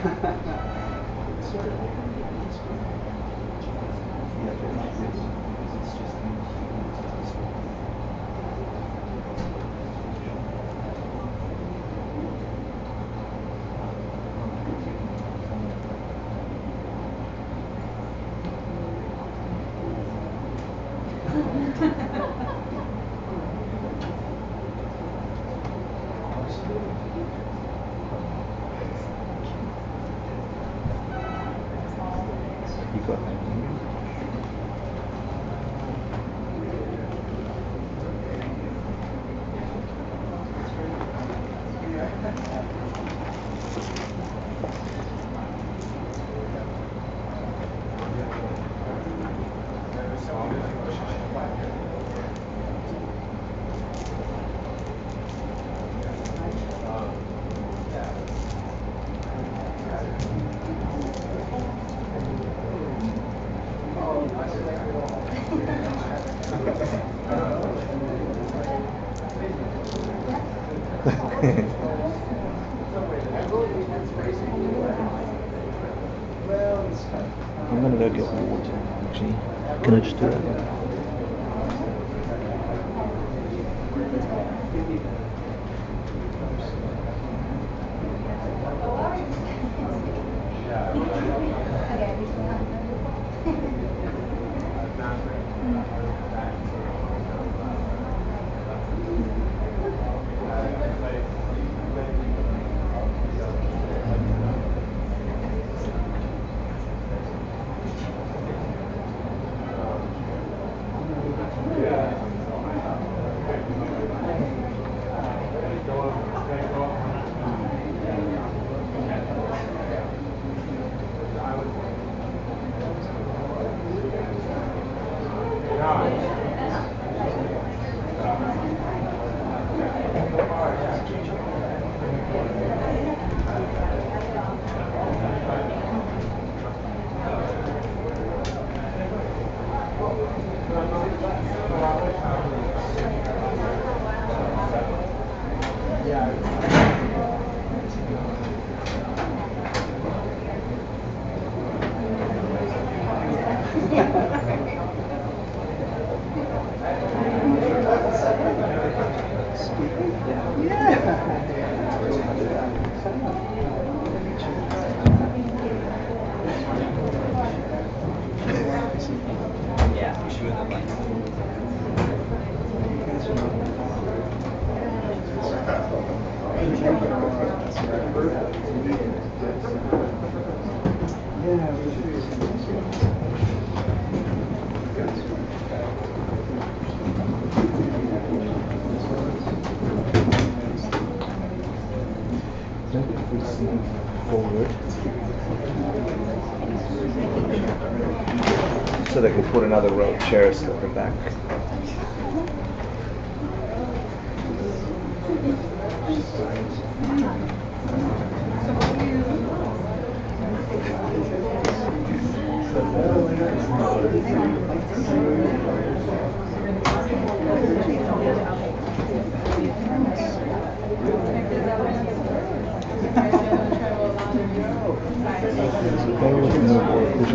You got that. I'm gonna go get water. Actually, can I just do that? Forward. So they can put another row of chairs at the back.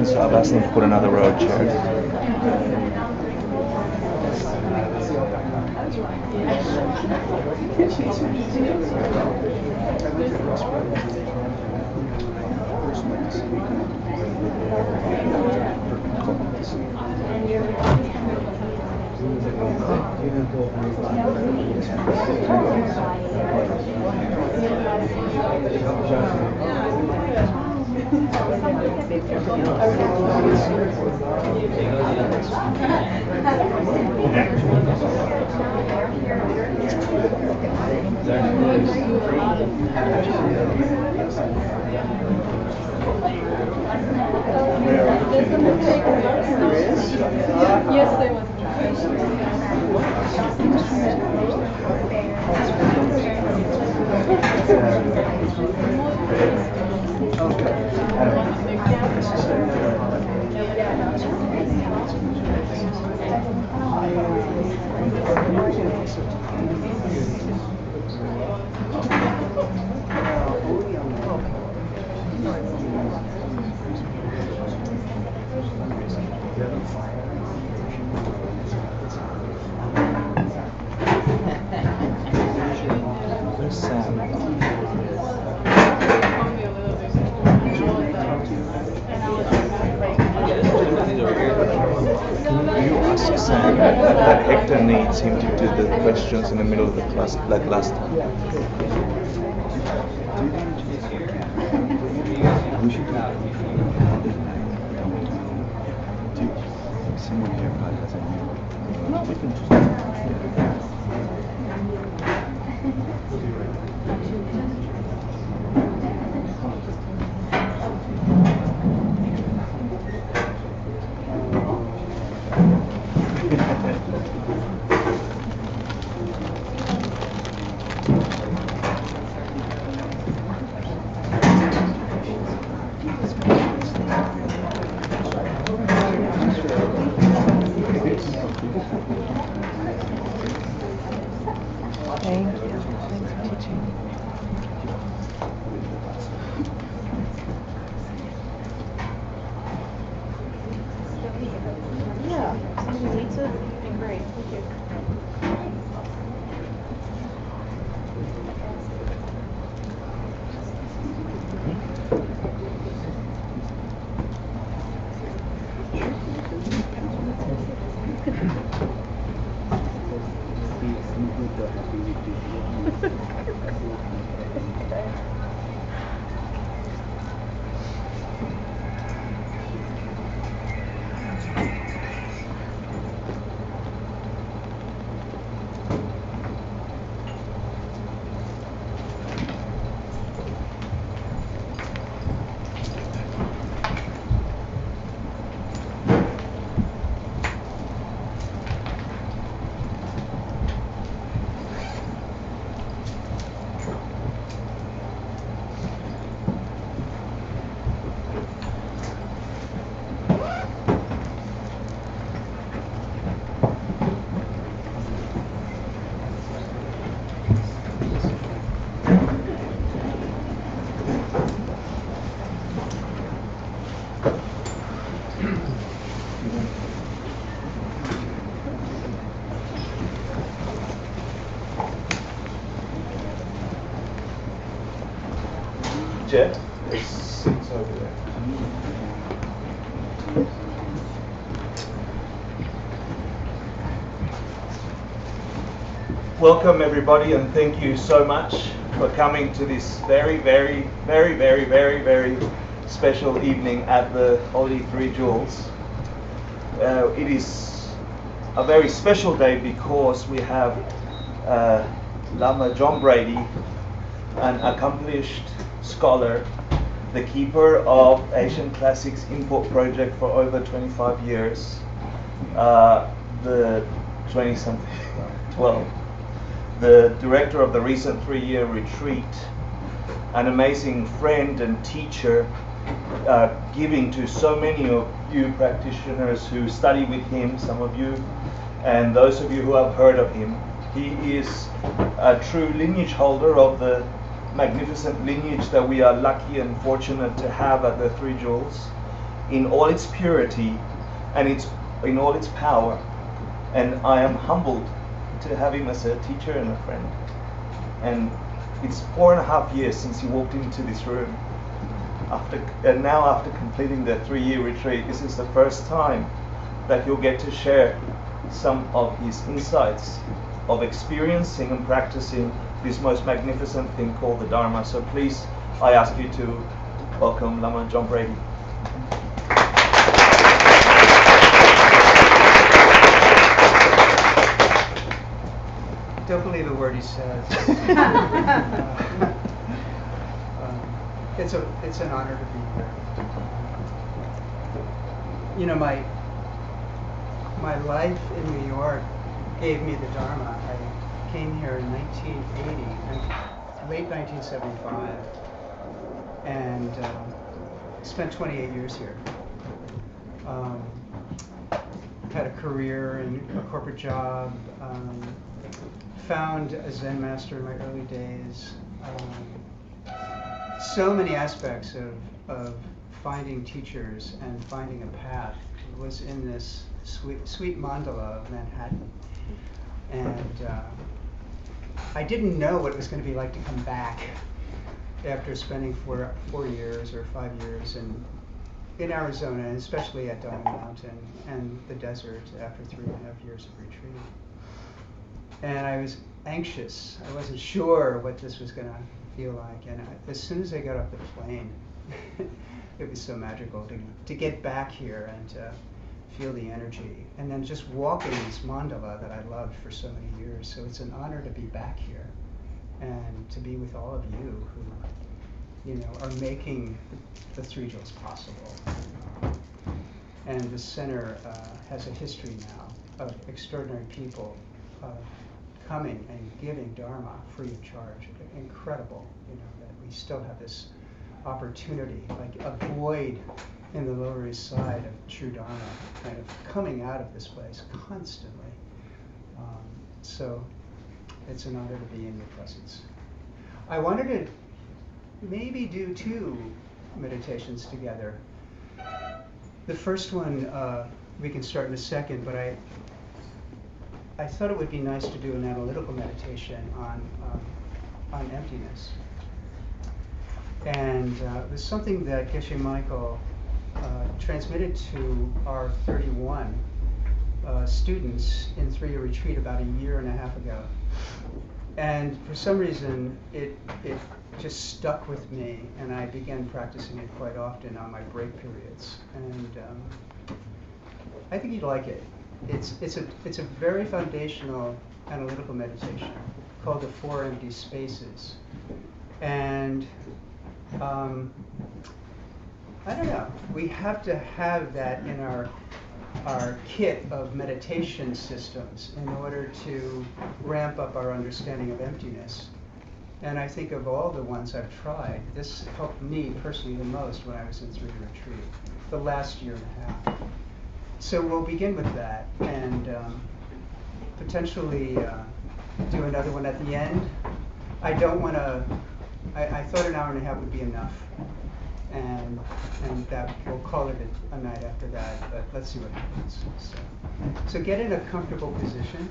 So I've asked them to put another row of chairs. Yes, there was. that Hector needs him to do the questions in the middle of the class, like last time. We should do it. Someone here probably has a new. No, we can just. Thank you. Thanks for teaching. Yeah, somebody needs it. It'd be great. Thank you. Jet, it's over there. Welcome everybody, and thank you so much for coming to this very special evening at the Holy Three Jewels. It is a very special day because we have Lama John Brady, an accomplished scholar, the keeper of Asian Classics Import Project for over 25 years, the 20-something, 12, the director of the recent 3-year retreat, an amazing friend and teacher, giving to so many of you practitioners who study with him, some of you, and those of you who have heard of him. He is a true lineage holder of the magnificent lineage that we are lucky and fortunate to have at the Three Jewels, in all its purity and in all its power. And I am humbled to have him as a teacher and a friend. And it's 4.5 years since he walked into this room. Now after completing the 3-year retreat, this is the first time that he'll get to share some of his insights of experiencing and practicing this most magnificent thing called the Dharma. So please, I ask you to welcome Lama John Brady. Don't believe a word he says. It's an honor to be here. You know, my life in New York gave me the Dharma. I came here in 1980, late 1975, and spent 28 years here. Had a career in a corporate job. Found a Zen master in my early days. So many aspects of finding teachers and finding a path was in this sweet mandala of Manhattan. And I didn't know what it was going to be like to come back after spending 4 years or 5 years in Arizona, and especially at Diamond Mountain and the desert after 3.5 years of retreat. And I was anxious. I wasn't sure what this was going to feel like. And as soon as I got off the plane, it was so magical to get back here and to feel the energy. And then just walk in this mandala that I loved for so many years. So it's an honor to be back here and to be with all of you who, are making the 3 jewels possible. And the center has a history now of extraordinary people coming and giving Dharma free of charge. Incredible, that we still have this opportunity, like a void in the Lower East Side of true Dharma kind of coming out of this place constantly. So it's an honor to be in your presence. I wanted to maybe do 2 meditations together. The first one we can start in a second, but I thought it would be nice to do an analytical meditation on emptiness. And it was something that Geshe Michael transmitted to our 31 students in 3-year retreat about 1.5 years ago. And for some reason, it just stuck with me, and I began practicing it quite often on my break periods. And I think you'd like it. It's a very foundational analytical meditation called the 4 empty spaces. And I don't know, we have to have that in our kit of meditation systems in order to ramp up our understanding of emptiness. And I think of all the ones I've tried, this helped me personally the most when I was in 3-year retreat, the last 1.5 years. So we'll begin with that, and potentially do another one at the end. I don't want to, I thought 1.5 hours would be enough. And that we'll call it a night after that, but let's see what happens. So get in a comfortable position.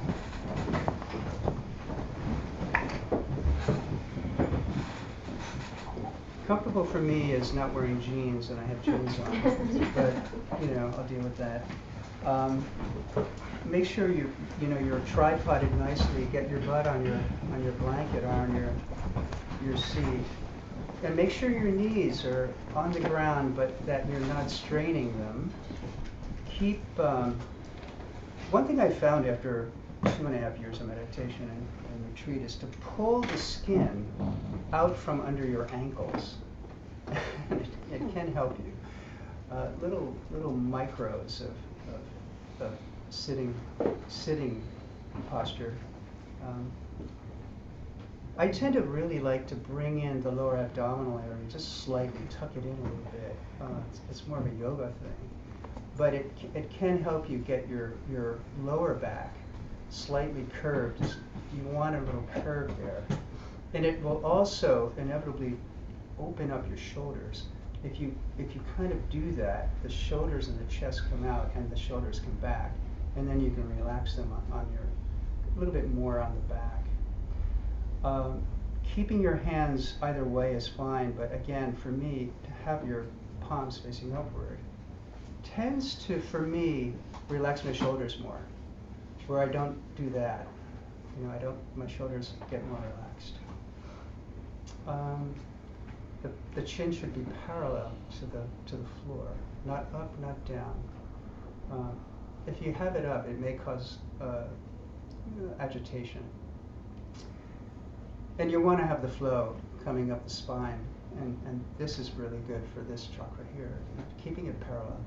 Comfortable for me is not wearing jeans, and I have jeans on, but I'll deal with that. Make sure you're tripoded nicely. Get your butt on your blanket or on your seat. And make sure your knees are on the ground, but that you're not straining them. Keep, one thing I found after 2.5 years of meditation and retreat is to pull the skin out from under your ankles. It can help you. Little micros of sitting posture. I tend to really like to bring in the lower abdominal area, just slightly tuck it in a little bit. It's more of a yoga thing. But it can help you get your lower back slightly curved. You want a little curve there. And it will also inevitably open up your shoulders. If you kind of do that, the shoulders and the chest come out and the shoulders come back. And then you can relax them on your, a little bit more on the back. Keeping your hands either way is fine, but again, for me, to have your palms facing upward tends to, for me, relax my shoulders more. Where I don't do that, my shoulders get more relaxed. The chin should be parallel to the floor, not up, not down. If you have it up, it may cause agitation. And you want to have the flow coming up the spine, and this is really good for this chakra here, keeping it parallel.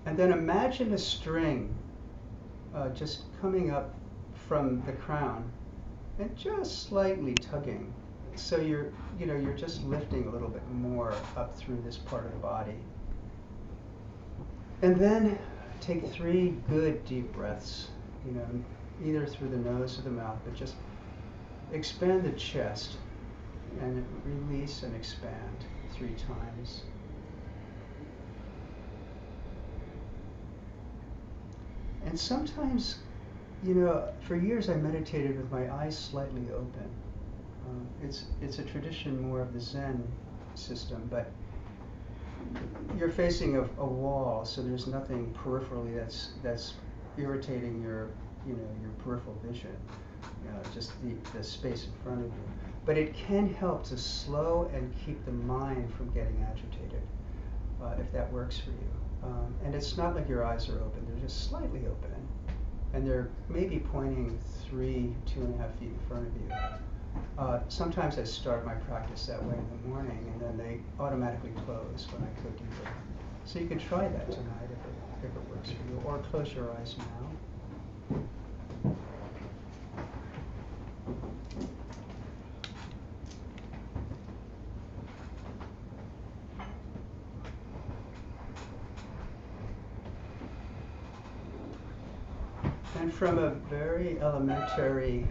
And then imagine a string just coming up from the crown and just slightly tugging. So you're just lifting a little bit more up through this part of the body. And then take 3 good deep breaths, either through the nose or the mouth, but just expand the chest and release and expand 3 times. And sometimes, for years I meditated with my eyes slightly open. It's a tradition more of the Zen system, but you're facing a wall, so there's nothing peripherally that's irritating your, your peripheral vision, just the space in front of you. But it can help to slow and keep the mind from getting agitated, if that works for you. And it's not like your eyes are open, they're just slightly open. And they're maybe pointing 2.5 feet in front of you. Sometimes I start my practice that way in the morning, and then they automatically close when I go deeper. So you can try that tonight if it works for you, or close your eyes now. And from a very elementary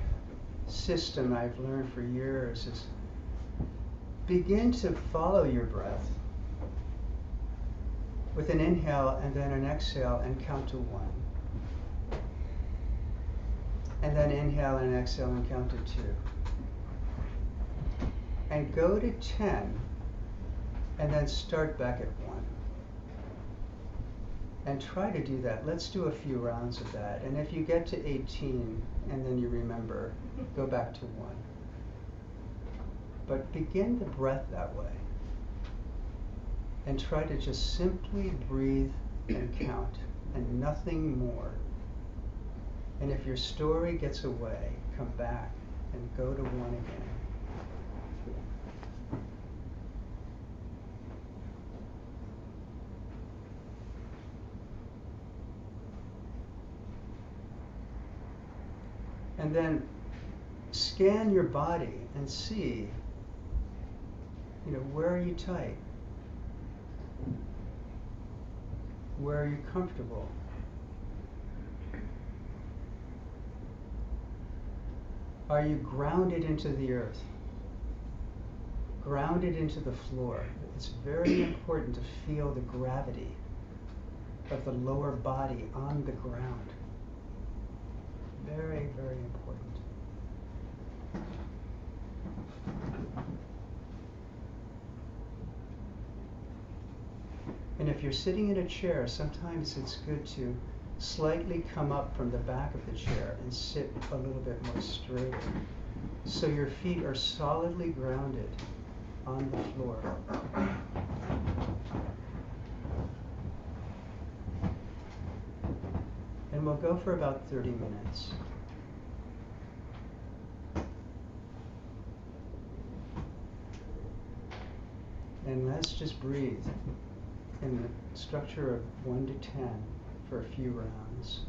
system I've learned for years is begin to follow your breath with an inhale and then an exhale and count to 1. And then inhale and exhale and count to 2. And go to 10 and then start back at 1. And try to do that. Let's do a few rounds of that. And if you get to 18 and then you remember, go back to 1. But begin the breath that way. And try to just simply breathe and count, and nothing more. And if your story gets away, come back and go to 1 again. And then scan your body and see, where are you tight? Where are you comfortable? Are you grounded into the earth? Grounded into the floor? It's very important to feel the gravity of the lower body on the ground. Very, very important. And if you're sitting in a chair, sometimes it's good to slightly come up from the back of the chair and sit a little bit more straight, so your feet are solidly grounded on the floor. And we'll go for about 30 minutes. And let's just breathe in the structure of 1 to 10 for a few rounds.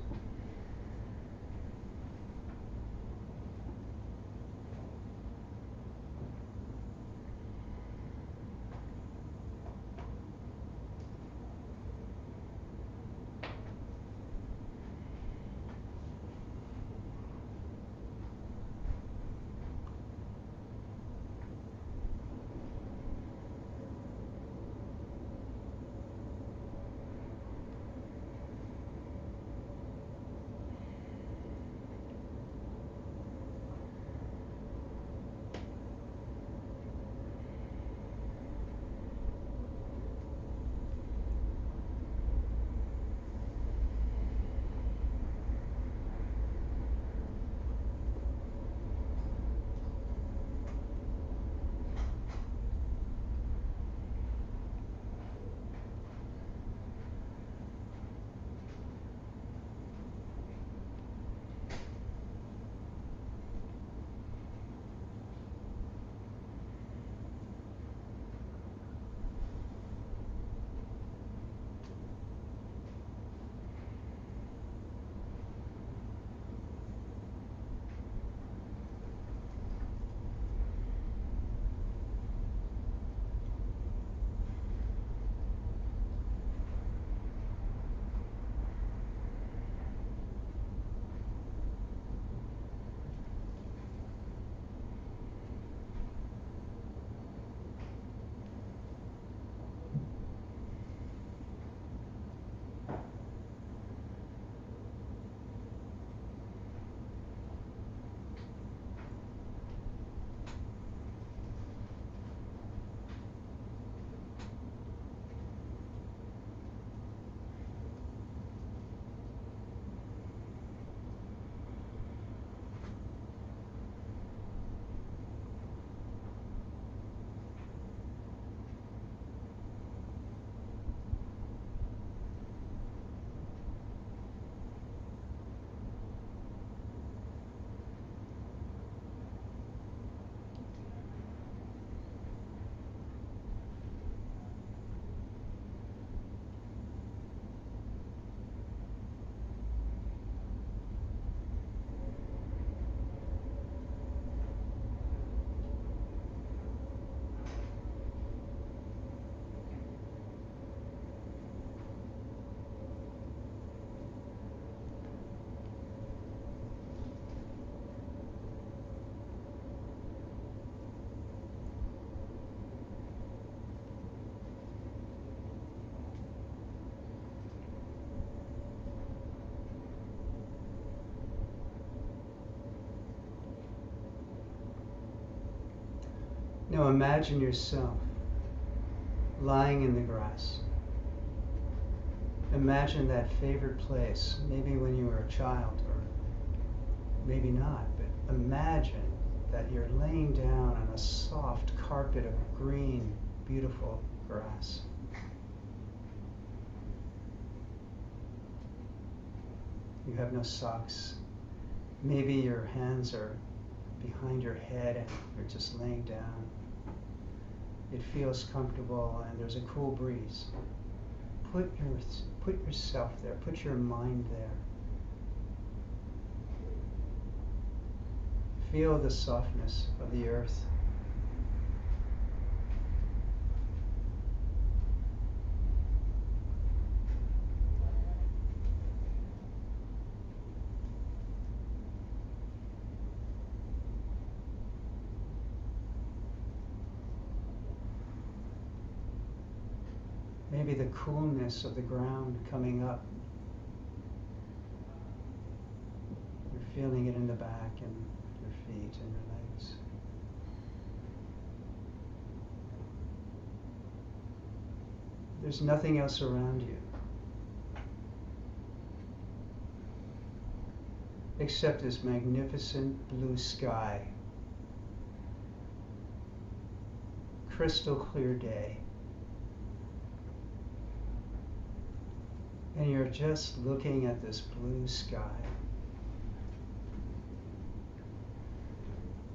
Now imagine yourself lying in the grass. Imagine that favorite place, maybe when you were a child, or maybe not, but imagine that you're laying down on a soft carpet of green, beautiful grass. You have no socks. Maybe your hands are behind your head and you're just laying down. It feels comfortable and there's a cool breeze. Put yourself there, put your mind there. Feel the softness of the earth. Maybe the coolness of the ground coming up. You're feeling it in the back and your feet and your legs. There's nothing else around you except this magnificent blue sky. Crystal clear day. And you're just looking at this blue sky.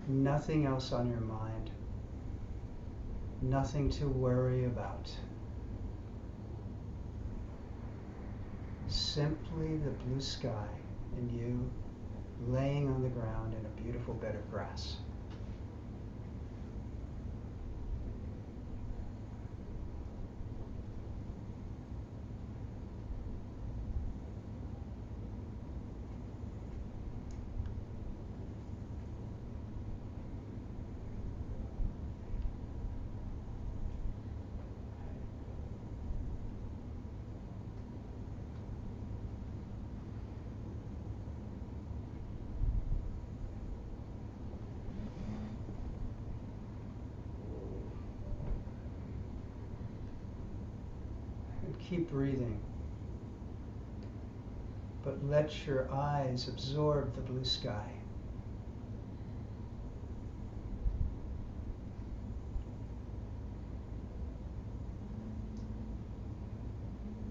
Nothing else on your mind. Nothing to worry about. Simply the blue sky and you laying on the ground in a beautiful bed of grass. Keep breathing, but let your eyes absorb the blue sky.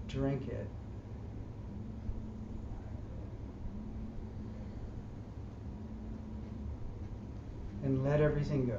Drink it. And let everything go.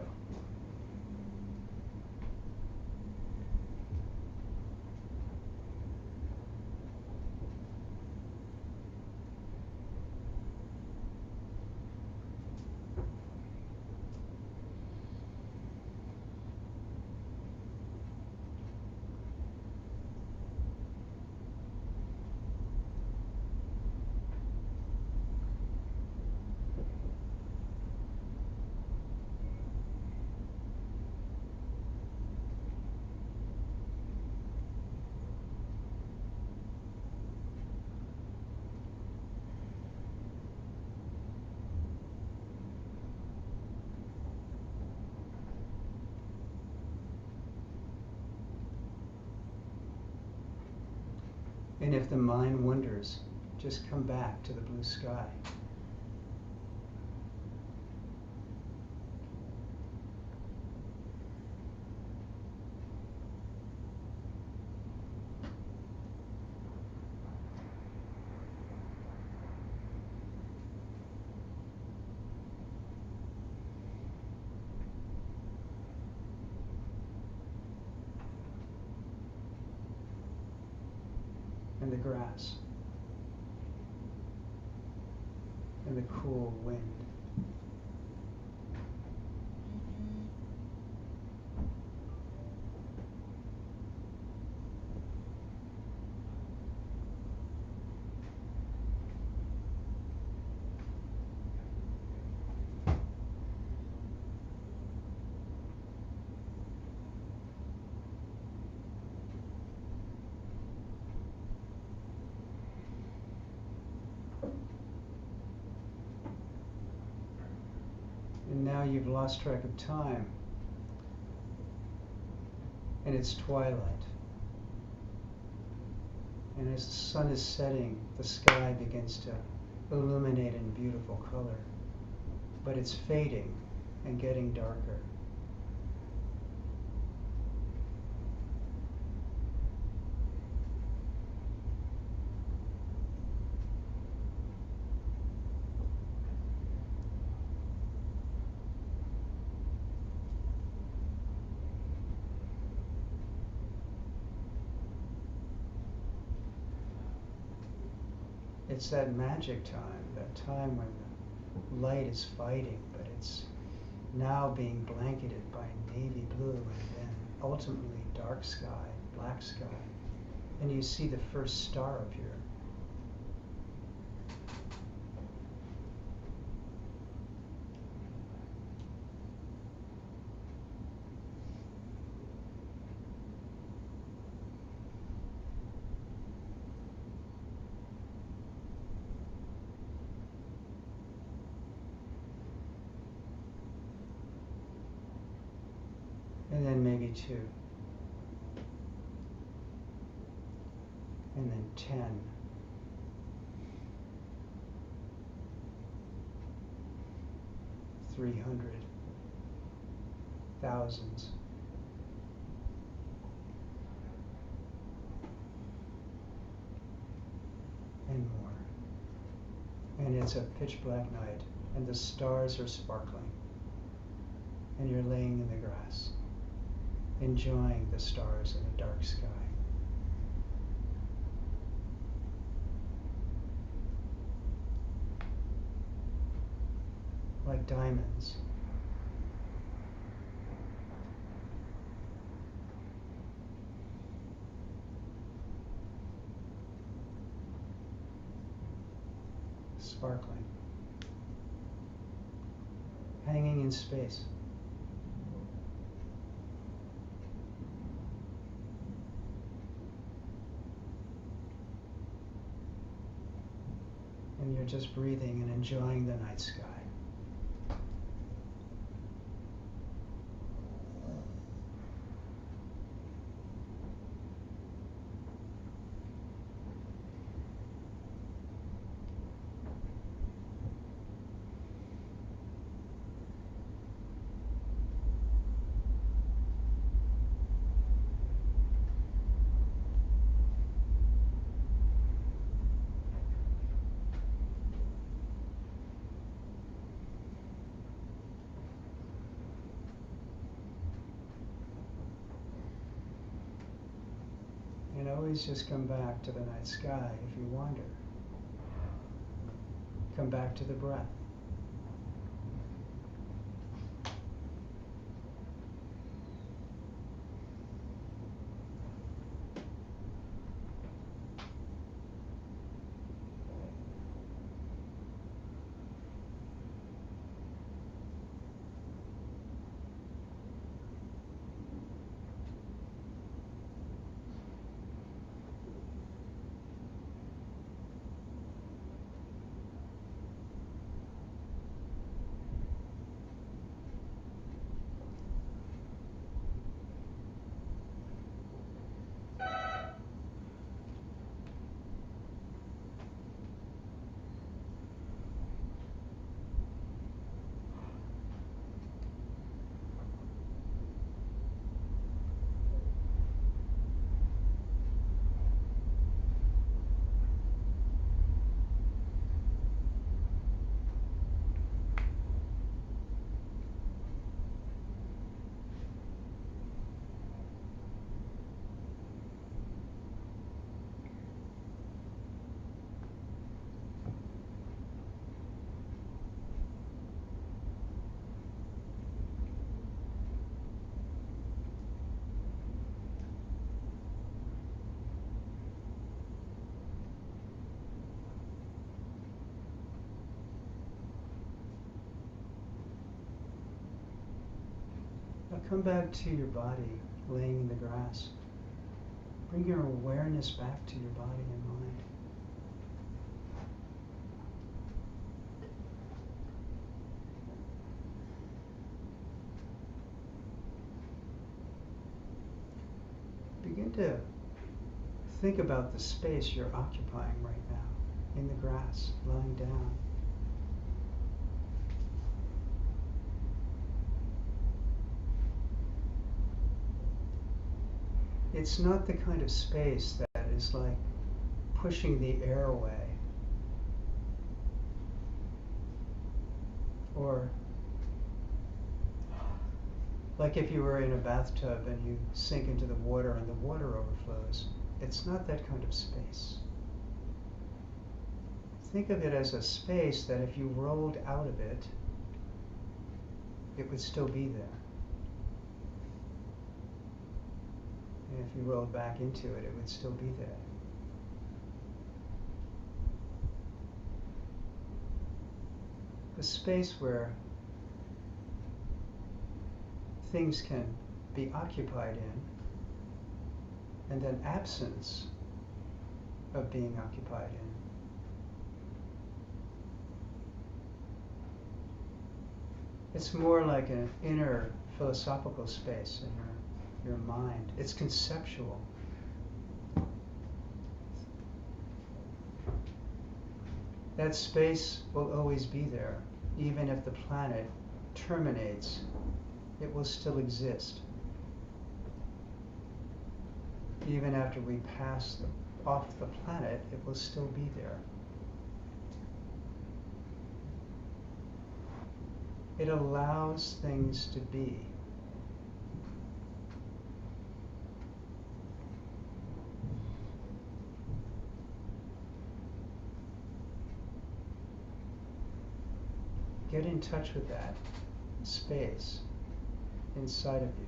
And if the mind wanders, just come back to the blue sky. And the grass, and the cool wind. And now you've lost track of time. and it's twilight. And as the sun is setting, the sky begins to illuminate in beautiful color, but it's fading and getting darker. It's that magic time, that time when the light is fighting, but it's now being blanketed by navy blue and then ultimately dark sky, black sky, and you see the first star appear. And then maybe 2. And then 10. $300,000. And more. And it's a pitch black night, and the stars are sparkling. And you're laying in the grass, enjoying the stars in a dark sky. Like diamonds. Sparkling. Hanging in space. And you're just breathing and enjoying the night sky. And always just come back to the night sky if you wander. Come back to the breath. Now come back to your body, laying in the grass. Bring your awareness back to your body and mind. begin to think about the space you're occupying right now in the grass, lying down. It's not the kind of space that is like pushing the air away, or like if you were in a bathtub and you sink into the water and the water overflows. It's not that kind of space. Think of it as a space that if you rolled out of it, it would still be there. And if you rolled back into it, it would still be there. The space where things can be occupied in, and then absence of being occupied in. It's more like an inner philosophical space in your mind. It's conceptual. That space will always be there. Even if the planet terminates, it will still exist. Even after we pass off the planet, it will still be there. It allows things to be. Get in touch with that space inside of you.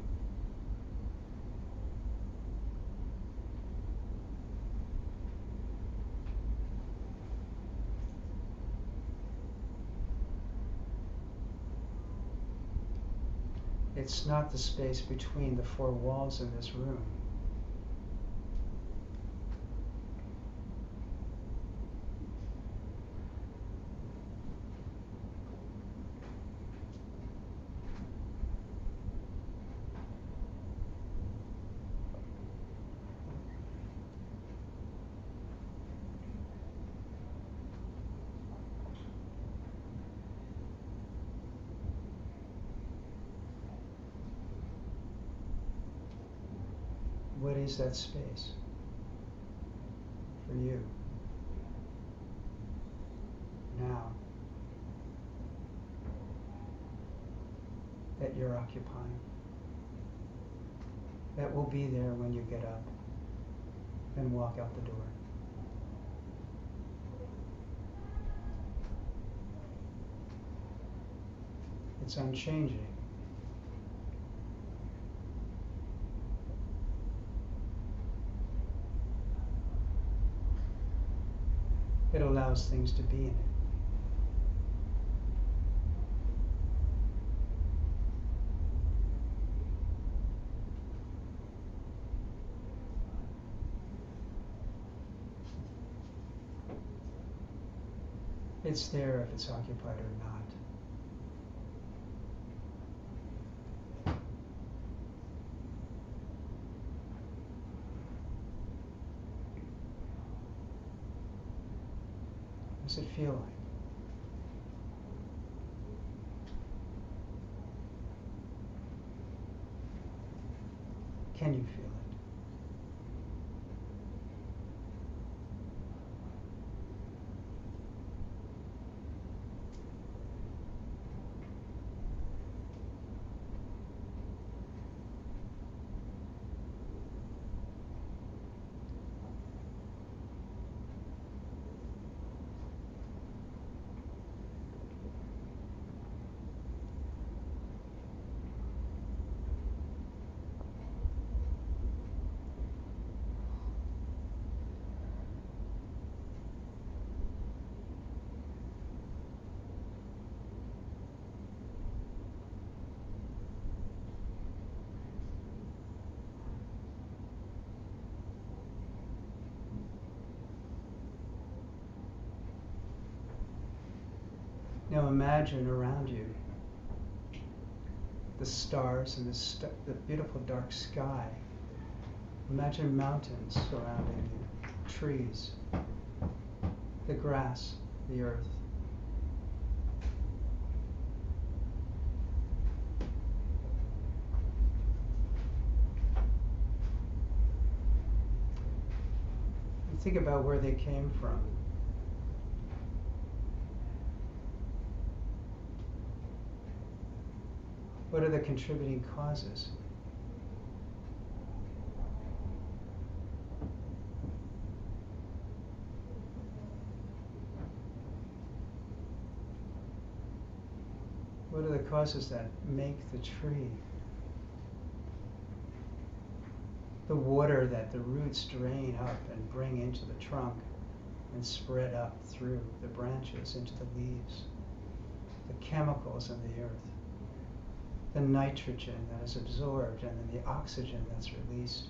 It's not the space between the four walls in this room. What is that space for you now that you're occupying? That will be there when you get up and walk out the door. It's unchanging. It allows things to be in it. It's there if it's occupied or not. What does it feel like? Can you feel it? Now imagine around you the stars and the beautiful dark sky Imagine mountains surrounding you, trees, the grass, the earth. And think about where they came from. What are the contributing causes? What are the causes that make the tree? The water that the roots drain up and bring into the trunk and spread up through the branches into the leaves. The chemicals in the earth. The nitrogen that is absorbed and then the oxygen that's released.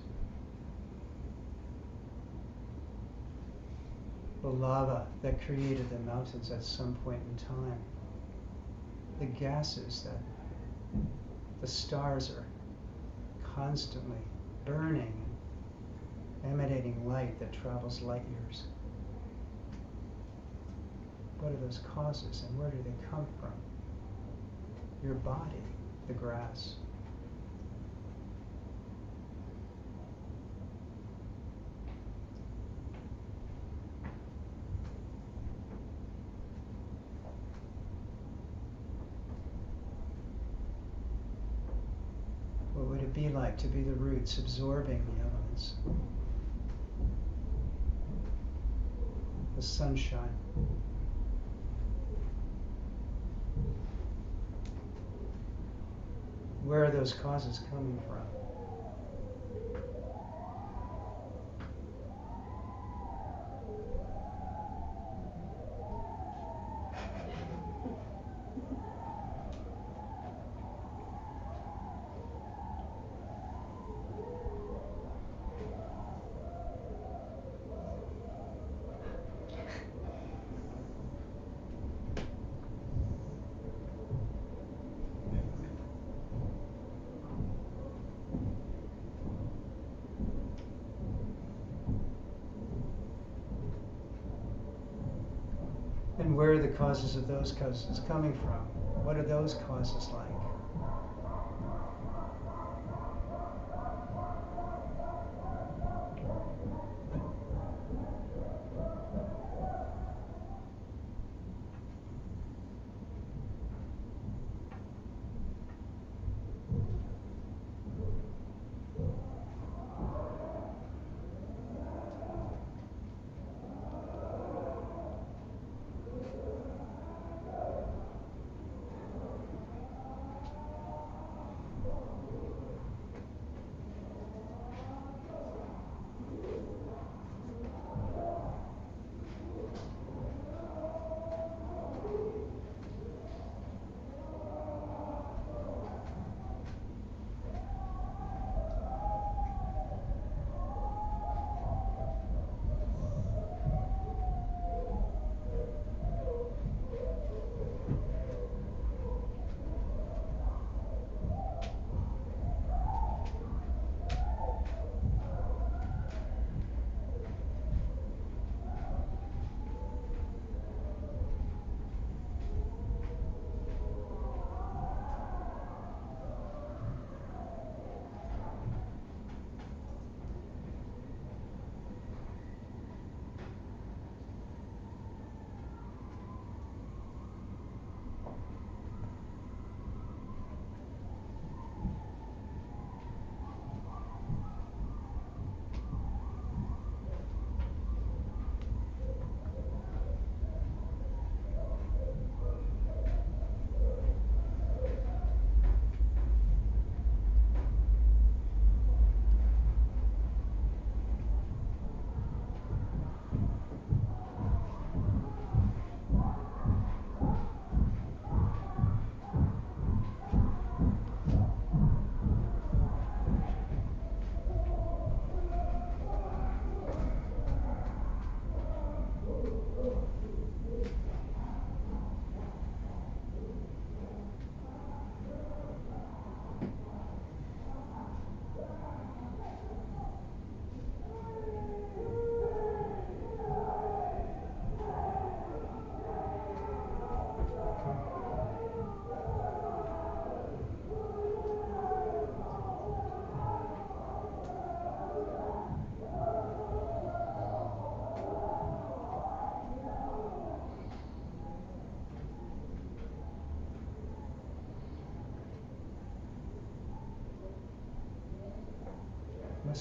The lava that created the mountains at some point in time. The gases that the stars are constantly burning and emanating light that travels light years. What are those causes and where do they come from? Your body, the grass. What would it be like to be the roots absorbing the elements? The sunshine. Where are those causes coming from? And where are the causes of those causes coming from? What are those causes like?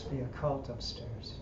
Must be a cult upstairs.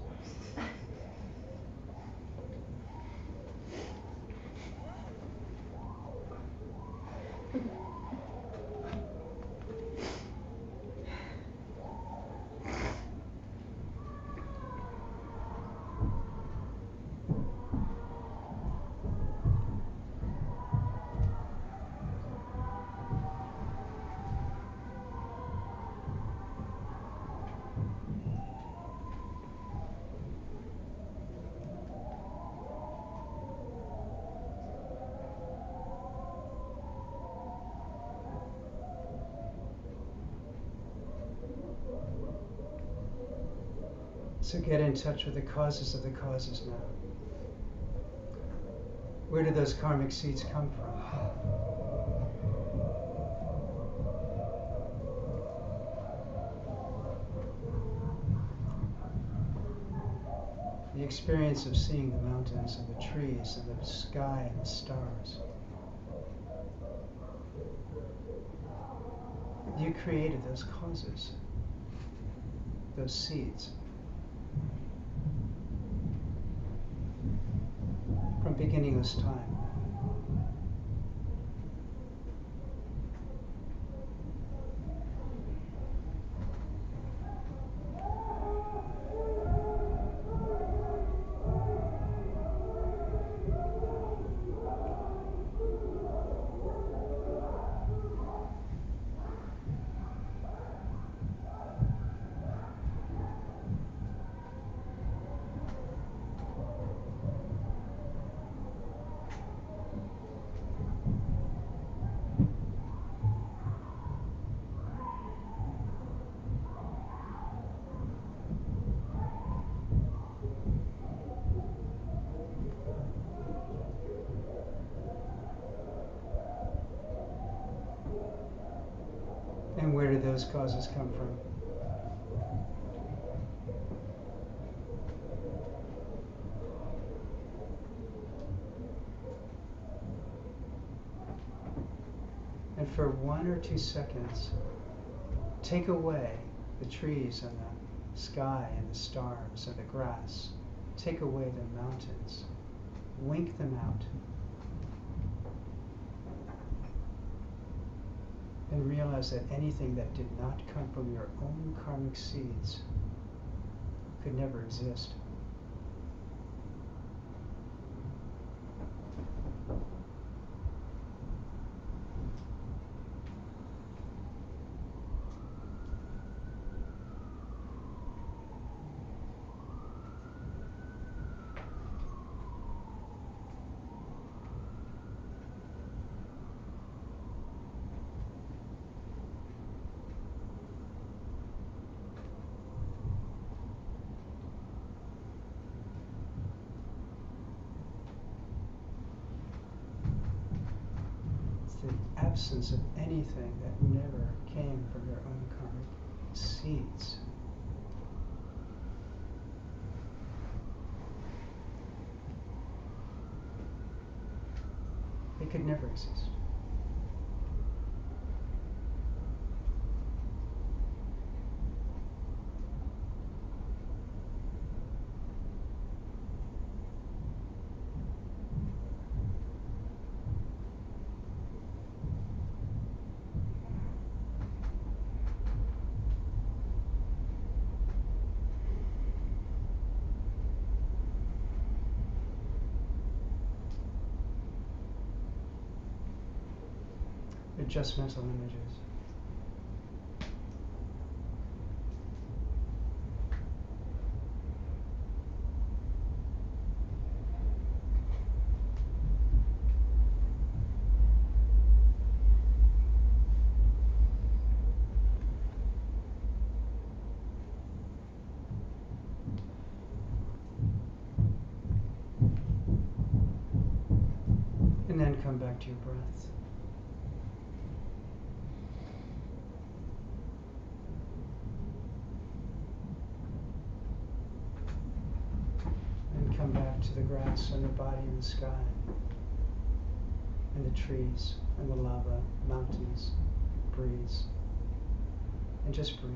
So get in touch with the causes of the causes now. Where do those karmic seeds come from? The experience of seeing the mountains and the trees and the sky and the stars. You created those causes, those seeds. From beginningless time. And where do those causes come from? And for 1 or 2 seconds, take away the trees and the sky and the stars and the grass. Take away the mountains. Wink them out. And realize that anything that did not come from your own karmic seeds could never exist. The absence of anything that never came from your own karmic seeds. It could never exist. They're just mental images. And then come back to your breath. Come back to the grass and the body and the sky and the trees and the lava, mountains, breeze, and just breathe.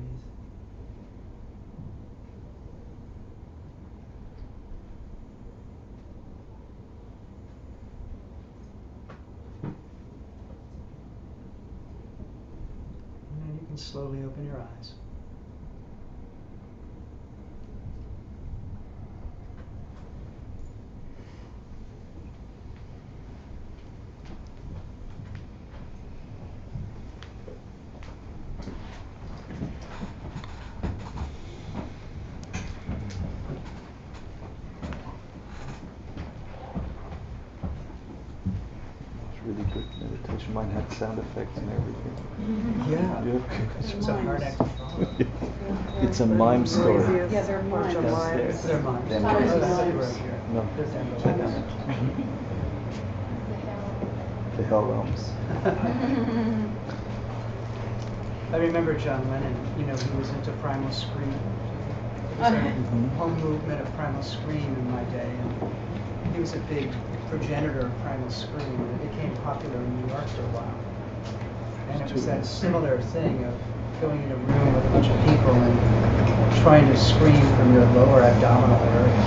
slowly open your eyes. It's really good meditation. Mine had sound effects and everything. Yeah. Yeah. It's a hard act to follow. It's a mime story. Yeah, they're Bunch of mimes. mimes. They're mimes. Them Oh, mimes. that's what you wrote here. No. The hell realms. I remember John Lennon, you know, he was into Primal Scream. There was a home movement of Primal Scream in my day, and he was a big progenitor of Primal Scream. It became popular in New York for a while. And it was that similar thing of going in a room with a bunch of people and trying to scream from your lower abdominal area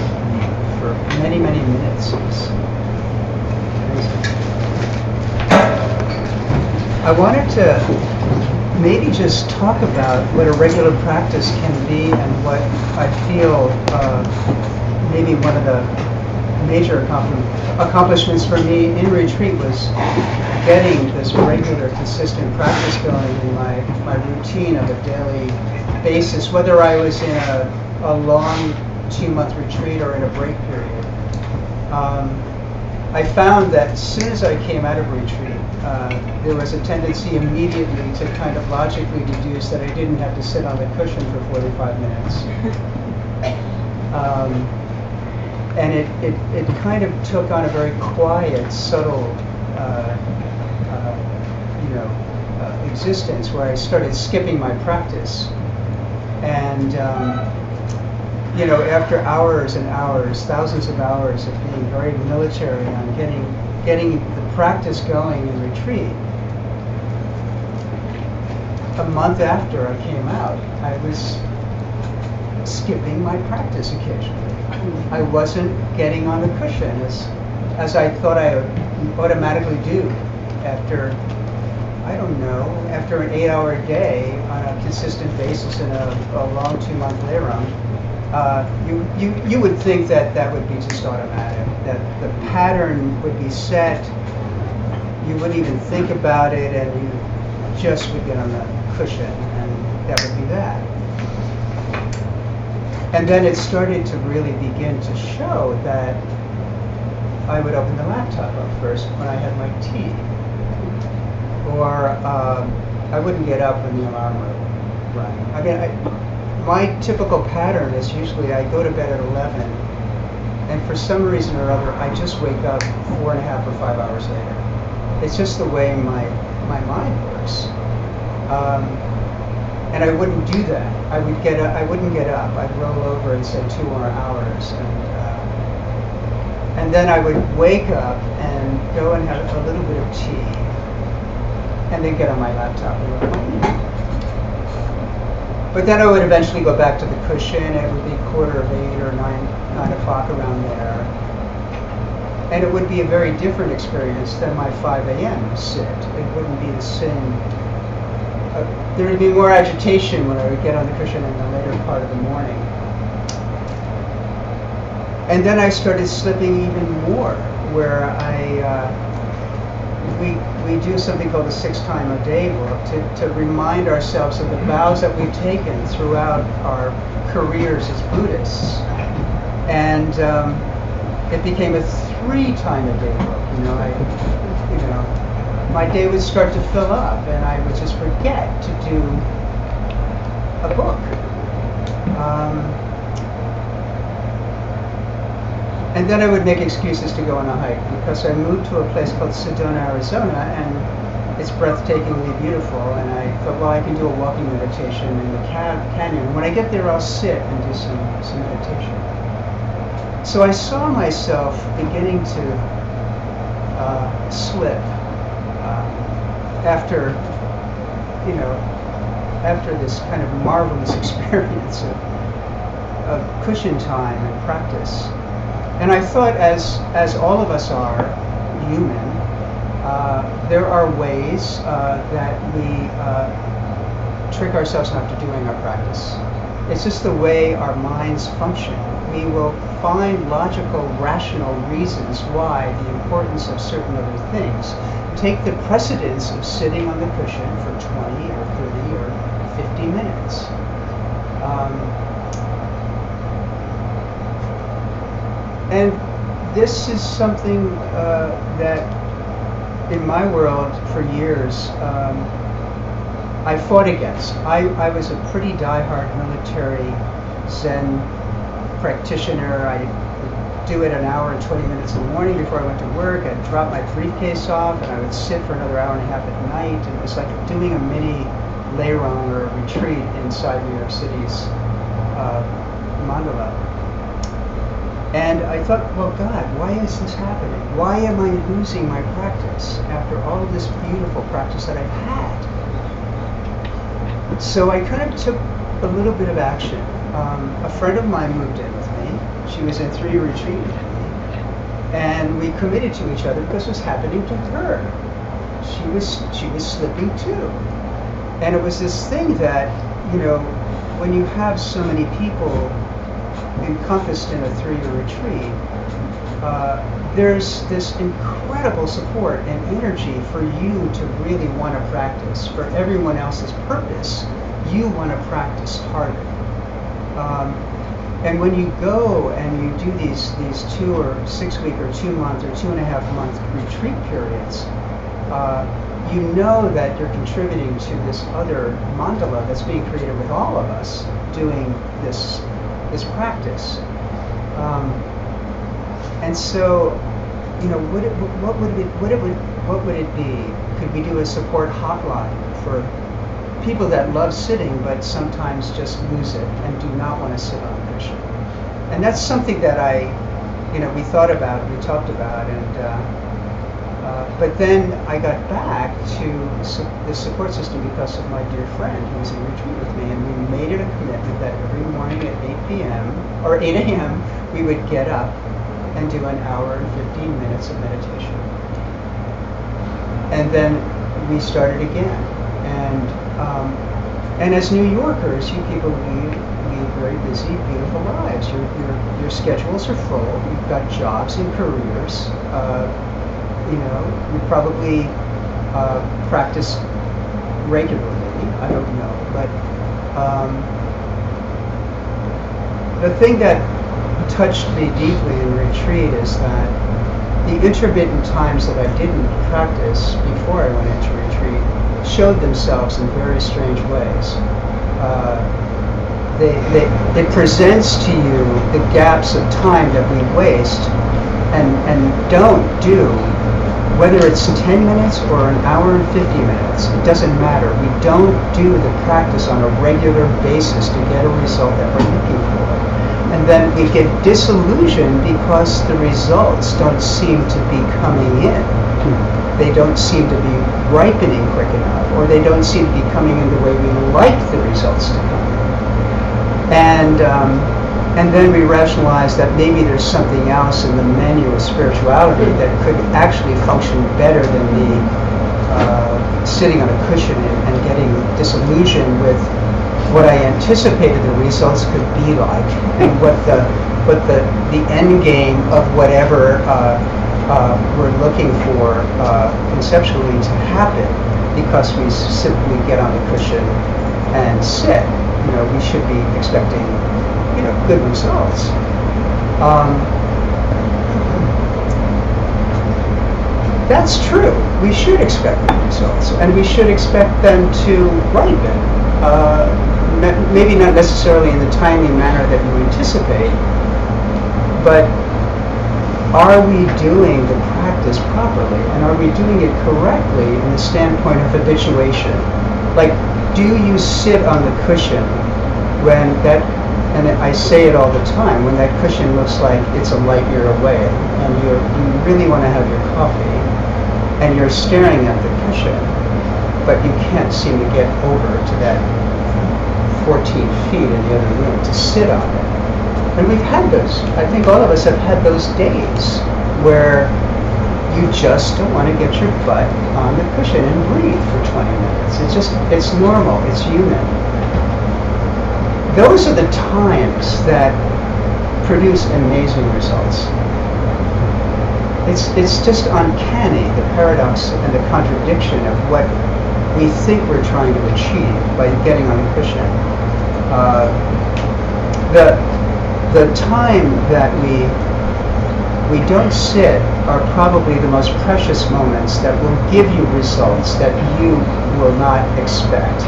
for many, many minutes. It was amazing. I wanted to maybe just talk about what a regular practice can be and what I feel maybe one of the major accomplishments for me in retreat was getting this regular, consistent practice going in my routine of a daily basis, whether I was in a long 2-month retreat or in a break period. I found that as soon as I came out of retreat, there was a tendency immediately to kind of logically deduce that I didn't have to sit on the cushion for 45 minutes. And it kind of took on a very quiet, subtle, existence where I started skipping my practice. And, after hours and hours, thousands of hours of being very military on getting the practice going in retreat, a month after I came out, I was skipping my practice occasionally. I wasn't getting on the cushion as I thought I would automatically do after, I don't know, after an 8-hour day on a consistent basis in a long 2-month lay round. You would think that would be just automatic, that the pattern would be set, you wouldn't even think about it, and you just would get on the cushion, and that would be that. And then it started to really begin to show that I would open the laptop up first when I had my tea. Or I wouldn't get up when the alarm rang. I mean, my typical pattern is usually I go to bed at 11, and for some reason or other, I just wake up 4.5 or 5 hours later. It's just the way my mind works. And I wouldn't do that. I wouldn't get up. I'd roll over and say 2 more hours, and then I would wake up and go and have a little bit of tea, and then get on my laptop and work my meeting. But then I would eventually go back to the cushion, and it would be 8:15 or 9 o'clock around there, and it would be a very different experience than my 5 a.m. sit. It wouldn't be the same. There would be more agitation when I would get on the cushion in the later part of the morning. And then I started slipping even more, where we do something called the 6-time-a-day book to remind ourselves of the vows that we've taken throughout our careers as Buddhists. And it became a 3-time-a-day book. My day would start to fill up, and I would just forget to do a book. And then I would make excuses to go on a hike, because I moved to a place called Sedona, Arizona, and it's breathtakingly beautiful, and I thought, well, I can do a walking meditation in the canyon. When I get there, I'll sit and do some meditation. So I saw myself beginning to slip after this kind of marvelous experience of cushion time and practice. And I thought, as all of us are human, there are ways that we trick ourselves into doing our practice. It's just the way our minds function. We will find logical, rational reasons why the importance of certain other things take the precedence of sitting on the cushion for 20 or 30 or 50 minutes. And this is something that in my world for years I fought against. I was a pretty diehard military Zen practitioner. I would do it an hour and 20 minutes in the morning before I went to work. I'd drop my briefcase off and I would sit for another hour and a half at night. And it was like doing a mini leirong or a retreat inside New York City's mandala. And I thought, well, God, why is this happening? Why am I losing my practice after all of this beautiful practice that I've had? So I kind of took a little bit of action. A friend of mine moved in with me. She was in 3 retreat with me. And we committed to each other because it was happening to her. She was slipping too. And it was this thing that, you know, when you have so many people encompassed in a 3-year retreat, there's this incredible support and energy for you to really want to practice. For everyone else's purpose, you want to practice harder. And when you go and you do these 2 or 6 week or 2 month or 2.5 month retreat periods, you know that you're contributing to this other mandala that's being created with all of us doing this practice. And so, you know, what would it be? Could we do a support hotline for people that love sitting but sometimes just lose it and do not want to sit on a cushion? And that's something that we thought about, we talked about, and but then I got back to the support system because of my dear friend who was in retreat with me, and we made it a commitment that every morning at 8 p.m. or 8 a.m. we would get up and do an hour and 15 minutes of meditation. And then we started again. And as New Yorkers, you people lead very busy, beautiful lives. Your schedules are full. You've got jobs and careers. You probably practice regularly. I don't know, but the thing that touched me deeply in retreat is that the intermittent times that I didn't practice before I went into retreat showed themselves in very strange ways. It presents to you the gaps of time that we waste and don't do, whether it's 10 minutes or an hour and 50 minutes, it doesn't matter. We don't do the practice on a regular basis to get a result that we're looking for. And then we get disillusioned because the results don't seem to be coming in. They don't seem to be ripening quick enough, or they don't seem to be coming in the way we like the results to come in. And then we rationalize that maybe there's something else in the menu of spirituality that could actually function better than the sitting on a cushion and getting disillusioned with what I anticipated the results could be like, and what the end game of whatever we're looking for conceptually to happen, because we simply get on the cushion and sit. You know, we should be expecting, good results. That's true. We should expect good results, and we should expect them to ripen. Maybe not necessarily in the timely manner that you anticipate, but are we doing the practice properly, and are we doing it correctly in the standpoint of habituation? Like, do you sit on the cushion when that, and I say it all the time, when that cushion looks like it's a light year away, and you really want to have your coffee, and you're staring at the cushion, but you can't seem to get over to that 14 feet in the other room to sit on it. And we've had those. I think all of us have had those days where you just don't want to get your butt on the cushion and breathe for 20 minutes. It's normal, it's human. Those are the times that produce amazing results. It's just uncanny, the paradox and the contradiction of what we think we're trying to achieve by getting on the cushion. The time that we don't sit are probably the most precious moments that will give you results that you will not expect.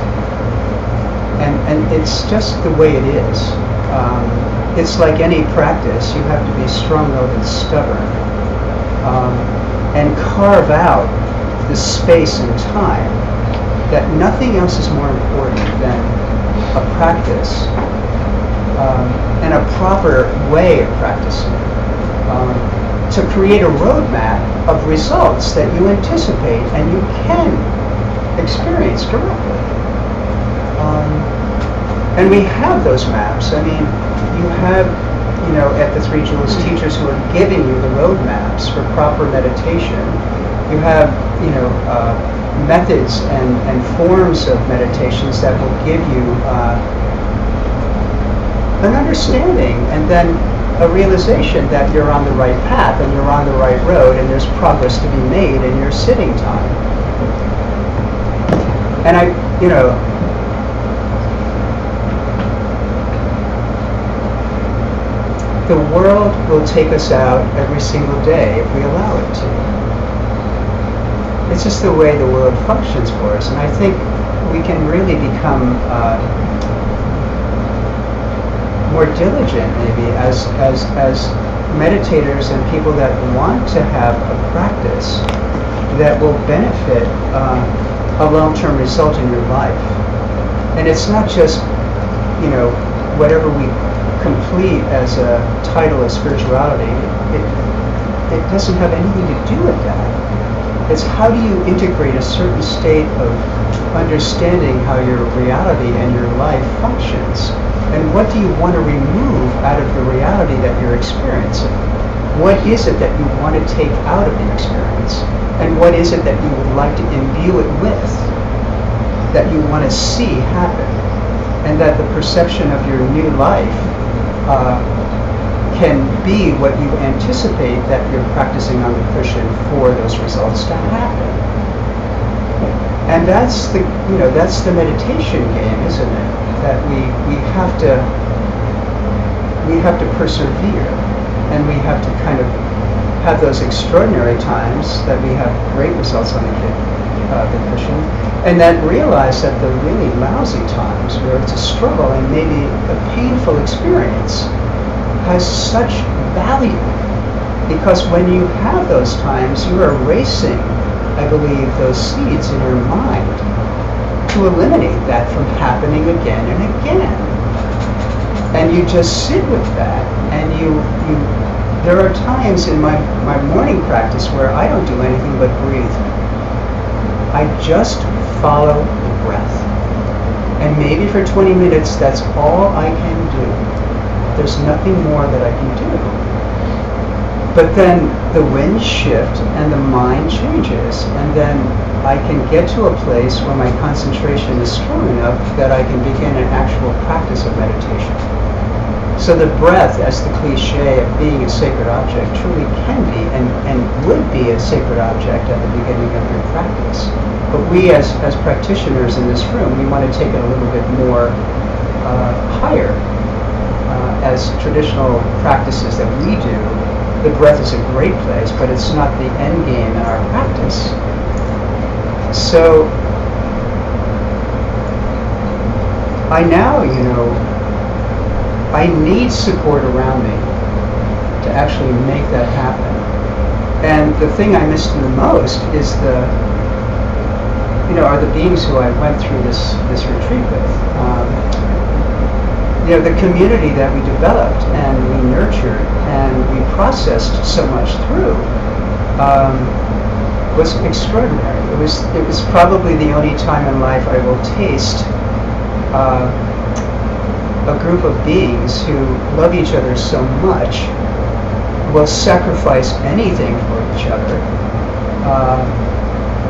And it's just the way it is. It's like any practice. You have to be strong-willed and stubborn, and carve out the space and time. That nothing else is more important than a practice and a proper way of practicing. To create a roadmap of results that you anticipate and you can experience directly. And we have those maps. I mean, you have, at the Three Jewels, teachers who are giving you the roadmaps for proper meditation. You have, methods and forms of meditations that will give you an understanding and then a realization that you're on the right path and you're on the right road and there's progress to be made in your sitting time. And the world will take us out every single day if we allow it to. It's just the way the world functions for us, and I think we can really become more diligent, maybe, as meditators and people that want to have a practice that will benefit a long-term result in your life. And it's not just, whatever we complete as a title of spirituality. It doesn't have anything to do with that. It's how do you integrate a certain state of understanding how your reality and your life functions, and what do you want to remove out of the reality that you're experiencing? What is it that you want to take out of the experience, and what is it that you would like to imbue it with, that you want to see happen, and that the perception of your new life can be what you anticipate that you're practicing on the cushion for those results to happen. And that's the meditation game, isn't it? That we have to persevere, and we have to kind of have those extraordinary times that we have great results on the cushion, and then realize that the really lousy times where it's a struggle and maybe a painful experience has such value, because when you have those times, you are erasing, I believe, those seeds in your mind to eliminate that from happening again and again. And you just sit with that, and there are times in my morning practice where I don't do anything but breathe. I just follow the breath. And maybe for 20 minutes, that's all I can do. There's nothing more that I can do. But then the winds shift and the mind changes, and then I can get to a place where my concentration is strong enough that I can begin an actual practice of meditation. So the breath, as the cliche of being a sacred object, truly can be and would be a sacred object at the beginning of your practice. But we as practitioners in this room, we want to take it a little bit more higher. As traditional practices that we do, the breath is a great place, but it's not the end game in our practice. So I now, I need support around me to actually make that happen. And the thing I miss the most is are the beings who I went through this retreat with. The community that we developed and we nurtured and we processed so much through was extraordinary. It was probably the only time in life I will taste a group of beings who love each other so much, will sacrifice anything for each other,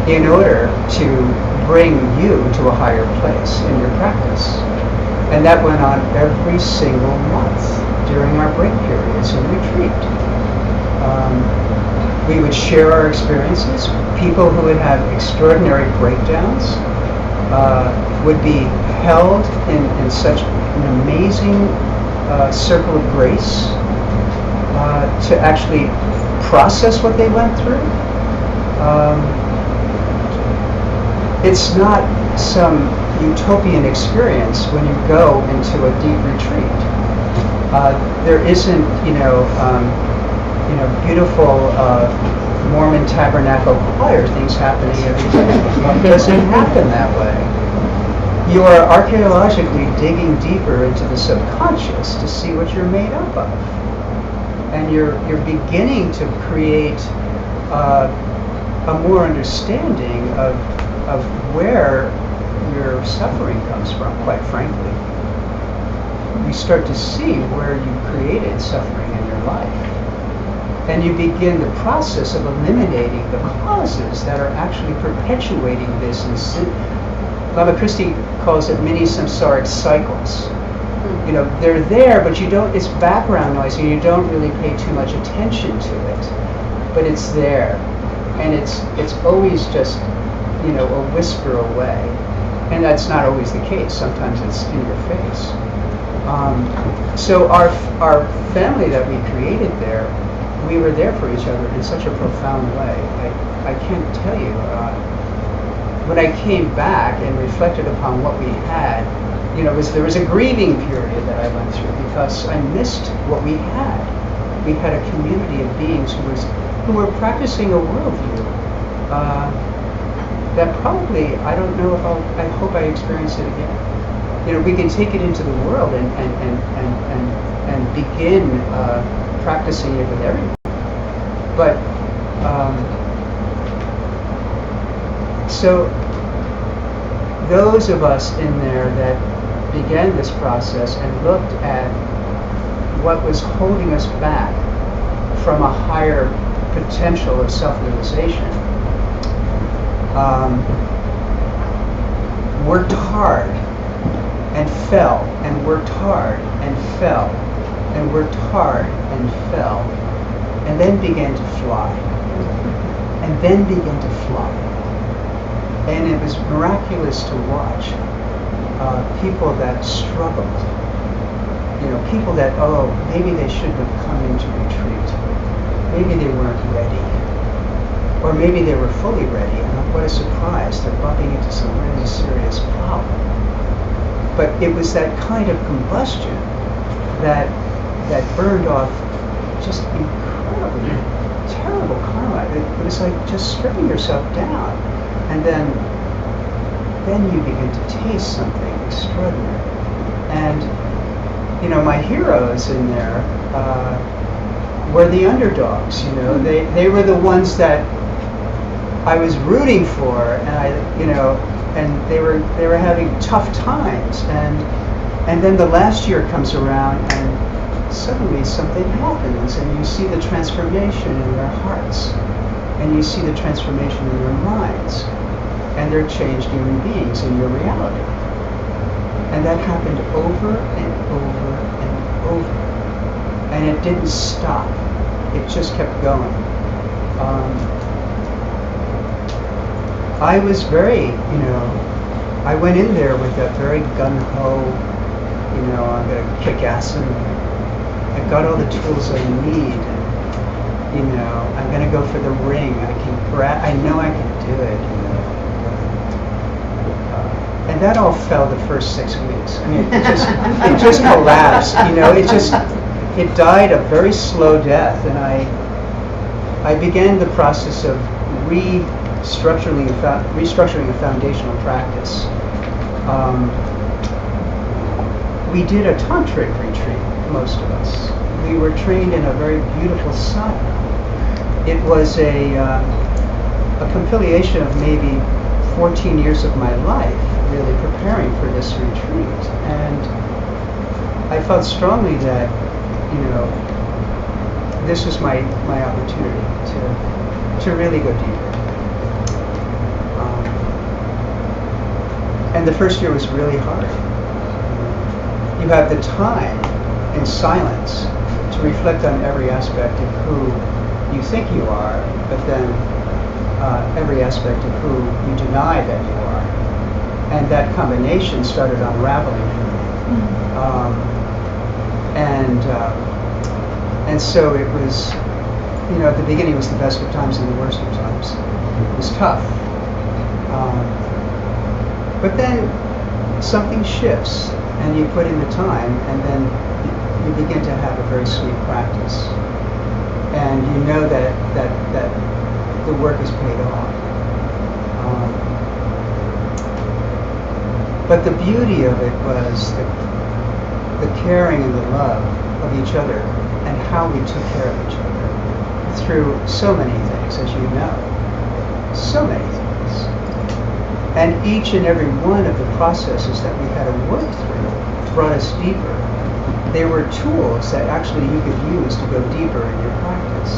in order to bring you to a higher place in your practice. And that went on every single month during our break periods in retreat. We would share our experiences. People who would have extraordinary breakdowns would be held in such an amazing circle of grace to actually process what they went through. It's not some utopian experience when you go into a deep retreat. There isn't, beautiful Mormon tabernacle choir things happening every day. It doesn't happen that way. You are archaeologically digging deeper into the subconscious to see what you're made up of, and you're beginning to create a more understanding of where your suffering comes from, quite frankly. You start to see where you created suffering in your life. And you begin the process of eliminating the causes that are actually perpetuating this. Lama Christi calls it mini samsaric cycles. They're there, but you don't, it's background noise and you don't really pay too much attention to it. But it's there. And it's always just a whisper away. And that's not always the case. Sometimes it's in your face. So our family that we created there, we were there for each other in such a profound way. I can't tell you. When I came back and reflected upon what we had, there was a grieving period that I went through because I missed what we had. We had a community of beings who were practicing a worldview. That probably, I don't know if I hope I experience it again. We can take it into the world and begin practicing it with everyone. But, so those of us in there that began this process and looked at what was holding us back from a higher potential of self-realization, worked hard and fell, and worked hard and fell, and worked hard and fell, and then began to fly, and then began to fly. And it was miraculous to watch people that struggled, people that, maybe they shouldn't have come into retreat, maybe they weren't ready, or maybe they were fully ready, and what a surprise, they're bumping into some really serious problem. But it was that kind of combustion that burned off just incredibly terrible karma. It was like just stripping yourself down, and then you begin to taste something extraordinary. And my heroes in there were the underdogs. They were the ones that I was rooting for, and and they were having tough times, and then the last year comes around, and suddenly something happens, and you see the transformation in their hearts, and you see the transformation in their minds, and they're changed human beings in your reality. And that happened over and over and over, and it didn't stop. It just kept going. I was very, I went in there with that very gun-ho, I'm going to kick ass, and I got all the tools I need, and, I'm going to go for the ring. I know I can do it, and that all fell the first 6 weeks. I mean, it just collapsed, it died a very slow death, and I began the process of restructuring a foundational practice. We did a tantric retreat, most of us. We were trained in a very beautiful sadhana. It was a compilation of maybe 14 years of my life, really preparing for this retreat. And I felt strongly that, this was my opportunity to really go deeper. And the first year was really hard. You have the time in silence to reflect on every aspect of who you think you are, but then every aspect of who you deny that you are. And that combination started unraveling for me. And so it was, at the beginning it was the best of times and the worst of times. It was tough. But then something shifts and you put in the time, and then you begin to have a very sweet practice. And you know that the work is paid off. But the beauty of it was the caring and the love of each other and how we took care of each other through so many things, as you know. So many things. And each and every one of the processes that we had to work through brought us deeper. They were tools that actually you could use to go deeper in your practice.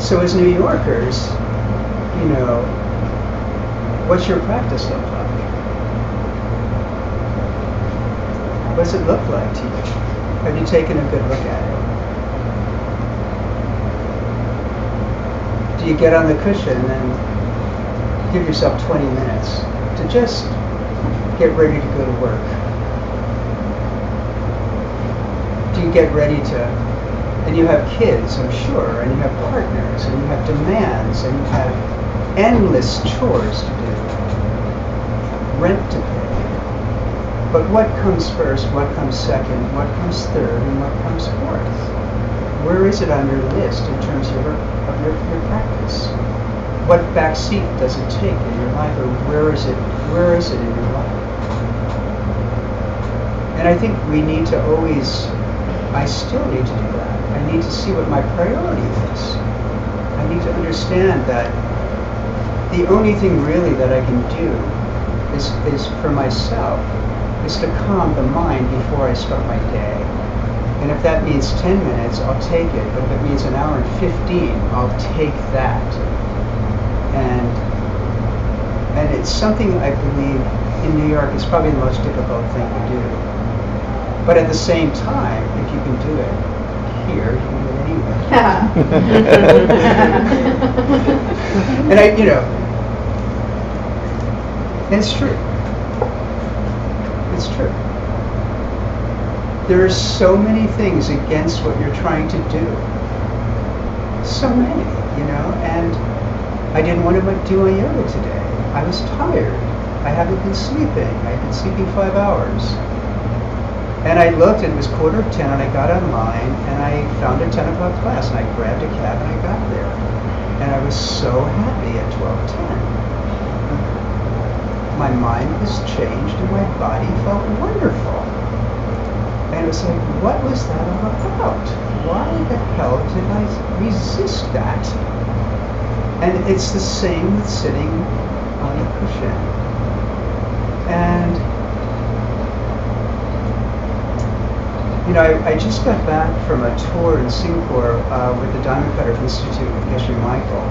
So as New Yorkers, what's your practice look like? What does it look like to you? Have you taken a good look at it? Do you get on the cushion and give yourself 20 minutes to just get ready to go to work? Do you get ready to, and you have kids, I'm sure, and you have partners, and you have demands, and you have endless chores to do, rent to pay. But what comes first, what comes second, what comes third, and what comes fourth? Where is it on your list in terms of your practice? What back seat does it take in your life, or where is it in your life? And I think we need to always, I still need to do that. I need to see what my priority is. I need to understand that the only thing really that I can do is for myself, is to calm the mind before I start my day. And if that means 10 minutes, I'll take it. But if it means an hour and 15, I'll take that. And it's something I believe in New York is probably the most difficult thing to do. But at the same time, if you can do it here, you can do it anywhere. And and it's true. It's true. There are so many things against what you're trying to do. So many, and I didn't want to do my yoga today. I was tired. I haven't been sleeping. I've been sleeping 5 hours. And I looked, and it was 9:45, and I got online, and I found a 10 o'clock class, and I grabbed a cab, and I got there. And I was so happy at 12:10. My mind was changed, and my body felt wonderful. And it was like, what was that all about? Why the hell did I resist that? And it's the same with sitting on the cushion. And I just got back from a tour in Singapore with the Diamond Cutter Institute with Geshe Michael.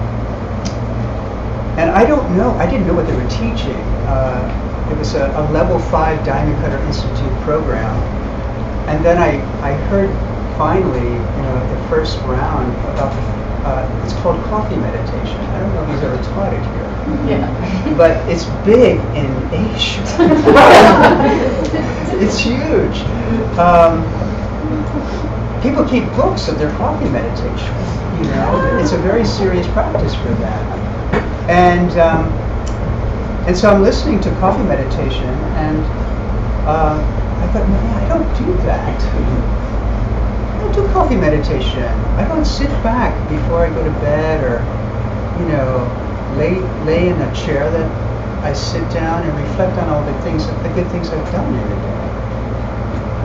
And I didn't know what they were teaching. It was a level 5 Diamond Cutter Institute program. And then I heard finally, the first round about, it's called coffee meditation. I don't know if you've ever taught it here. Yeah. But it's big in Asia. It's huge. People keep books of their coffee meditation. It's a very serious practice for them. And so I'm listening to coffee meditation, and I thought, man, I don't do that. I don't do coffee meditation. I don't sit back before I go to bed, or lay in a chair that I sit down and reflect on all the good things I've done every day.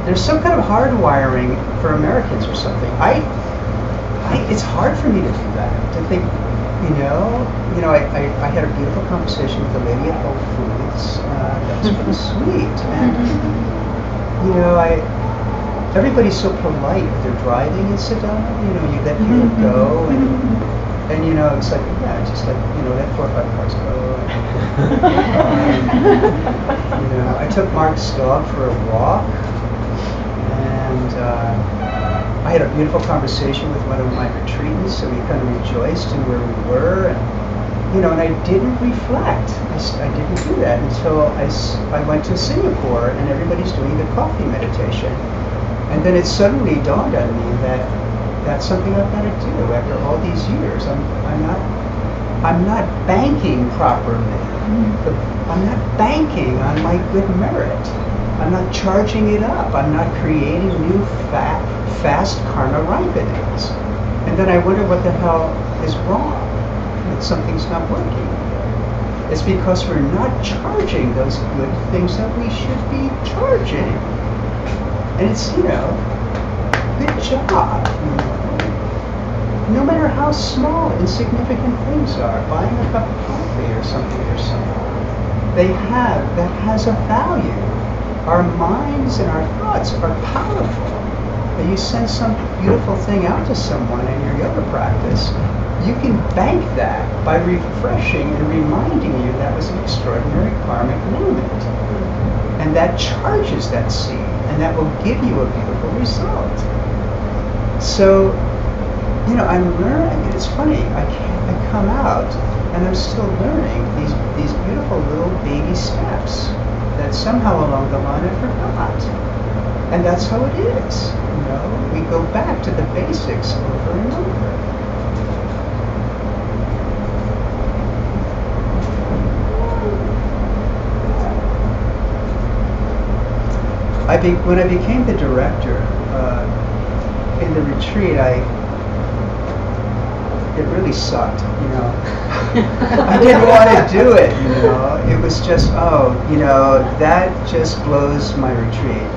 There's some kind of hardwiring for Americans or something. It's hard for me to do that. To think, I had a beautiful conversation with a lady at Whole Foods. That was really sweet. And everybody's so polite if they're driving in Sedona. You let people go, and it's like, yeah, I just let 4 or 5 cars go. I took Mark's dog for a walk, and I had a beautiful conversation with one of my retreatants, and we kind of rejoiced in where we were, and I didn't reflect. I didn't do that until I went to Singapore, and everybody's doing the coffee meditation, and then it suddenly dawned on me that that's something I've got to do after all these years. I'm not banking properly. I'm not banking on my good merit. I'm not charging it up. I'm not creating new fast karma ripenings. And then I wonder what the hell is wrong. That something's not working. It's because we're not charging those good things that we should be charging. And it's, good job. No matter how small, insignificant things are, buying a cup of coffee or something or something, that has a value. Our minds and our thoughts are powerful. And you send some beautiful thing out to someone in your yoga practice, you can bank that by refreshing and reminding you that was an extraordinary karmic moment. And that charges that seed, and that will give you a beautiful result. So, I'm learning. It's funny. I come out, and I'm still learning these beautiful little baby steps that somehow along the line I forgot. And that's how it is. We go back to the basics over and over. When I became the director in the retreat, it really sucked, I didn't want to do it, It was just, that just blows my retreat.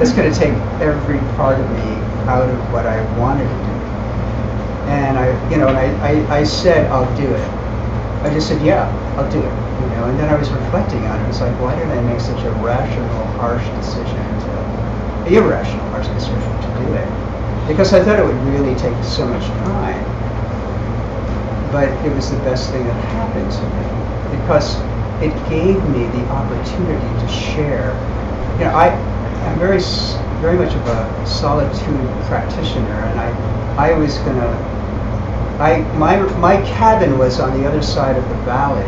It's going to take every part of me out of what I wanted to do. And I said, I'll do it. I just said, yeah, I'll do it, And then I was reflecting on it. It's like, why did I make such a irrational, harsh decision to do it? Because I thought it would really take so much time. But it was the best thing that happened to me because it gave me the opportunity to share. I'm very, very much of a solitude practitioner, and I was gonna. My cabin was on the other side of the valley.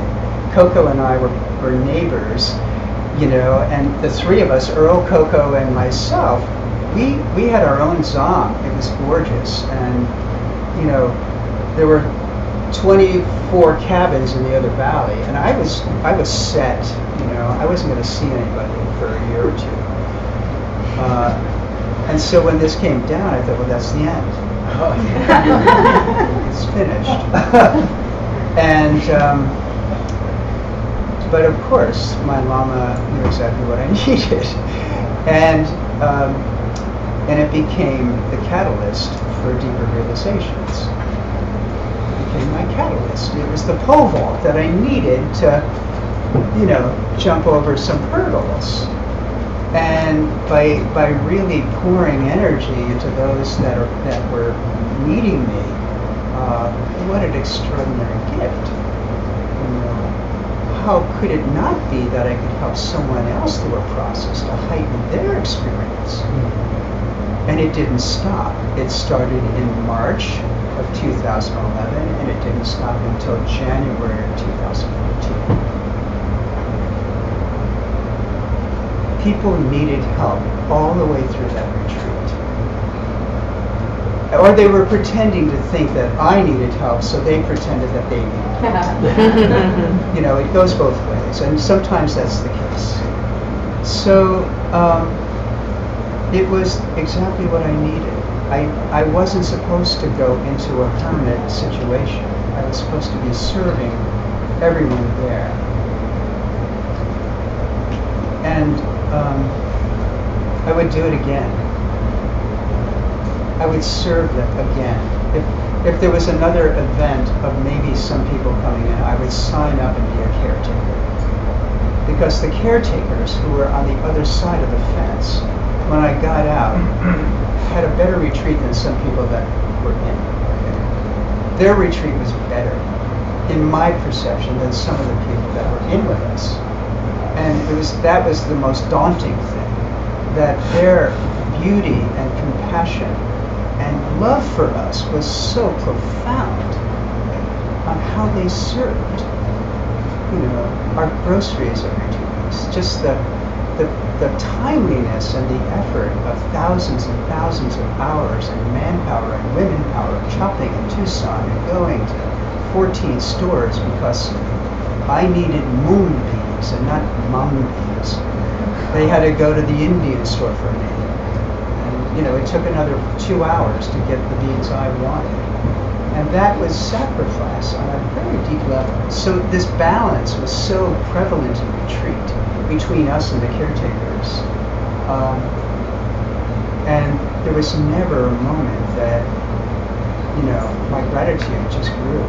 Coco and I were neighbors, and the three of us, Earl, Coco, and myself, we had our own zong. It was gorgeous, and there were 24 cabins in the other valley, and I was set. I wasn't going to see anybody for a year or two. And so when this came down, I thought, well, that's the end. It's finished. And but of course, my Lama knew exactly what I needed, and it became the catalyst for deeper realizations. It became my catalyst. It was the pole vault that I needed to, jump over some hurdles. And by really pouring energy into those that were needing me, what an extraordinary gift. How could it not be that I could help someone else through a process to heighten their experience? And it didn't stop. It started in March of 2011, and it didn't stop until January of 2014. People needed help all the way through that retreat. Or they were pretending to think that I needed help, so they pretended that they needed help. It goes both ways, and sometimes that's the case. So it was exactly what I needed. I wasn't supposed to go into a hermit situation. I was supposed to be serving everyone there. And I would do it again. I would serve them again. If there was another event of maybe some people coming in, I would sign up and be a caretaker. Because the caretakers who were on the other side of the fence, when I got out, had a better retreat than some people that were in. their retreat was better, in my perception, than some of the people that were in with us. And that was the most daunting thing, that their beauty and compassion and love for us was so profound on how they served, our groceries every 2 weeks. Just the timeliness and the effort of thousands and thousands of hours and manpower and women power chopping in Tucson and going to 14 stores because I needed moon beans and not mung beans. They had to go to the Indian store for me. And, it took another 2 hours to get the beans I wanted. And that was sacrifice on a very deep level. So this balance was so prevalent in retreat between us and the caretakers. And there was never a moment that, my gratitude just grew.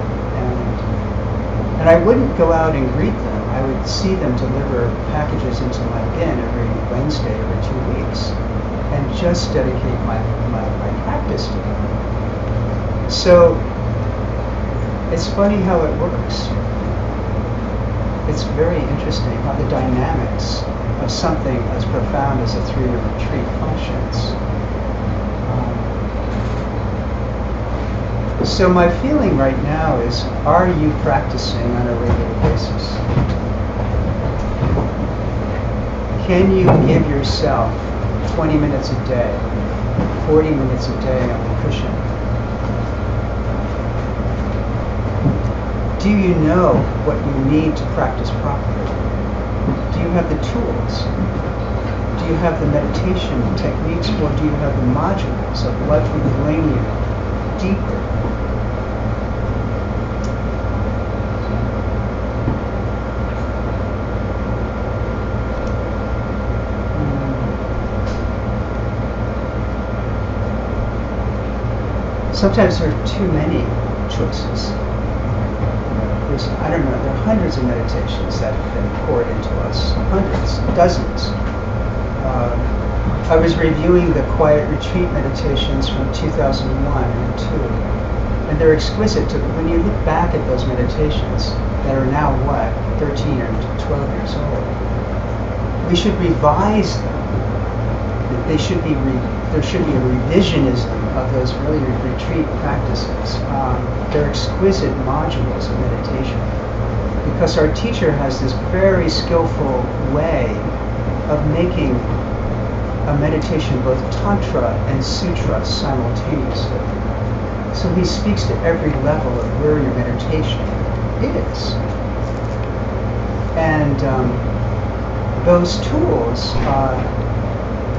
And I wouldn't go out and greet them. I would see them deliver packages into my bin every Wednesday, every 2 weeks, and just dedicate my practice to them. So it's funny how it works. It's very interesting how the dynamics of something as profound as a 3-year retreat functions. So my feeling right now is, are you practicing on a regular basis? Can you give yourself 20 minutes a day, 40 minutes a day on the cushion? Do you know what you need to practice properly? Do you have the tools? Do you have the meditation techniques, or do you have the modules of what would bring you deeper? Sometimes there are too many choices. There are hundreds of meditations that have been poured into us. Hundreds, dozens. I was reviewing the quiet retreat meditations from 2001 and 2. And they're exquisite. When you look back at those meditations that are now, 13 or 12 years old, we should revise them. There should be a revisionism of those early retreat practices. They're exquisite modules of meditation, because our teacher has this very skillful way of making a meditation both tantra and sutra simultaneously. So he speaks to every level of where your meditation is. And those tools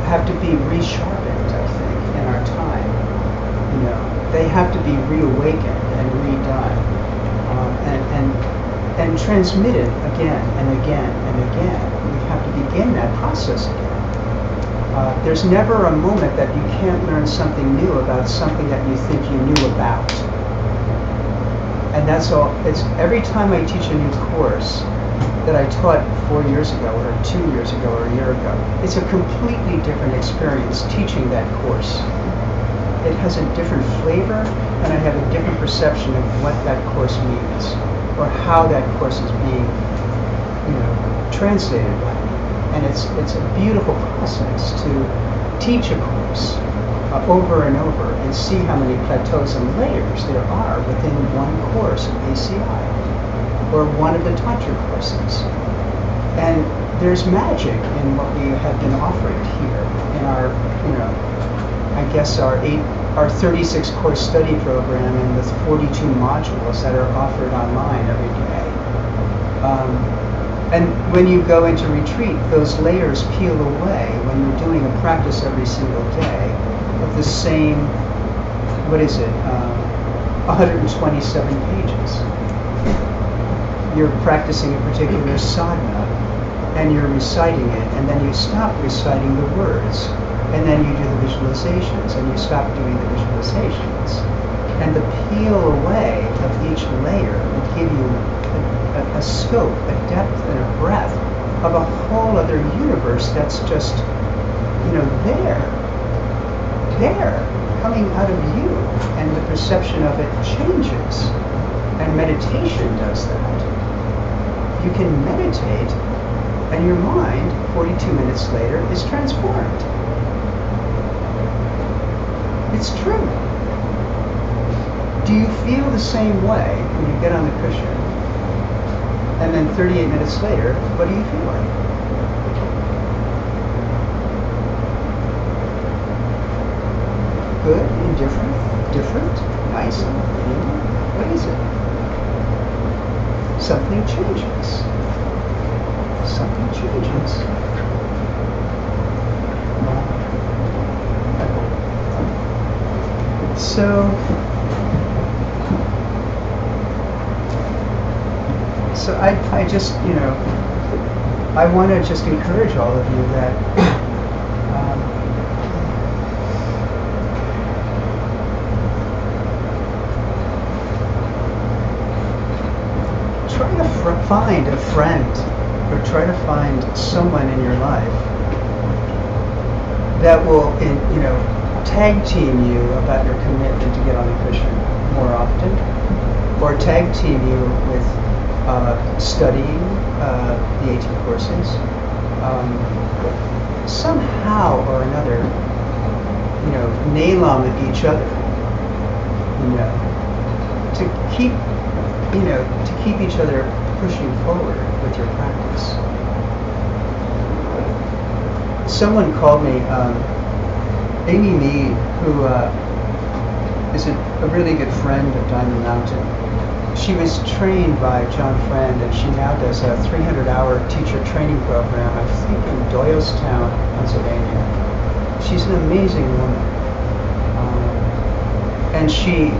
have to be resharpened, I think, in our time. They have to be reawakened and redone, and transmitted again and again and again. We have to begin that process again. There's never a moment that you can't learn something new about something that you think you knew about. And that's all. It's every time I teach a new course that I taught 4 years ago or 2 years ago or a year ago, it's a completely different experience teaching that course. It has a different flavor, and I have a different perception of what that course means, or how that course is being, translated by me. And it's a beautiful process to teach a course over and over and see how many plateaus and layers there are within one course of ACI, or one of the Tantra courses. And there's magic in what we have been offered here in our, I guess our 36 course study program and the 42 modules that are offered online every day. And when you go into retreat, those layers peel away when you're doing a practice every single day of the same, 127 pages. You're practicing a particular sadhana, and you're reciting it, and then you stop reciting the words, and then you do the visualizations, and you stop doing the visualizations. And the peel away of each layer will give you a scope, a depth, and a breadth of a whole other universe that's just, there. coming out of you, and the perception of it changes. And meditation does that. You can meditate, and your mind, 42 minutes later, is transformed. It's true. Do you feel the same way when you get on the cushion? And then 38 minutes later, what do you feel like? Good, indifferent, different, nice, what is it? Something changes. Something changes. So I just, I want to just encourage all of you that try to find a friend, or try to find someone in your life that will, tag team you about your commitment to get on the cushion more often, or tag team you with studying the 18 courses. Somehow or another, nail on with each other, to keep each other pushing forward with your practice. Someone called me, Amy Mead, who is a really good friend of Diamond Mountain. She was trained by John Friend, and she now does a 300-hour teacher training program, I think in Doylestown, Pennsylvania. She's an amazing woman. And she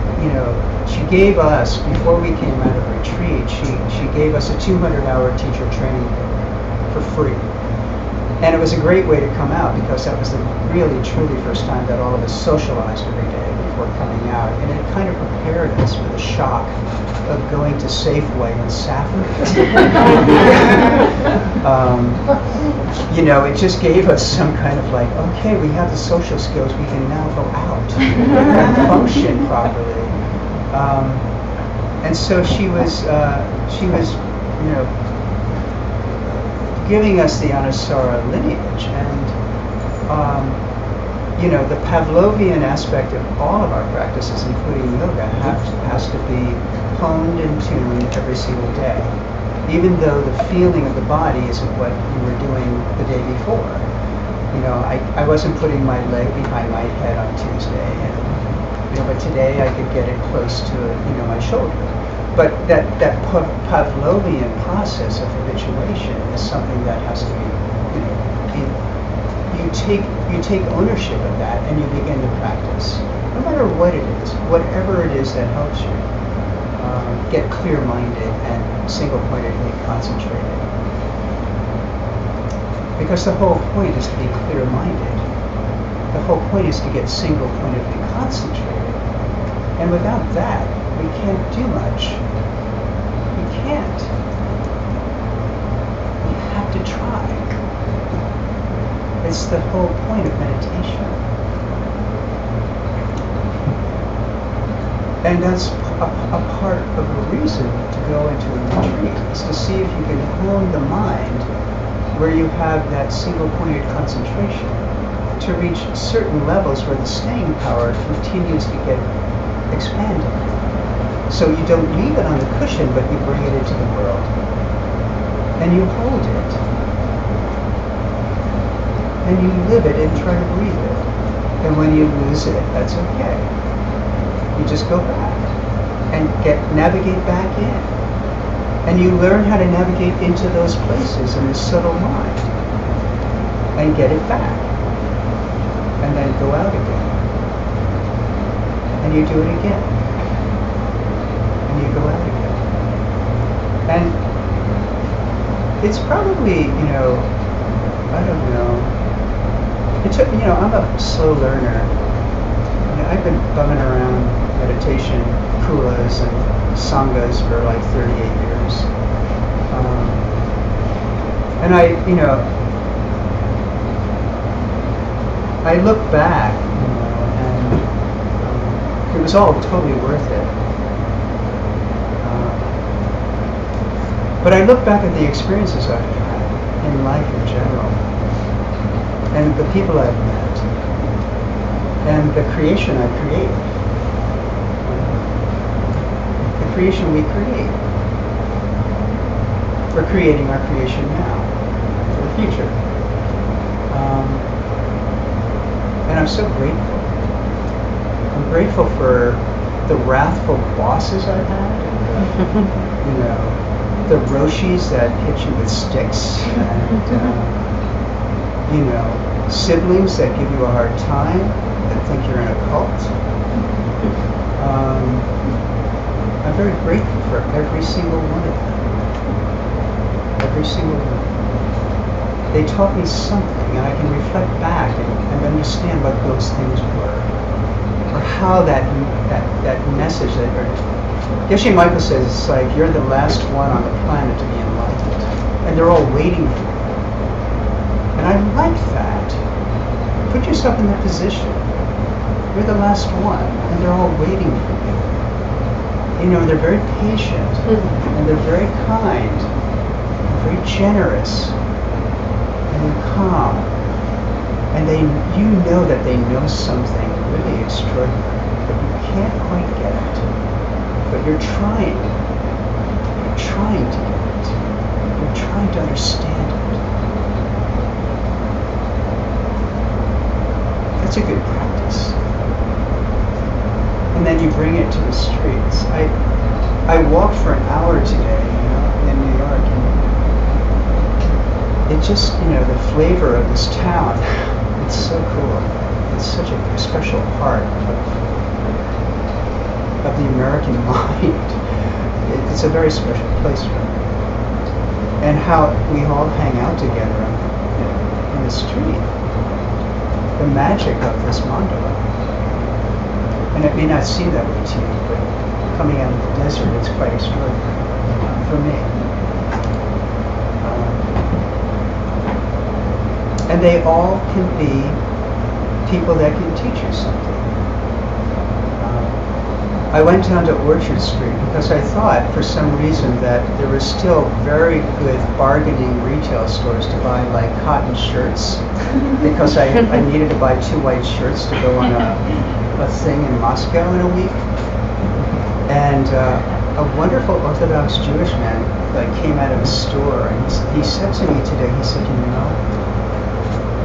gave us, before we came out of retreat, she gave us a 200-hour teacher training program for free. And it was a great way to come out, because that was the really, truly first time that all of us socialized every day before coming out. And it kind of prepared us for the shock of going to Safeway in Safford. It just gave us some kind of like, okay, we have the social skills, we can now go out and function properly. And so she was, giving us the Anusara lineage, and the Pavlovian aspect of all of our practices, including yoga, has to be honed and tuned every single day, even though the feeling of the body isn't what you were doing the day before. I wasn't putting my leg behind my head on Tuesday, but today I could get it close to my shoulder. But that Pavlovian process of habituation is something that has to be, you take ownership of that, and you begin to practice. No matter what it is, whatever it is that helps you get clear-minded and single-pointedly concentrated. Because the whole point is to be clear-minded. The whole point is to get single-pointedly concentrated. And without that, we can't do much. We can't. We have to try. It's the whole point of meditation. And that's a part of the reason to go into a retreat, is to see if you can hone the mind where you have that single-pointed concentration to reach certain levels where the staying power continues to get expanded. So you don't leave it on the cushion, but you bring it into the world. And you hold it. And you live it and try to breathe it. And when you lose it, that's okay. You just go back and navigate back in. And you learn how to navigate into those places in the subtle mind. And get it back. And then go out again. And you do it again. And you go out again. And it's probably, I don't know. It took, I'm a slow learner. I've been bumming around meditation kulas and sanghas for like 38 years. And I look back, and it was all totally worth it. But I look back at the experiences I've had in life in general, and the people I've met, and the creation I created, the creation we create. We're creating our creation now for the future. And I'm so grateful. I'm grateful for the wrathful bosses I've had, you know, the Roshis that hit you with sticks, and you know, siblings that give you a hard time, that think you're in a cult. I'm very grateful for every single one of them. Every single one. They taught me something, and I can reflect back and understand what those things were, or how that message that Geshe Michael says, it's like you're the last one on the planet to be enlightened, and they're all waiting for you. And I like that. Put yourself in that position. You're the last one, and they're all waiting for you. You know, they're very patient, and they're very kind, very generous, and they're calm. And you know that they know something really extraordinary, but you can't quite get it. But you're trying. You're trying to get it. You're trying to understand it. That's a good practice. And then you bring it to the streets. I walked for an hour today, you know, in New York, and it just, you know, the flavor of this town, it's so cool. It's such a special part of the American mind. It's a very special place for me. And how we all hang out together in the street. The magic of this mandala. And it may not seem that way to you, but coming out of the desert, it's quite extraordinary for me. And they all can be people that can teach you something. I went down to Orchard Street because I thought for some reason that there were still very good bargaining retail stores to buy like cotton shirts because I needed to buy 2 white shirts to go on a thing in Moscow in a week. And a wonderful Orthodox Jewish man came out of a store, and he said to me today, he said, you know,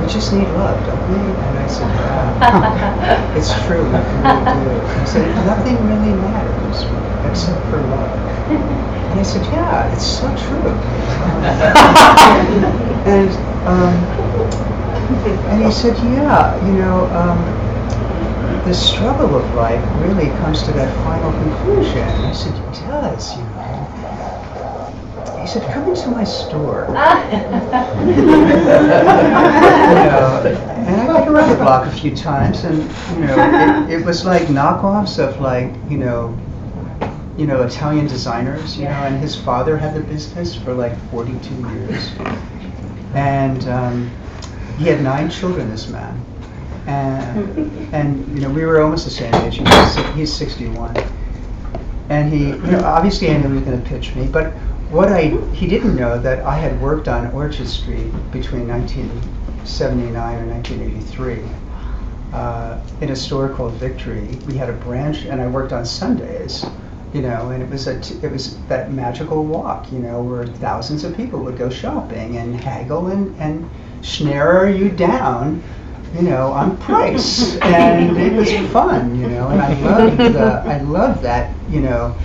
we just need love, don't we? And I said, yeah, it's true, we really do. He said, nothing really matters except for love. And I said, yeah, it's so true. And he said, yeah, you know, the struggle of life really comes to that final conclusion. I said, it does, you know. He said, come into my store. You know, and I went around the block a few times, and you know, it was like knockoffs of like, you know, Italian designers, you know, and his father had the business for like 42 years. And he had 9 children, this man. And you know, we were almost the same age. He's 61. And he, you know, obviously I knew he was going to pitch me, but he didn't know that I had worked on Orchard Street between 1979 and 1983 in a store called Victory. We had a branch, and I worked on Sundays, you know, and it was that magical walk, you know, where thousands of people would go shopping and haggle and snare you down, you know, on price, and it was fun, you know, and I loved that, you know,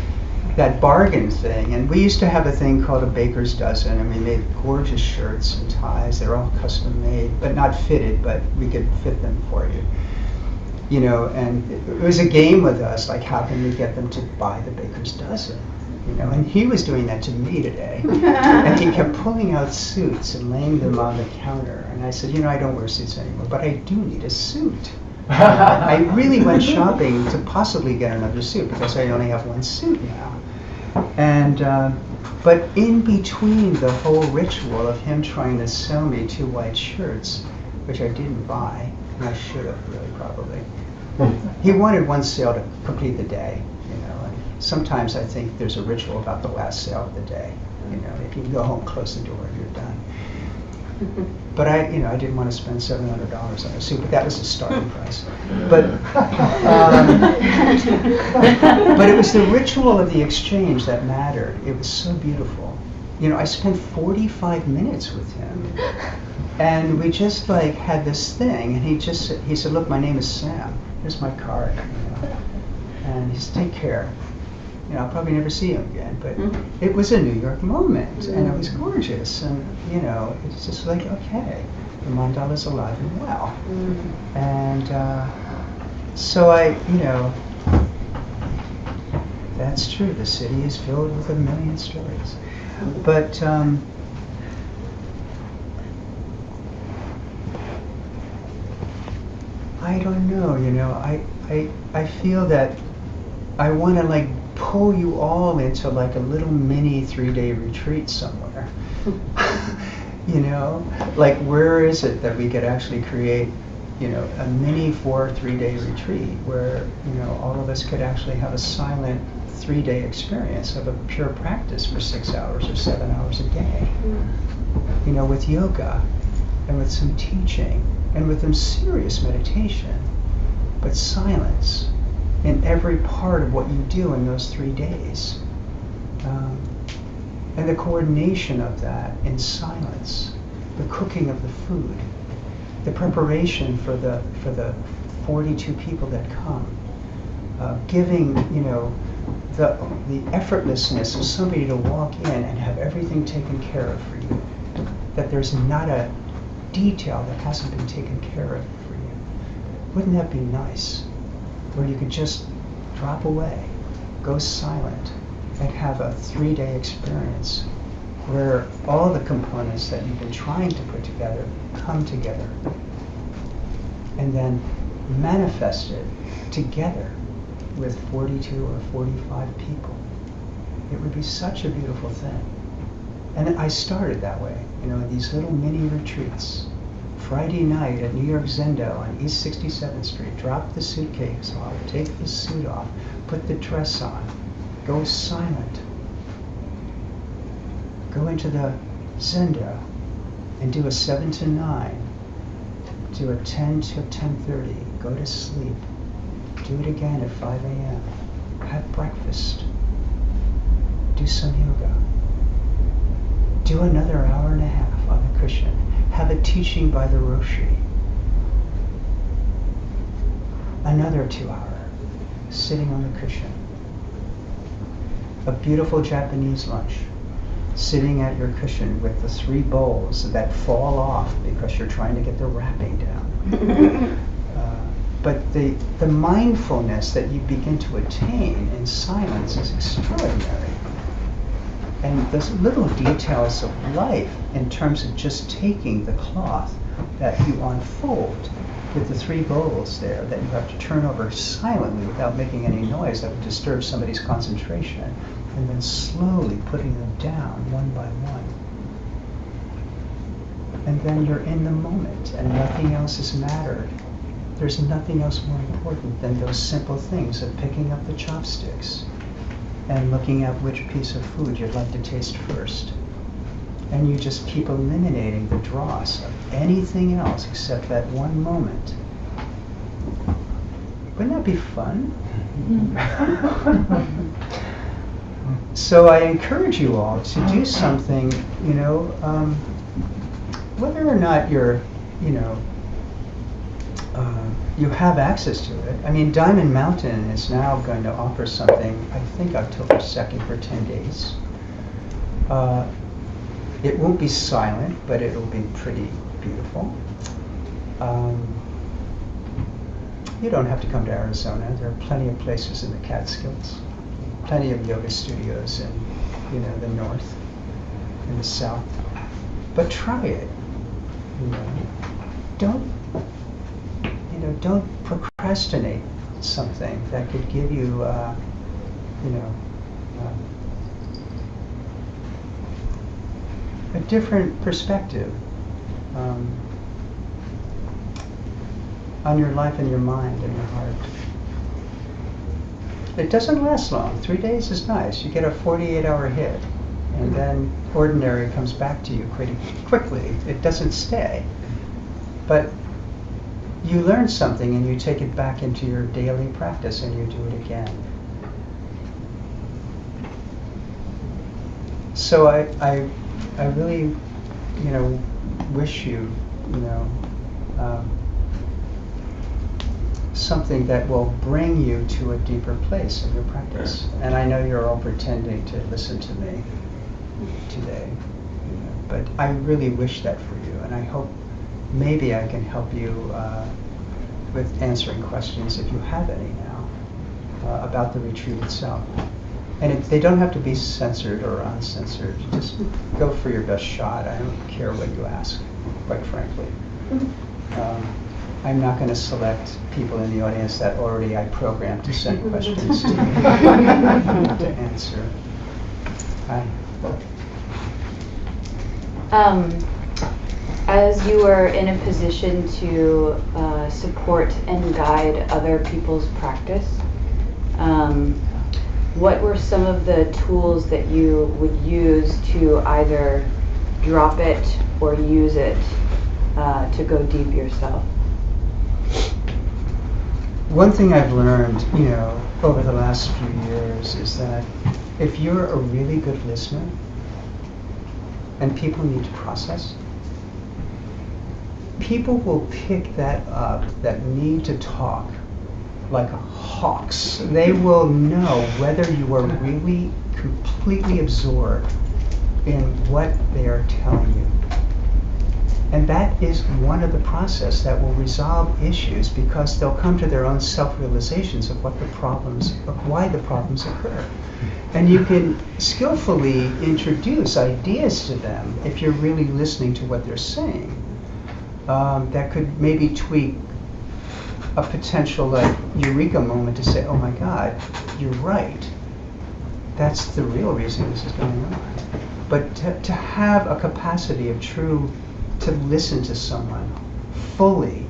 that bargain thing. And we used to have a thing called a baker's dozen, and we made gorgeous shirts and ties. They're all custom made, but not fitted, but we could fit them for you. You know, and it was a game with us, like how can we get them to buy the baker's dozen? You know, and he was doing that to me today. And he kept pulling out suits and laying them on the counter. And I said, you know, I don't wear suits anymore, but I do need a suit. I really went shopping to possibly get another suit because I only have 1 suit now. And but in between the whole ritual of him trying to sell me 2 white shirts, which I didn't buy, and I should have really probably, He wanted one sale to complete the day, you know. And sometimes I think there's a ritual about the last sale of the day. You know, if you go home, close the door, you're done. But I didn't want to spend $700 on a suit, but that was the starting price. But but it was the ritual of the exchange that mattered. It was so beautiful. You know, I spent 45 minutes with him, and we just like had this thing. And he said, "Look, my name is Sam. Here's my card." You know? And he said, "Take care. You know, I'll probably never see him again." But it was a New York moment, and it was gorgeous. And you know, it's just like, okay, the mandala's alive and well. And so that's true. The city is filled with a million stories. But I don't know. You know, I feel that I want to like pull you all into like a little mini 3-day retreat somewhere. You know, like where is it that we could actually create, you know, a mini 3-day retreat where, you know, all of us could actually have a silent 3-day experience of a pure practice for 6 hours or 7 hours a day. You know, with yoga and with some teaching and with some serious meditation, but silence in every part of what you do in those 3 days. And the coordination of that in silence, the cooking of the food, the preparation for the 42 people that come, giving, you know, the effortlessness of somebody to walk in and have everything taken care of for you, that there's not a detail that hasn't been taken care of for you. Wouldn't that be nice? Where you could just drop away, go silent, and have a 3-day experience where all the components that you've been trying to put together come together and then manifested together with 42 or 45 people. It would be such a beautiful thing. And I started that way, you know, these little mini retreats. Friday night at New York Zendo on East 67th Street, drop the suitcase off, take the suit off, put the dress on, go silent. Go into the Zendo and do a 7 to 9, do a 10 to 10:30, go to sleep, do it again at 5 a.m., have breakfast, do some yoga, do another hour and a half on the cushion, have a teaching by the Roshi, another 2 hour sitting on the cushion, a beautiful Japanese lunch, sitting at your cushion with the 3 bowls that fall off because you're trying to get the wrapping down. But the mindfulness that you begin to attain in silence is extraordinary. And those little details of life in terms of just taking the cloth that you unfold with the 3 bowls there that you have to turn over silently without making any noise that would disturb somebody's concentration, and then slowly putting them down one by one. And then you're in the moment and nothing else has mattered. There's nothing else more important than those simple things of picking up the chopsticks and looking at which piece of food you'd like to taste first. And you just keep eliminating the dross of anything else except that one moment. Wouldn't that be fun? So I encourage you all to do something, you know, whether or not you're, you know, you have access to it. I mean, Diamond Mountain is now going to offer something, I think October 2nd for 10 days. It won't be silent, but it'll be pretty beautiful. You don't have to come to Arizona. There are plenty of places in the Catskills, plenty of yoga studios in, you know, the north, in the south. But try it. You know, don't procrastinate something that could give you, you know, a different perspective. on your life and your mind and your heart. It doesn't last long. 3 days is nice. You get a 48-hour hit, and then ordinary comes back to you pretty quickly. It doesn't stay. But you learn something and you take it back into your daily practice and you do it again. So I really, wish you, something that will bring you to a deeper place in your practice. And I know you're all pretending to listen to me today, but I really wish that for you, and I hope maybe I can help you with answering questions, if you have any now, about the retreat itself. And they don't have to be censored or uncensored. Just go for your best shot. I don't care what you ask, quite frankly. I'm not going to select people in the audience that already I programmed to send questions to you to answer. Hi. As you are in a position to support and guide other people's practice, what were some of the tools that you would use to either drop it or use it to go deep yourself? One thing I've learned, over the last few years is that if you're a really good listener and people need to process, people will pick that up, that need to talk, like hawks. They will know whether you are really completely absorbed in what they are telling you. And that is one of the process that will resolve issues, because they'll come to their own self-realizations of why the problems occur. And you can skillfully introduce ideas to them if you're really listening to what they're saying. That could maybe tweak a potential eureka moment to say, oh my God, you're right. That's the real reason this is going on. But to have a capacity of to listen to someone fully,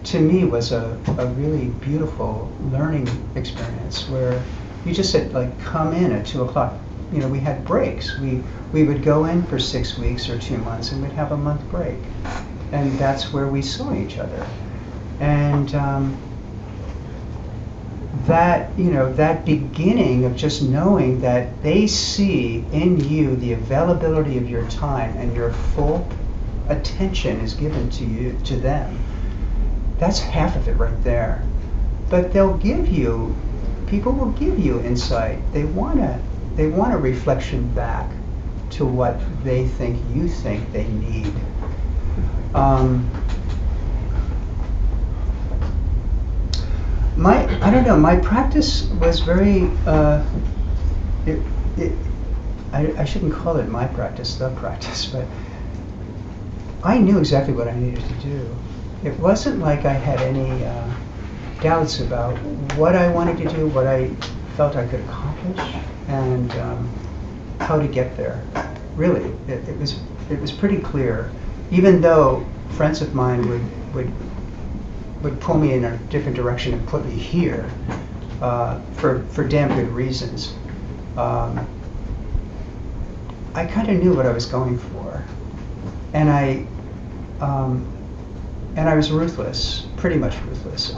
to me was a really beautiful learning experience, where you just said, come in at 2 o'clock. We had breaks. We would go in for 6 weeks or 2 months, and we'd have a month break. And that's where we saw each other. And that beginning of just knowing that they see in you the availability of your time and your full attention is given to them. That's half of it right there. But people will give you insight. They want a reflection back to what they think you think they need. My practice was very, I shouldn't call it my practice, the practice, but I knew exactly what I needed to do. It wasn't like I had any doubts about what I wanted to do, what I felt I could accomplish, and how to get there. Really, it was pretty clear. Even though friends of mine would pull me in a different direction and put me here for damn good reasons, I kind of knew what I was going for, and I was ruthless, pretty much ruthless.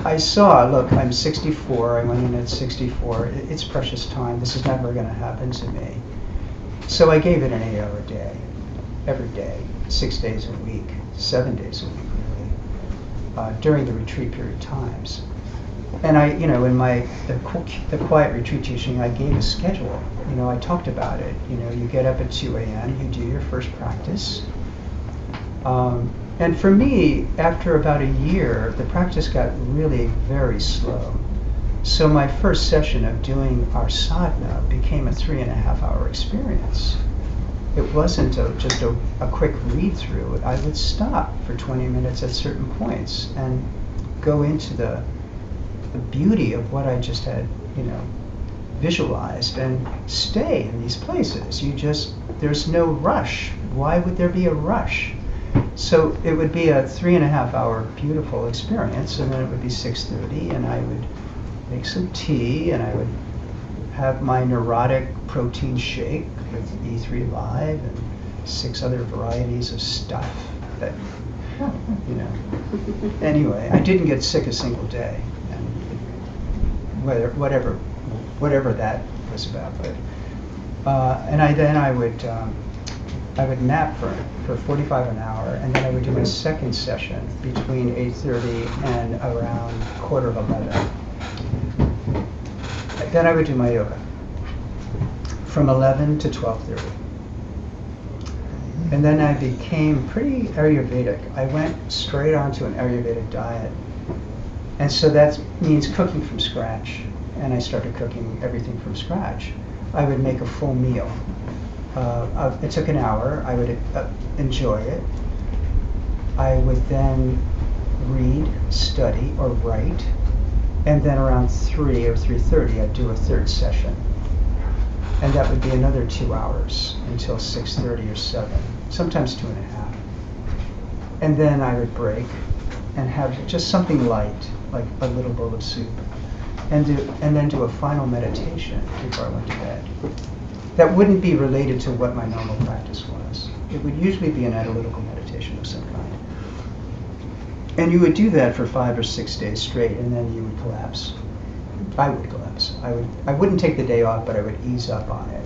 I saw, look, I'm 64. I went in at 64. It's precious time. This is never going to happen to me. So I gave it an 8-hour a day, every day, 6 days a week, 7 days a week, really, during the retreat period times. And I, in the quiet retreat teaching, I gave a schedule. I talked about it. You get up at 2 a.m., you do your first practice. And for me, after about a year, the practice got really very slow. So my first session of doing our sadhana became a 3.5-hour experience. It wasn't just a quick read-through. I would stop for 20 minutes at certain points and go into the beauty of what I just had, visualized, and stay in these places. There's no rush. Why would there be a rush? So it would be a 3.5-hour beautiful experience, and then it would be 6:30, and I would make some tea, and I would have my neurotic protein shake with E3 Live and 6 other varieties of stuff that, you know. Anyway, I didn't get sick a single day, and whatever that was about. But and I would nap for 45 an hour, and then I would do my second session between 8:30 and around 10:45. Then I would do my yoga from 11 to 12:30. And then I became pretty Ayurvedic. I went straight onto an Ayurvedic diet. And so that means cooking from scratch. And I started cooking everything from scratch. I would make a full meal. It took an hour. I would enjoy it. I would then read, study, or write. And then around 3 or 3:30, I'd do a third session. And that would be another 2 hours until 6:30 or 7, sometimes 2.5. And then I would break and have just something light, like a little bowl of soup, and then do a final meditation before I went to bed. That wouldn't be related to what my normal practice was. It would usually be an analytical meditation of some kind. And you would do that for 5 or 6 days straight, and then you would collapse. I would collapse. I wouldn't take the day off, but I would ease up on it.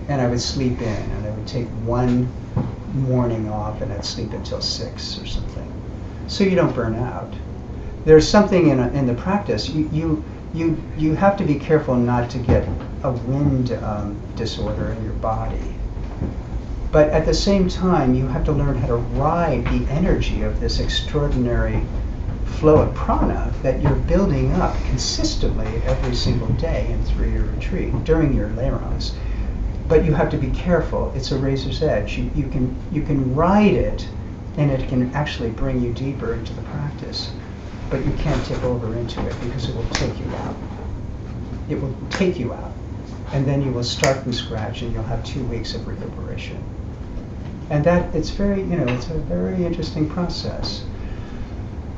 And I would sleep in, and I would take one morning off, and I'd sleep until 6 or something. So you don't burn out. There's something in the practice. You have to be careful not to get a wind disorder in your body. But at the same time, you have to learn how to ride the energy of this extraordinary flow of prana that you're building up consistently every single day and through your retreat during your layrons. But you have to be careful. It's a razor's edge. You can ride it, and it can actually bring you deeper into the practice. But you can't tip over into it because it will take you out. It will take you out. And then you will start from scratch, and you'll have 2 weeks of recuperation. And it's it's a very interesting process.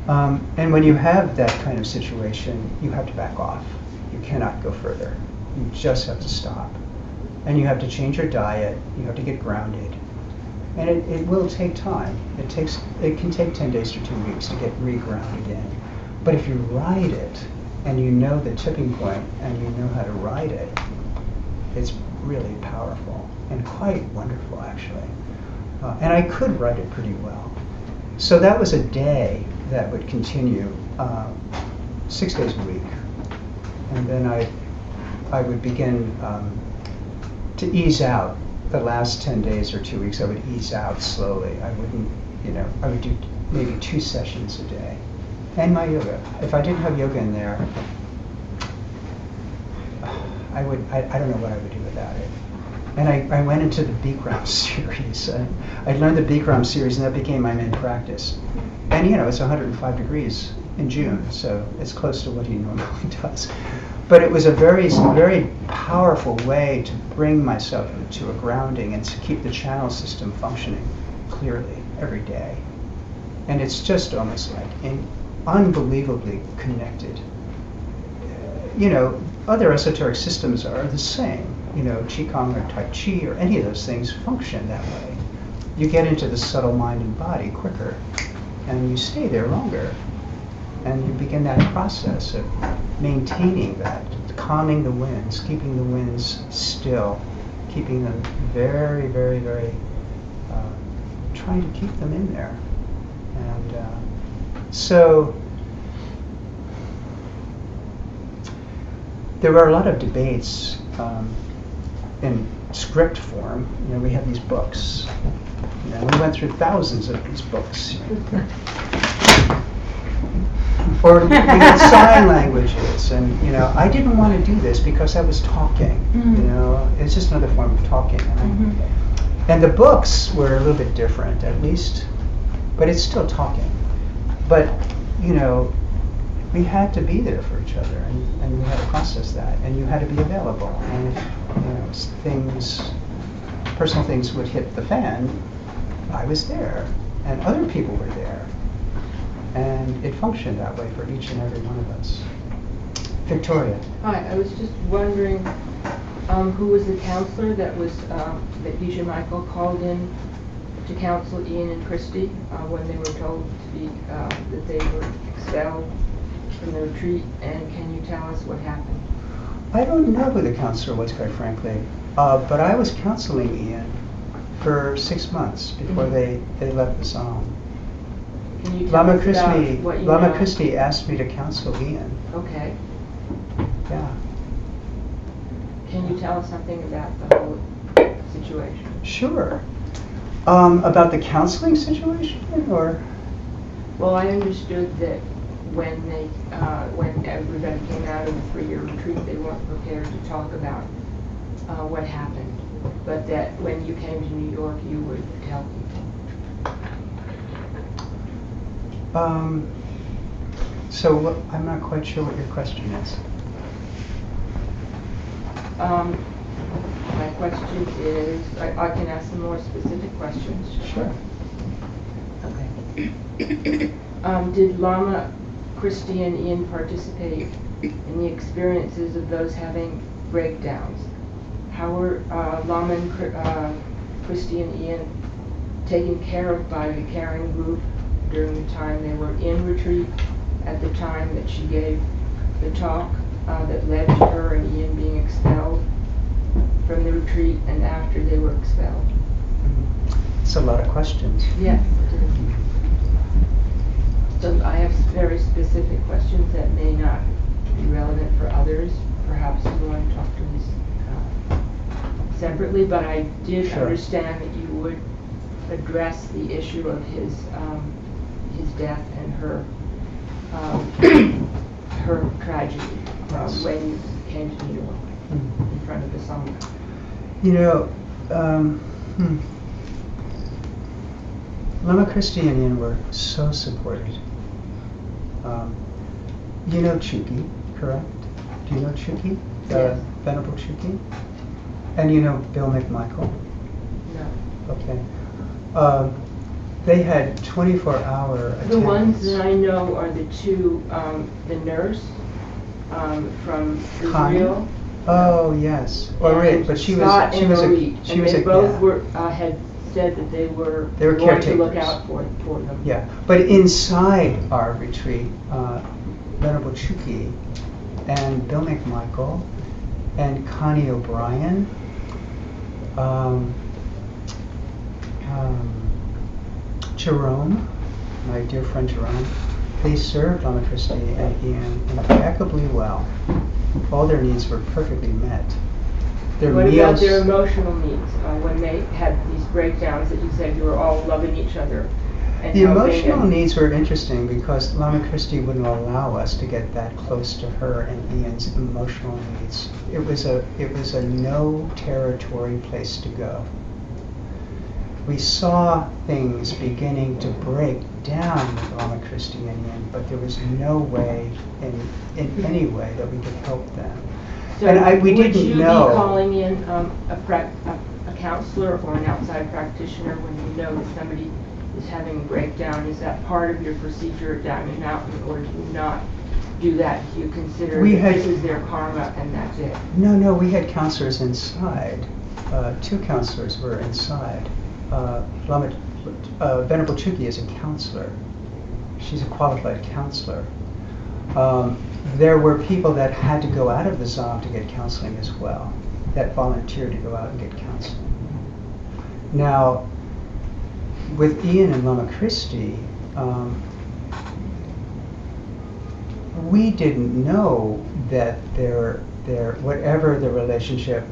And when you have that kind of situation, you have to back off. You cannot go further. You just have to stop. And you have to change your diet. You have to get grounded. And it will take time. It can take 10 days to 2 weeks to get re-grounded in. But if you ride it, and you know the tipping point, and you know how to ride it, it's really powerful and quite wonderful, actually. And I could write it pretty well. So that was a day that would continue 6 days a week. And then I would begin to ease out. The last 10 days or 2 weeks, I would ease out slowly. I wouldn't, I would do maybe 2 sessions a day. And my yoga. If I didn't have yoga in there, I don't know what I would do without it. And I went into the Bikram series. I learned the Bikram series, and that became my main practice. And it's 105 degrees in June, so it's close to what he normally does. But it was a very, very powerful way to bring myself to a grounding and to keep the channel system functioning clearly every day. And it's just almost like unbelievably connected. Other esoteric systems are the same. Qigong or Tai Chi or any of those things function that way. You get into the subtle mind and body quicker, and you stay there longer. And you begin that process of maintaining that, calming the winds, keeping the winds still, keeping them very, very, very, trying to keep them in there. And so there were a lot of debates in script form. We have these books. We went through thousands of these books. Or we had sign languages, and I didn't want to do this because I was talking. It's just another form of talking. And the books were a little bit different, at least, but it's still talking. But we had to be there for each other, and we had to process that, and you had to be available. And if personal things would hit the fan, I was there. and other people were there. And it functioned that way for each and every one of us. Victoria. Hi, I was just wondering who was the counselor that that Deja Michael called in to counsel Ian and Christy when they were told to be that they were expelled from the retreat, and can you tell us what happened? I don't know who the counselor was, quite frankly, but I was counseling Ian for 6 months before they left the Psalm. Can you tell us about what you know? Lama Christie asked me to counsel Ian. Okay. Yeah. Can you tell us something about the whole situation? Sure. About the counseling situation, or? Well, I understood that when everybody came out of the 3-year retreat, they weren't prepared to talk about what happened, but that when you came to New York, you would tell people. So I'm not quite sure what your question is. My question is, I can ask some more specific questions. Sure. Okay. Did Lama, Christy, and Ian participate in the experiences of those having breakdowns? How were Lama and Christy and Ian taken care of by the caring group during the time they were in retreat, at the time that she gave the talk that led to her and Ian being expelled from the retreat, and after they were expelled? It's a lot of questions. Yes. So I have very specific questions that may not be relevant for others. Perhaps you want to talk to me separately, but I did Sure. understand that you would address the issue of his death and her her tragedy Yes. when you came to New York in front of the Sangha. You know, Lama Christie and Ian were so supported. You know Chuki, correct? Do you know Chuki? Yes. Venerable Chuki? And you know Bill McMichael? No. Okay. They had 24-hour attendance. The ones that I know are the two, the nurse from Connie? Israel. Oh yes. Or and but she Scott was and Marie. she was they a both yeah. were had said that they were They were going to look caretakers. out for them. Yeah, but inside our retreat, Venerable Chuki and Bill McMichael and Connie O'Brien, Jerome, my dear friend Jerome, they served Lama Christie and Ian impeccably well. All their needs were perfectly met. Their What meals, about their emotional needs when they had these breakdowns that you said you were all loving each other? And the helping emotional and- needs were interesting because Lama Christie wouldn't allow us to get that close to her and Ian's emotional needs. It was a no territory place to go. We saw things beginning to break down with Lama Christie and Ian, but there was no way in any way that we could help them. So And we would didn't you know. be calling in a counselor or an outside practitioner when you know that somebody is having a breakdown? Is that part of your procedure at Diamond Mountain, or do you not do that? Do you consider that this is their karma and that's it? No, we had counselors inside. 2 counselors were inside. Venerable Chuki is a counselor. She's a qualified counselor. There were people that had to go out of the Zom to get counseling as well, that volunteered to go out and get counseling. Now, with Ian and Lama Christie, we didn't know that their whatever the relationship,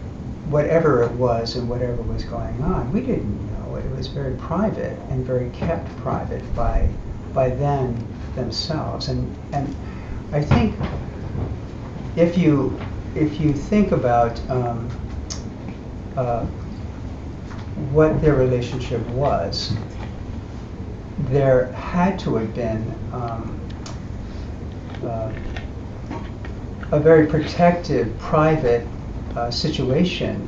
whatever it was and whatever was going on, we didn't know. It was very private and very kept private by them themselves. And I think if you think about what their relationship was, there had to have been a very protective, private situation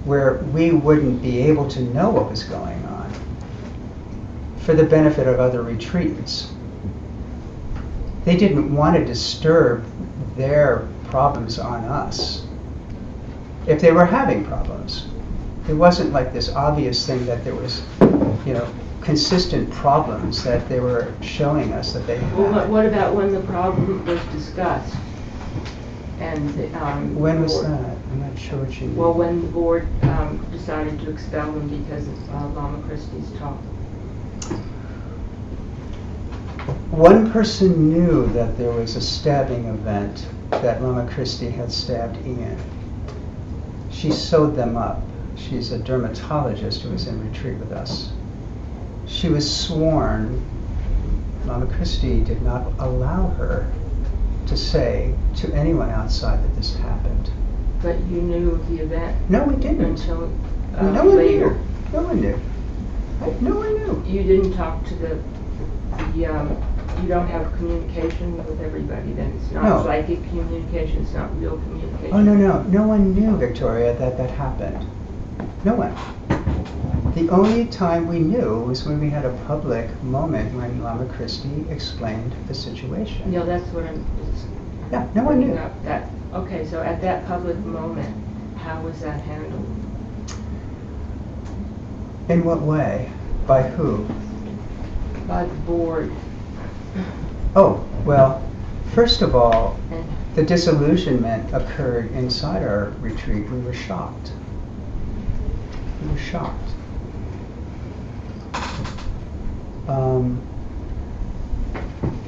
where we wouldn't be able to know what was going on. for the benefit of other retreatants. They didn't want to disturb their problems on us. If they were having problems, it wasn't like this obvious thing that there was, consistent problems that they were showing us that they had. Well, what about when the problem was discussed? And when was that? I'm not sure what you mean. Well, when the board decided to expel them because of Lama Christie's talk. One person knew that there was a stabbing event, that Lama Christie had stabbed Ian. She sewed them up. She's a dermatologist who was in retreat with us. She was sworn. Lama Christie did not allow her to say to anyone outside that this happened. But you knew of the event? No, we didn't. Until no one later? Knew. No one knew. No one knew. You didn't talk to the you don't have communication with everybody then? It's not psychic communication, it's not real communication? Oh, no. No one knew, Victoria, that happened. No one. The only time we knew was when we had a public moment when Lama Christie explained the situation. No, that's what I'm just yeah, no one knew. That. Okay, so at that public moment, how was that handled? In what way? By who? By the board. Oh, well, first of all, the disillusionment occurred inside our retreat. We were shocked. We were shocked.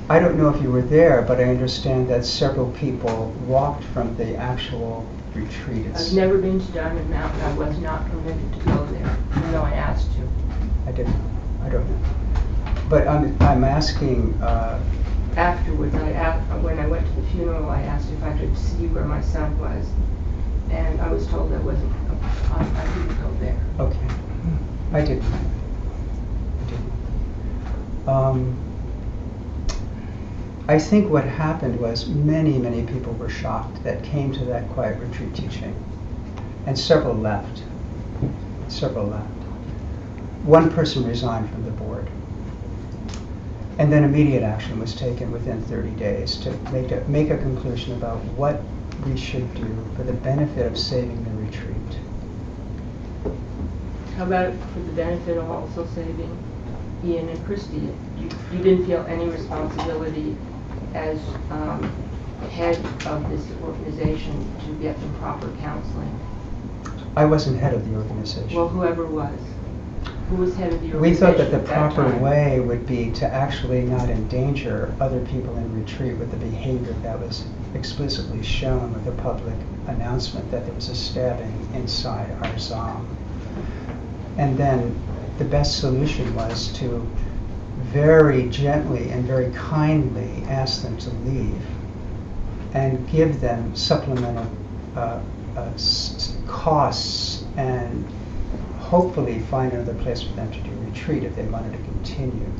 I don't know if you were there, but I understand that several people walked from the actual retreat. I've never been to Diamond Mountain. I was not permitted to go there, even though I asked to. I don't know. But I'm asking. Afterwards, when I went to the funeral, I asked if I could see where my son was, and I was told I wasn't. I didn't go there. Okay, I didn't. I think what happened was many people were shocked that came to that quiet retreat teaching, and several left. One person resigned from the board, and then immediate action was taken within 30 days to make a conclusion about what we should do for the benefit of saving the retreat. How about for the benefit of also saving Ian and Christy? You didn't feel any responsibility as head of this organization to get them proper counseling? I wasn't head of the organization. Well, whoever was. Who was head of the organization? We thought that the at proper time? way would be to actually not endanger other people in retreat with the behavior that was explicitly shown with the public announcement that there was a stabbing inside our zom. And then the best solution was to very gently and very kindly ask them to leave and give them supplemental costs and hopefully find another place for them to do retreat if they wanted to continue.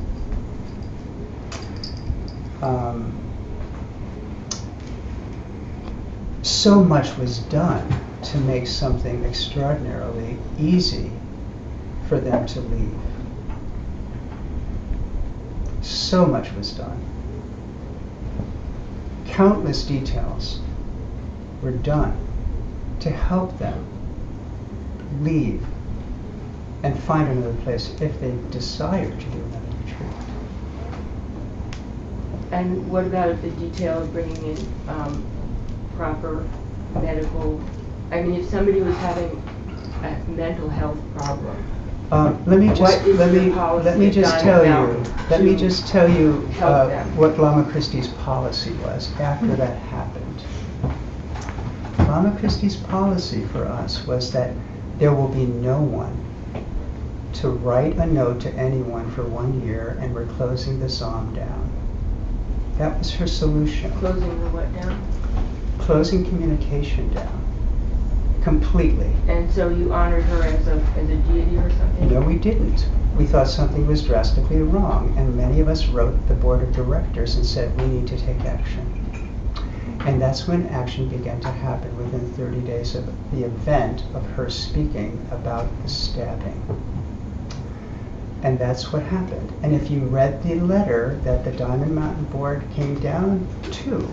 So much was done to make something extraordinarily easy for them to leave. So much was done. Countless details were done to help them leave and find another place if they desired to do another retreat. And what about the detail of bringing in proper medical? I mean, if somebody was having a mental health problem, Let me just tell you what Lama Christie's policy was after that happened. Lama Christie's policy for us was that there will be no one to write a note to anyone for 1 year, and we're closing the zom down. That was her solution. closing the what down? Closing communication down. Completely. And so you honored her as a deity or something? No, we didn't. We thought something was drastically wrong, and many of us wrote the board of directors and said we need to take action. And that's when action began to happen within 30 days of the event of her speaking about the stabbing. And that's what happened. And if you read the letter that the Diamond Mountain Board came down to,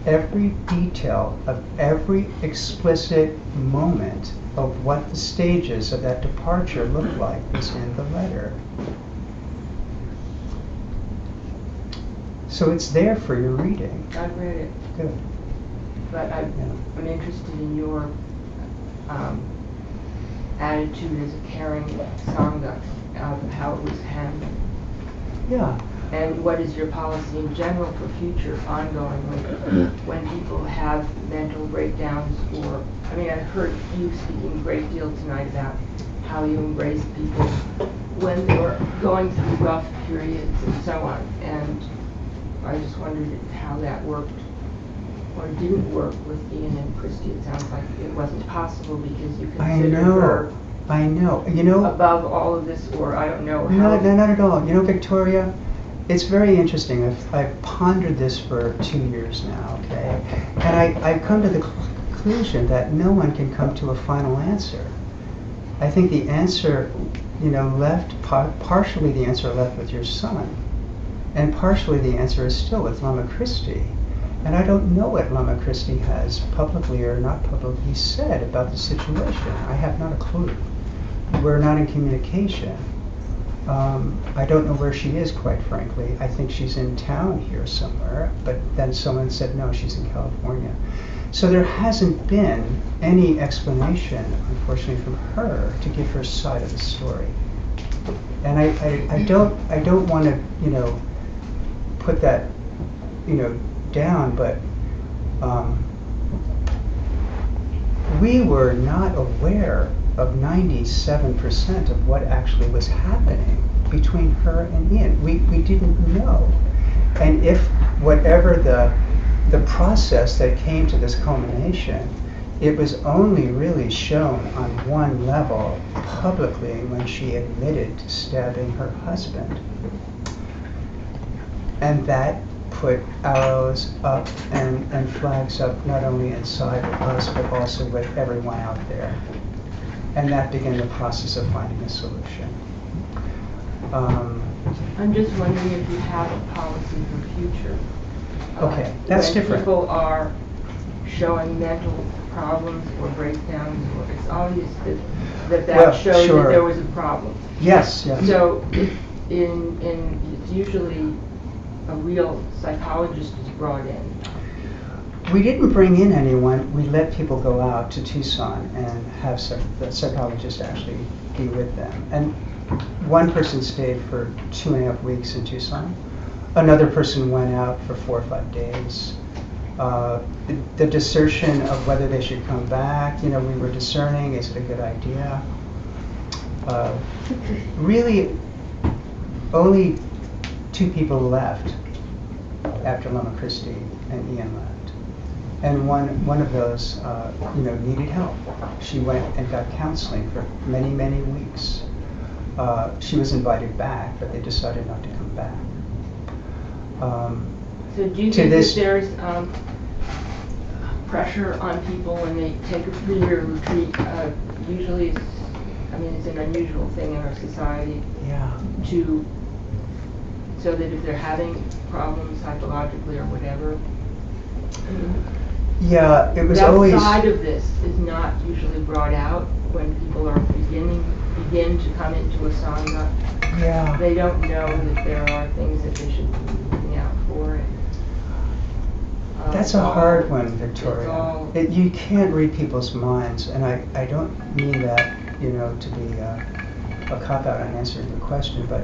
every detail of every explicit moment of what the stages of that departure looked like was in the letter. So it's there for your reading. I've read it, Good. but I'm interested in your attitude as a caring Sangha, of how it was handled. Yeah. And what is your policy in general for future ongoing when people have mental breakdowns? Or, I mean, I've heard you speaking a great deal tonight about how you embrace people when they're going through rough periods and so on. And I just wondered how that worked or didn't work with Ian and Christy. It sounds like it wasn't possible because you considered her I know. You know, above all of this, or I don't know how. No, not at all. You know, Victoria, it's very interesting. I've pondered this for 2 years now, okay? And I've come to the conclusion that no one can come to a final answer. I think the answer, you know, partially the answer left with your son, and partially the answer is still with Lama Christie. And I don't know what Lama Christie has publicly or not publicly said about the situation. I have not a clue. We're not in communication. I don't know where she is, quite frankly. I think she's in town here somewhere, but then someone said, no, she's in California. So there hasn't been any explanation, unfortunately, from her to give her side of the story. And I don't want to, you know, put that, you know, down, but we were not aware of 97% of what actually was happening between her and Ian. We didn't know. And if whatever the process that came to this culmination, it was only really shown on one level publicly when she admitted to stabbing her husband. And that put arrows up and flags up, not only inside of us, but also with everyone out there. And that began the process of finding a solution. I'm just wondering if you have a policy for future. Okay, that's when different. People are showing mental problems or breakdowns, or it's obvious that Well, shows sure. that there was a problem. Yes, yes. So it's usually a real psychologist is brought in. We didn't bring in anyone. We let people go out to Tucson and have the psychologist actually be with them. And one person stayed for 2.5 weeks in Tucson. Another person went out for 4 or 5 days. The discussion of whether they should come back, you know, we were discerning, is it a good idea? Really, only 2 people left after Lama Christie and Ian left. And one of those, you know, needed help. She went and got counseling for many, many weeks. She was invited back, but they decided not to come back. So do you think that there's pressure on people when they take a 3-year retreat? Usually, it's an unusual thing in our society. Yeah. So that if they're having problems psychologically or whatever, Yeah, it was that always. side of this is not usually brought out when people are begin to come into a sangha. Yeah. They don't know that there are things that they should be looking out for. That's a hard one, Victoria. You can't read people's minds, and I don't mean that, you know, to be a cop-out on answering the question, but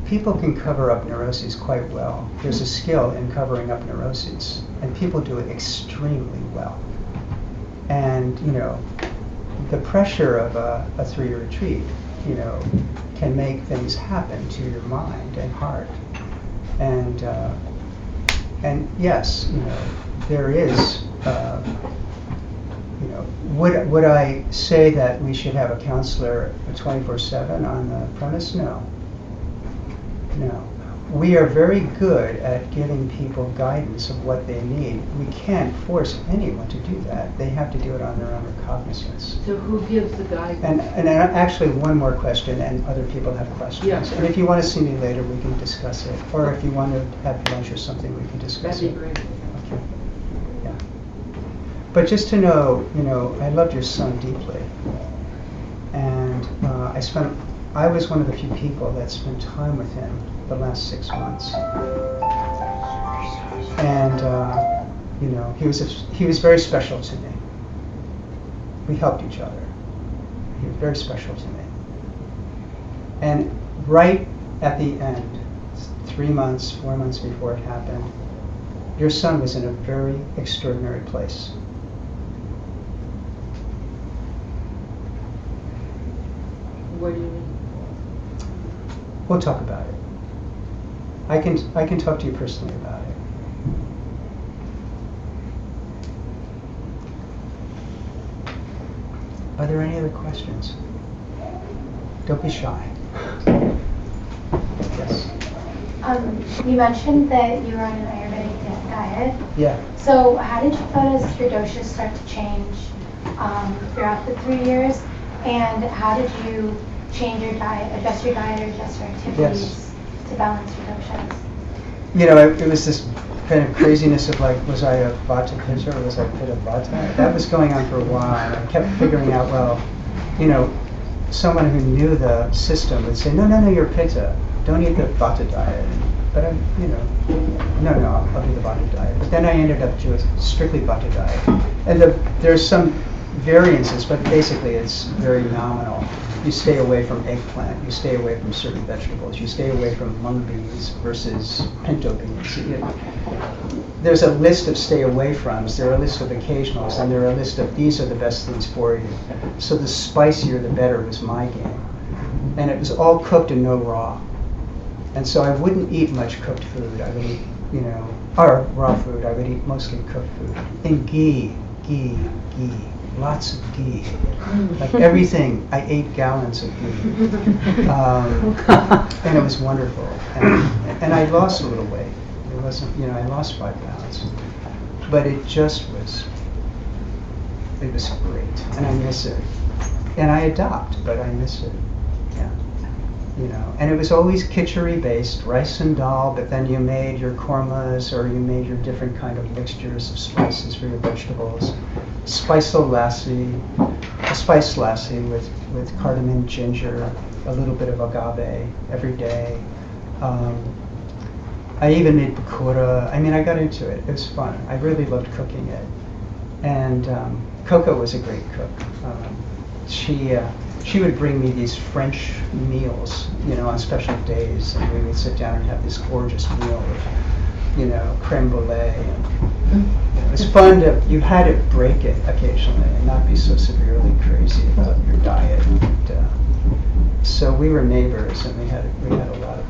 people can cover up neuroses quite well. There's a skill in covering up neuroses, and people do it extremely well. And, you know, the pressure of a 3-year retreat, you know, can make things happen to your mind and heart. And yes, you know, there is, you know, would I say that we should have a counselor 24/7 on the premise? No. No. we are very good at giving people guidance of what they need. We can't force anyone to do that. They have to do it on their own recognizance. So who gives the guidance? And actually, one more question, and other people have questions. Yeah. And if you want to see me later, we can discuss it. Or if you want to have lunch or something, we can discuss That'd it. be great. Okay. Yeah. But just to know, I loved your son deeply. And I was one of the few people that spent time with him the last 6 months. And, he was very special to me. We helped each other. He was very special to me. And right at the end, 3 months, 4 months before it happened, your son was in a very extraordinary place. What do you mean? We'll talk about it. I can talk to you personally about it. Are there any other questions? Don't be shy. Yes. You mentioned that you were on an Ayurvedic diet. Yeah. So how did you notice your doshas start to change throughout the 3 years? And how did you change your diet, adjust your diet, or adjust your activities to balance your doshas? It was this kind of craziness of like, was I a Vata Pitta or was I Pitta Vata? That was going on for a while. And I kept figuring out, well, someone who knew the system would say, no, you're Pitta. Don't eat the Vata diet. But I'll do the Vata diet. But then I ended up doing strictly Vata diet. And there's some variances, but basically it's very nominal. You stay away from eggplant, you stay away from certain vegetables, you stay away from mung beans versus pinto beans. There's a list of stay away froms, there are a list of occasionals, and there are a list of these are the best things for you. So the spicier the better was my game. And it was all cooked and no raw. And so I wouldn't eat much cooked food. I would eat, or raw food. I would eat mostly cooked food. And ghee. Lots of ghee. Like everything, I ate gallons of ghee. And it was wonderful. And I lost a little weight. It wasn't, I lost 5 pounds. But it was great. And I miss it. And I adopt, but I miss it. Yeah. And it was always khichdi based, rice and dal, but then you made your kormas or you made your different kind of mixtures of spices for your vegetables. A spiced lassi with cardamom, ginger, a little bit of agave every day. I even made pakora. I got into it. It was fun. I really loved cooking it. And Coco was a great cook. She would bring me these French meals, on special days, and we would sit down and have this gorgeous meal with, creme brulee. And it was fun you had to break it occasionally and not be so severely crazy about your diet. And, so we were neighbors, and we had a lot of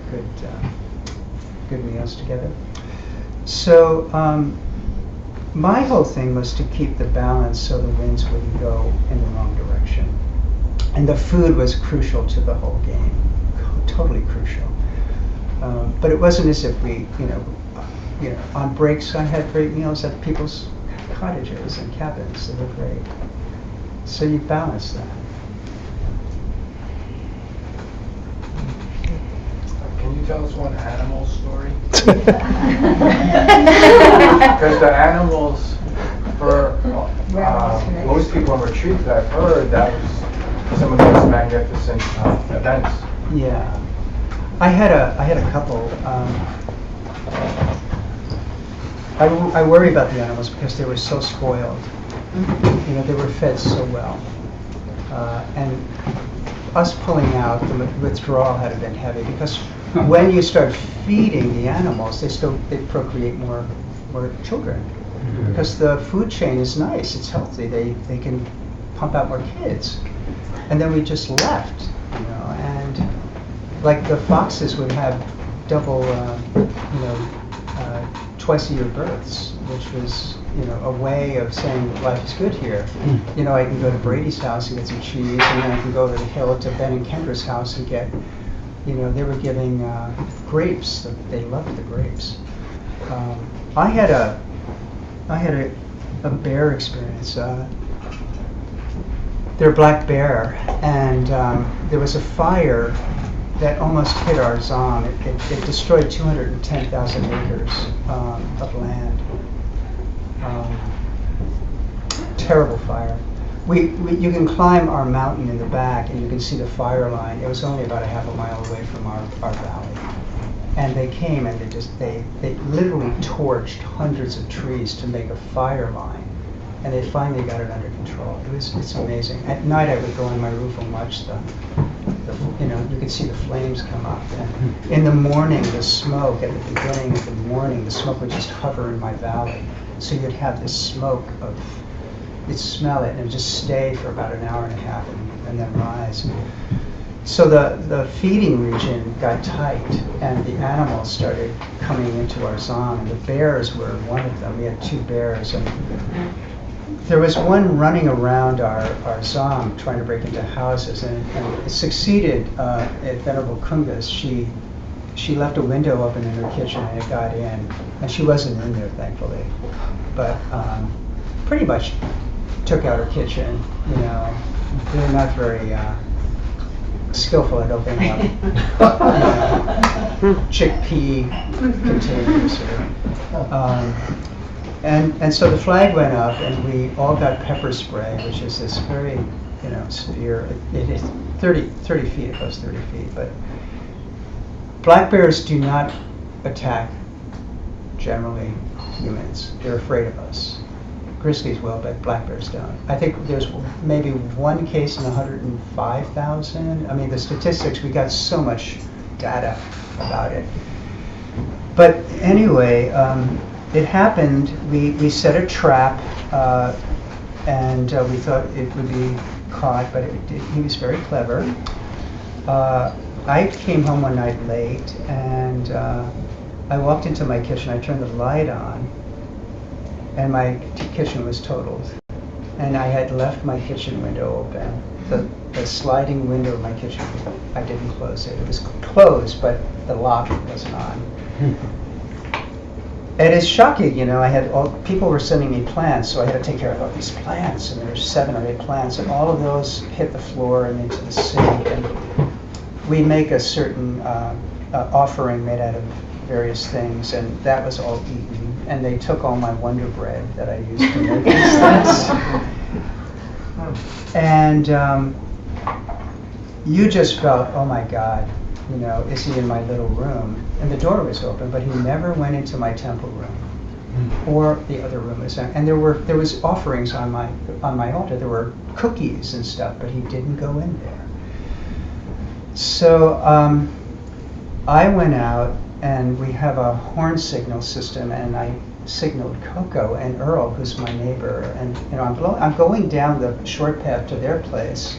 good meals together. So my whole thing was to keep the balance so the winds wouldn't go in the wrong direction. And the food was crucial to the whole game, totally crucial. But it wasn't as if we, on breaks I had great meals at people's cottages and cabins. They were great. So you balance that. Can you tell us one animal story? Because the animals, for most people on retreat that I've heard, that was some of the most magnificent events. Yeah, I had a couple. I worry about the animals because they were so spoiled. They were fed so well, and us pulling out, the withdrawal had been heavy because when you start feeding the animals, they procreate more children because the food chain is nice, it's healthy. They can pump out more kids. And then we just left, and like the foxes would have double, twice-a-year births, which was, a way of saying life is good here. I can go to Brady's house and get some cheese, and then I can go over the hill to Ben and Kendra's house and get, They were giving grapes. They loved the grapes. I had a bear experience. They're black bear, and there was a fire that almost hit our zone. It destroyed 210,000 acres of land. Terrible fire. You can climb our mountain in the back, and you can see the fire line. It was only about a half a mile away from our valley. And they came and they literally torched hundreds of trees to make a fire line. And they finally got it under control. It's amazing. At night I would go on my roof and watch you could see the flames come up. And in the morning, the smoke, at the beginning of the morning, the smoke would just hover in my valley. So you'd have this smoke you'd smell it and it would just stay for about an hour and a half and then rise. So the feeding region got tight, and the animals started coming into our zone, and the bears were one of them. We had 2 bears, and there was one running around our zone trying to break into houses, and it succeeded at Venerable Kunga's. She left a window open in her kitchen, and it got in, and she wasn't in there, thankfully, but pretty much took out her kitchen. They're not very skillful at opening up chickpea containers. And so the flag went up, and we all got pepper spray, which is this very severe. It is 30 feet. It goes 30 feet. But black bears do not attack generally humans. They're afraid of us. Grizzlies will, but black bears don't. I think there's maybe one case in 105,000. I mean, the statistics, we got so much data about it. But anyway, it happened. We set a trap, and we thought it would be caught, but he was very clever. I came home one night late, and I walked into my kitchen. I turned the light on, and my kitchen was totaled. And I had left my kitchen window open. The sliding window of my kitchen, I didn't close it. It was closed, but the lock wasn't on. And it's shocking, people were sending me plants, so I had to take care of all these plants, and there were 7 or 8 plants, and all of those hit the floor and into the sink. And we make a certain offering made out of various things, and that was all eaten. And they took all my Wonder Bread that I used to make these things. And you just felt, oh my God, is he in my little room? And the door was open, but he never went into my temple room or the other room. And there was offerings on my altar. There were cookies and stuff, but he didn't go in there. So I went out, and we have a horn signal system, and I signaled Coco and Earl, who's my neighbor, and I'm going down the short path to their place,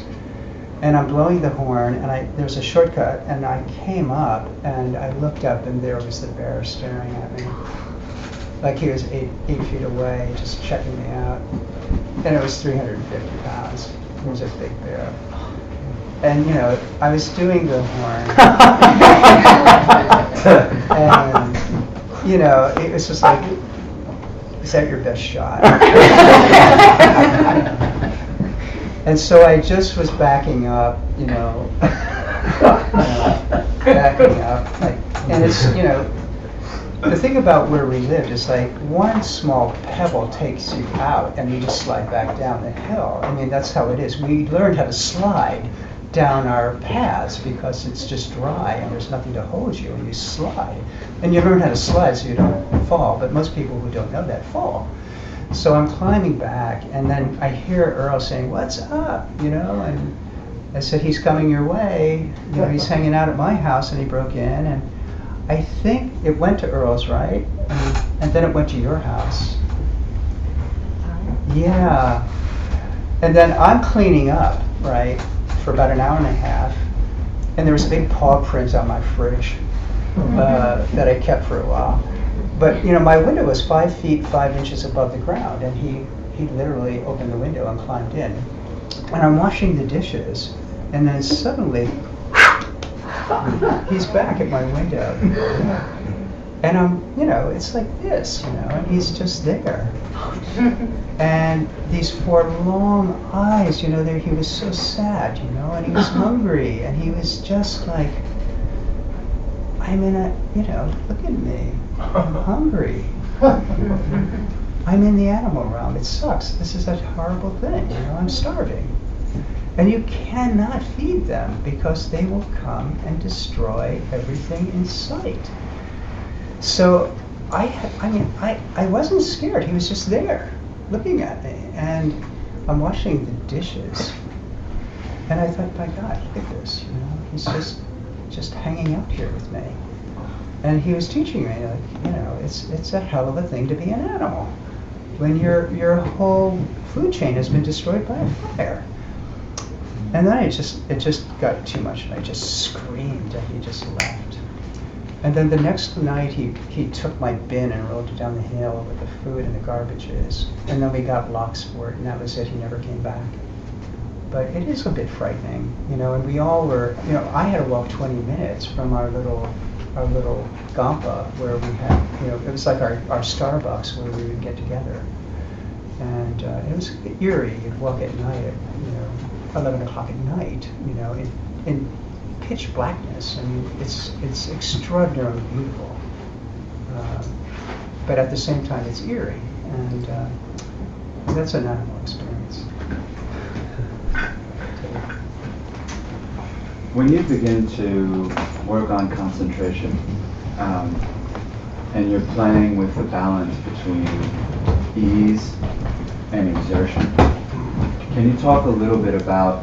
and I'm blowing the horn, and there's a shortcut, and I came up, and I looked up, and there was the bear staring at me, like he was 8 feet away, just checking me out, and it was 350 pounds. It was a big bear. And I was doing the horn, and it was just like, is that your best shot? And so I just was backing up, backing up, and it's the thing about where we lived is like one small pebble takes you out, and you just slide back down the hill. I mean, that's how it is. We learned how to slide down our paths because it's just dry and there's nothing to hold you, and you slide. And you learn how to slide so you don't fall, but most people who don't know that fall. So I'm climbing back, and then I hear Earl saying, "What's up?" And I said, "He's coming your way. He's hanging out at my house, and he broke in." And I think it went to Earl's, right? And then it went to your house. Yeah. And then I'm cleaning up, right, for about an hour and a half, and there was a big paw print on my fridge that I kept for a while. But my window was 5 feet 5 inches above the ground, and he literally opened the window and climbed in. And I'm washing the dishes, and then suddenly, he's back at my window. And it's like this, and he's just there. And these four long eyes, he was so sad, and he was hungry, and he was just like, I'm in a, look at me, I'm hungry. I'm in the animal realm, it sucks. This is a horrible thing, I'm starving. And you cannot feed them because they will come and destroy everything in sight. So I wasn't scared. He was just there, looking at me, and I'm washing the dishes, and I thought, my God, look at this. He's just hanging out here with me, and he was teaching me, it's a hell of a thing to be an animal when your whole food chain has been destroyed by a fire. And then it just got too much, and I just screamed, and he just left. And then the next night, he took my bin and rolled it down the hill with the food and the garbage is. And then we got locks for it, and that was it. He never came back. But it is a bit frightening, and we all were, I had to walk 20 minutes from our little Gampa where we had, it was like our Starbucks where we would get together. And it was eerie. You'd walk at night at, 11 o'clock at night, in pitch blackness. I mean, it's extraordinarily beautiful, but at the same time, it's eerie, and that's an animal experience. When you begin to work on concentration, and you're playing with the balance between ease and exertion, can you talk a little bit about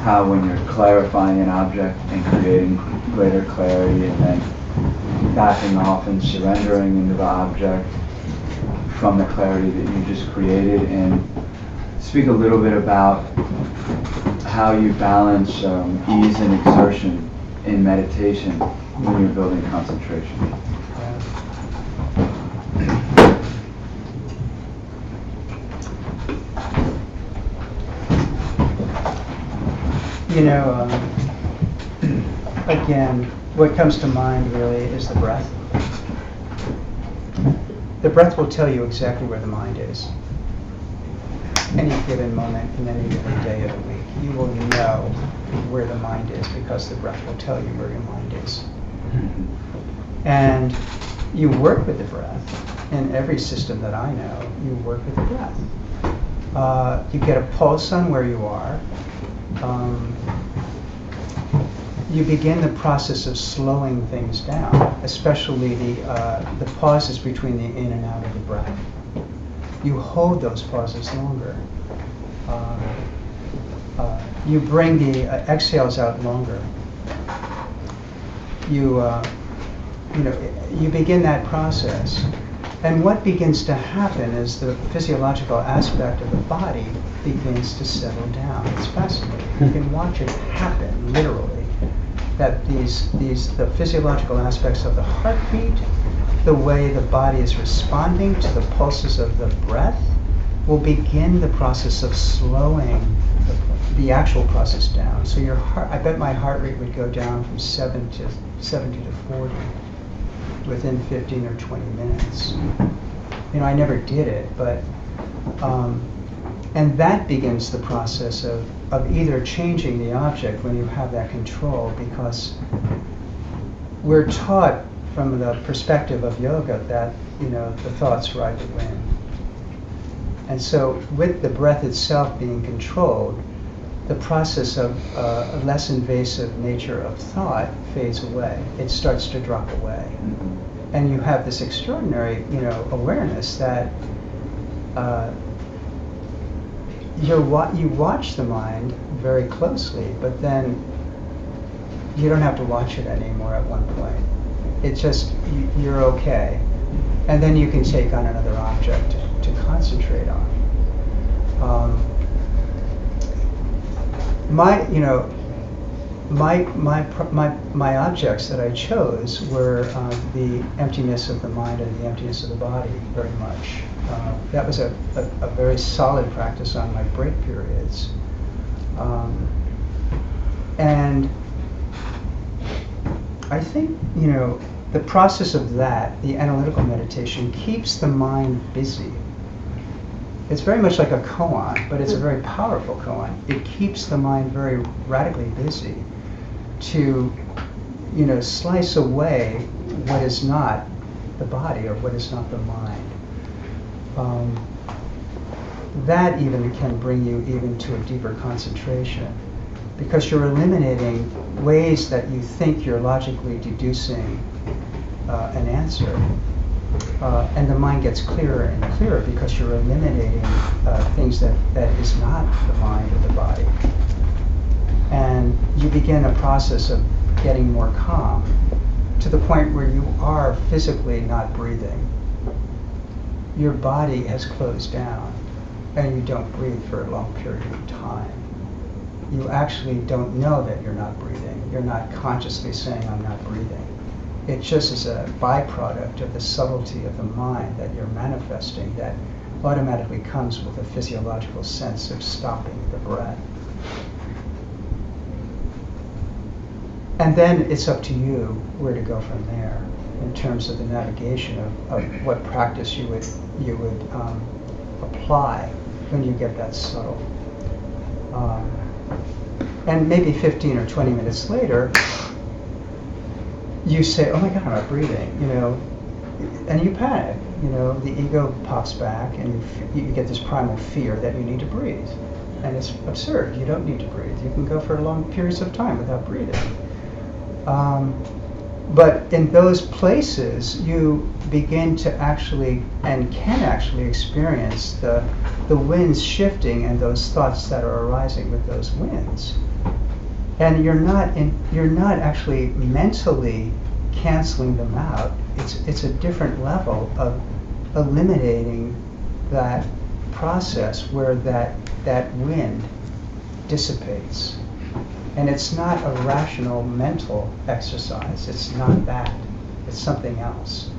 how when you're clarifying an object and creating greater clarity and then backing off and surrendering into the object from the clarity that you just created, and speak a little bit about how you balance ease and exertion in meditation when you're building concentration. Again, what comes to mind really is the breath. The breath will tell you exactly where the mind is. Any given moment in any given day of the week, you will know where the mind is because the breath will tell you where your mind is. And you work with the breath. In every system that I know, you work with the breath. You get a pulse on where you are. You begin the process of slowing things down, especially the pauses between the in and out of the breath. You hold those pauses longer. You bring the exhales out longer. You begin that process. And what begins to happen is the physiological aspect of the body begins to settle down. It's fascinating. You can watch it happen, literally. That the physiological aspects of the heartbeat, the way the body is responding to the pulses of the breath, will begin the process of slowing the actual process down. So your heart, I bet my heart rate would go down from 70 to 40 within 15 or 20 minutes. I never did it, but and that begins the process of either changing the object when you have that control, because we're taught from the perspective of yoga that the thoughts ride the wind. And so with the breath itself being controlled, the process of a less invasive nature of thought fades away. It starts to drop away. And you have this extraordinary, awareness that you watch the mind very closely, but then you don't have to watch it anymore at one point. It's just, you're okay. And then you can take on another object to concentrate on. My objects that I chose were the emptiness of the mind and the emptiness of the body, very much. That was a very solid practice on my break periods. And I think, the process of that, the analytical meditation, keeps the mind busy. It's very much like a koan, but it's a very powerful koan. It keeps the mind very radically busy to, slice away what is not the body or what is not the mind. That even can bring you even to a deeper concentration, because you're eliminating ways that you think you're logically deducing an answer. And the mind gets clearer and clearer because you're eliminating things that is not the mind or the body. And you begin a process of getting more calm to the point where you are physically not breathing. Your body has closed down and you don't breathe for a long period of time. You actually don't know that you're not breathing. You're not consciously saying, I'm not breathing. It just is a byproduct of the subtlety of the mind that you're manifesting that automatically comes with a physiological sense of stopping the breath. And then it's up to you where to go from there in terms of the navigation of what practice you would apply when you get that subtle. And maybe 15 or 20 minutes later, you say, oh my God, I'm not breathing, and you panic. The ego pops back and you get this primal fear that you need to breathe. And it's absurd. You don't need to breathe. You can go for long periods of time without breathing. But in those places, you begin to actually, and can actually experience the winds shifting and those thoughts that are arising with those winds. And you're not actually mentally canceling them out. It's a different level of eliminating that process where that wind dissipates. And it's not a rational mental exercise. It's not that. It's something else.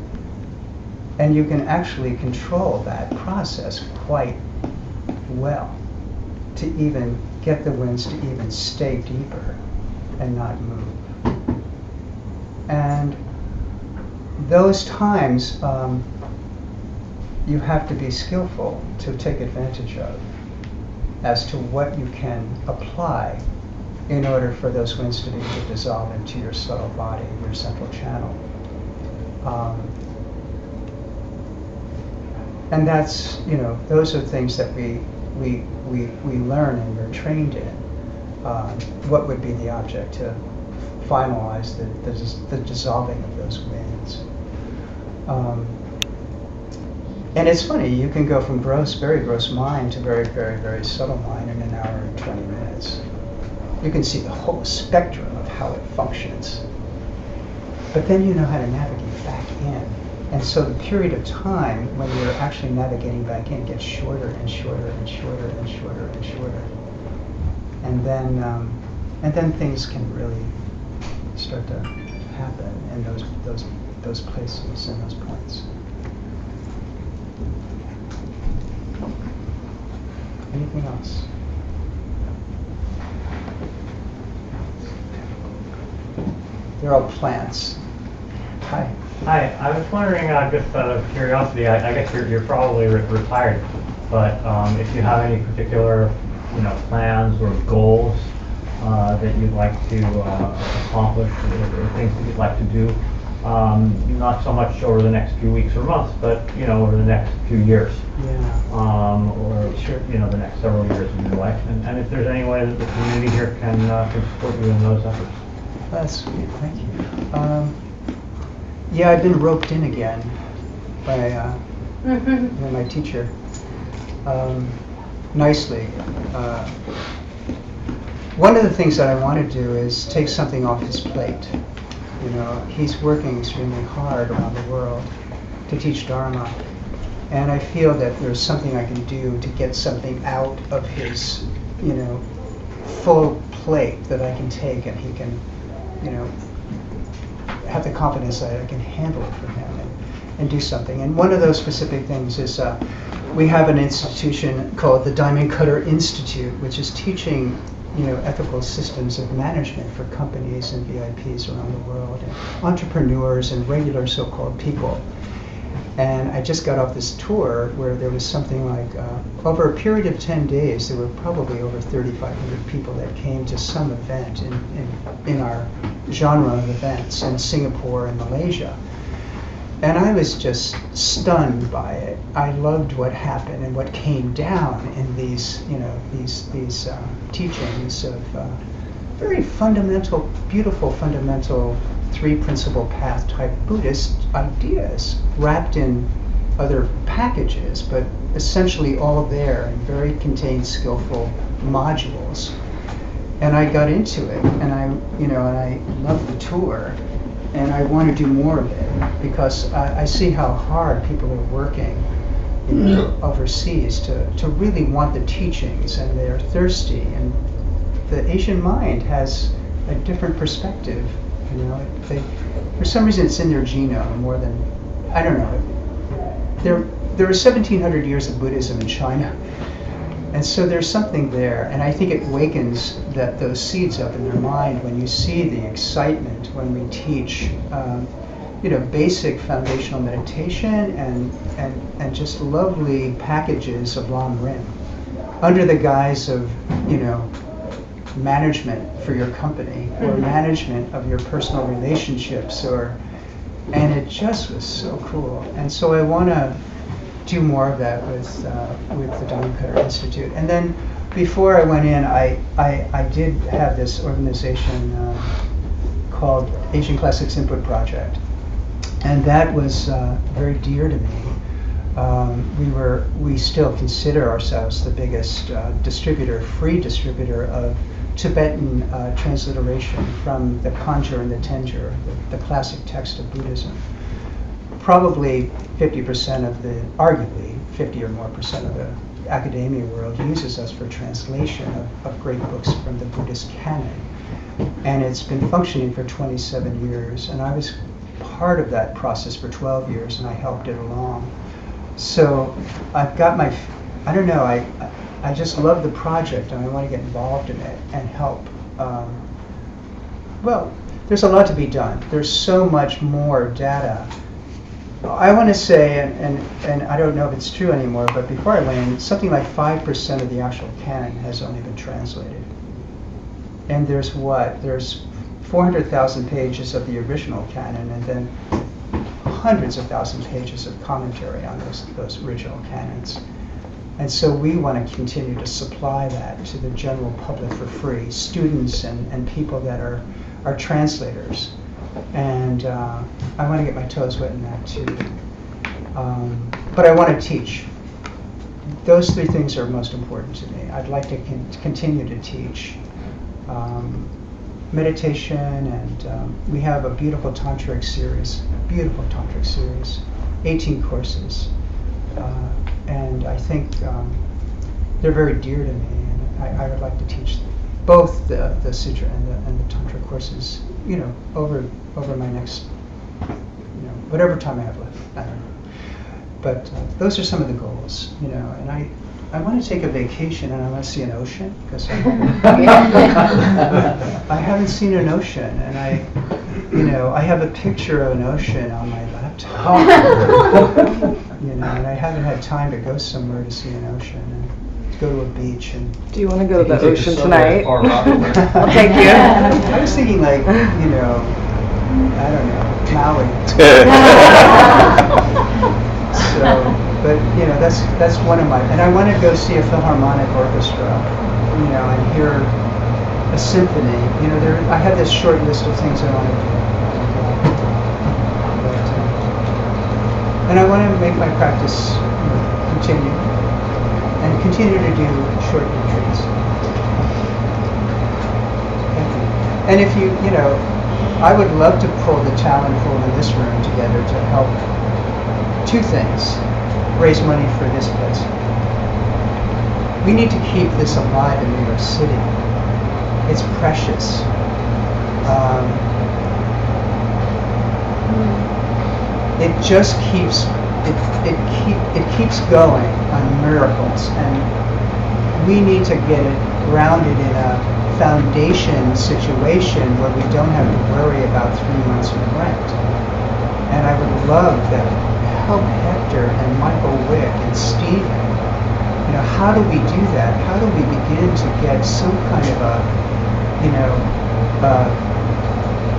And you can actually control that process quite well to even get the winds to even stay deeper and not move. And those times you have to be skillful to take advantage of as to what you can apply in order for those winds to begin to dissolve into your subtle body, your central channel. And that's, those are things that we learn and we're trained in. What would be the object to finalize the dissolving of those winds. And it's funny, you can go from very gross mind to very, very, very subtle mind in an hour and 20 minutes. You can see the whole spectrum of how it functions. But then you know how to navigate back in. And so the period of time when you're actually navigating back in gets shorter and shorter and shorter and shorter and shorter. And then things can really start to happen in those places and those points. Anything else? They're all plants. Hi. Hi, I was wondering, just out of curiosity, I guess you're probably retired, but if you have any particular, plans or goals that you'd like to accomplish, or things that you'd like to do, not so much over the next few weeks or months, but over the next few years, or Sure. The next several years of your life, and if there's any way that the community here can support you in those efforts. That's sweet, thank you. Yeah, I've been roped in again by my teacher, nicely. One of the things that I want to do is take something off his plate. He's working extremely hard around the world to teach Dharma, and I feel that there's something I can do to get something out of his, full plate that I can take, and he can, have the confidence that I can handle it for him and do something. And one of those specific things is we have an institution called the Diamond Cutter Institute, which is teaching ethical systems of management for companies and VIPs around the world, and entrepreneurs and regular so-called people. And I just got off this tour where there was something like, over a period of 10 days, there were probably over 3,500 people that came to some event in our genre of events in Singapore and Malaysia. And I was just stunned by it. I loved what happened and what came down in these teachings of very fundamental, beautiful, fundamental three principle path type Buddhist ideas wrapped in other packages, but essentially all there in very contained, skillful modules. And I got into it, and I loved the tour, and I want to do more of it because I see how hard people are working overseas to really want the teachings, and they're thirsty, and the Asian mind has a different perspective. For some reason it's in their genome more than, I don't know. There are 1,700 years of Buddhism in China, and so there's something there, and I think it wakens those seeds up in their mind when you see the excitement when we teach basic foundational meditation and just lovely packages of Lam Rim under the guise of management for your company or management of your personal relationships, and it just was so cool. And so I want to do more of that with the Dharma Cutter Institute. And then before I went in, I did have this organization called Asian Classics Input Project, and that was very dear to me. We still consider ourselves the biggest free distributor of Tibetan transliteration from the Kanjur and the Tenjur, the classic text of Buddhism. Probably 50% of arguably 50 or more percent of the academia world uses us for translation of great books from the Buddhist canon. And it's been functioning for 27 years, and I was part of that process for 12 years, and I helped it along. So I've got I just love the project, and I want to get involved in it and help. Well, there's a lot to be done. There's so much more data. I want to say, and I don't know if it's true anymore, but before I went in, something like 5% of the actual canon has only been translated. And there's 400,000 pages of the original canon, and then hundreds of thousands of pages of commentary on those original canons. And so we want to continue to supply that to the general public for free, students and people that are translators. And I want to get my toes wet in that too. But I want to teach. Those three things are most important to me. I'd like to continue to teach meditation, and we have a beautiful tantric series, 18 courses. And I think they're very dear to me, and I would like to teach both the sutra and the tantra courses, over my next, whatever time I have left. I don't know. But those are some of the goals, and I want to take a vacation, and I want to see an ocean, because I haven't seen an ocean, and I have a picture of an ocean on my laptop. And I haven't had time to go somewhere to see an ocean and to go to a beach. And do you want to go to the ocean tonight? I'll take you. I was thinking I don't know, Maui. But that's one of my, and I want to go see a Philharmonic orchestra, and hear a symphony. I have this short list of things I want to do. And I want to make my practice continue, and continue to do short retreats. And if I would love to pull the talent pool in this room together to help two things: raise money for this place. We need to keep this alive in New York City. It's precious. It just keeps going on miracles, and we need to get it grounded in a foundation situation where we don't have to worry about 3 months of rent. And I would love that help Hector and Michael Wick and Stephen. You know, how do we do that? How do we begin to get some kind of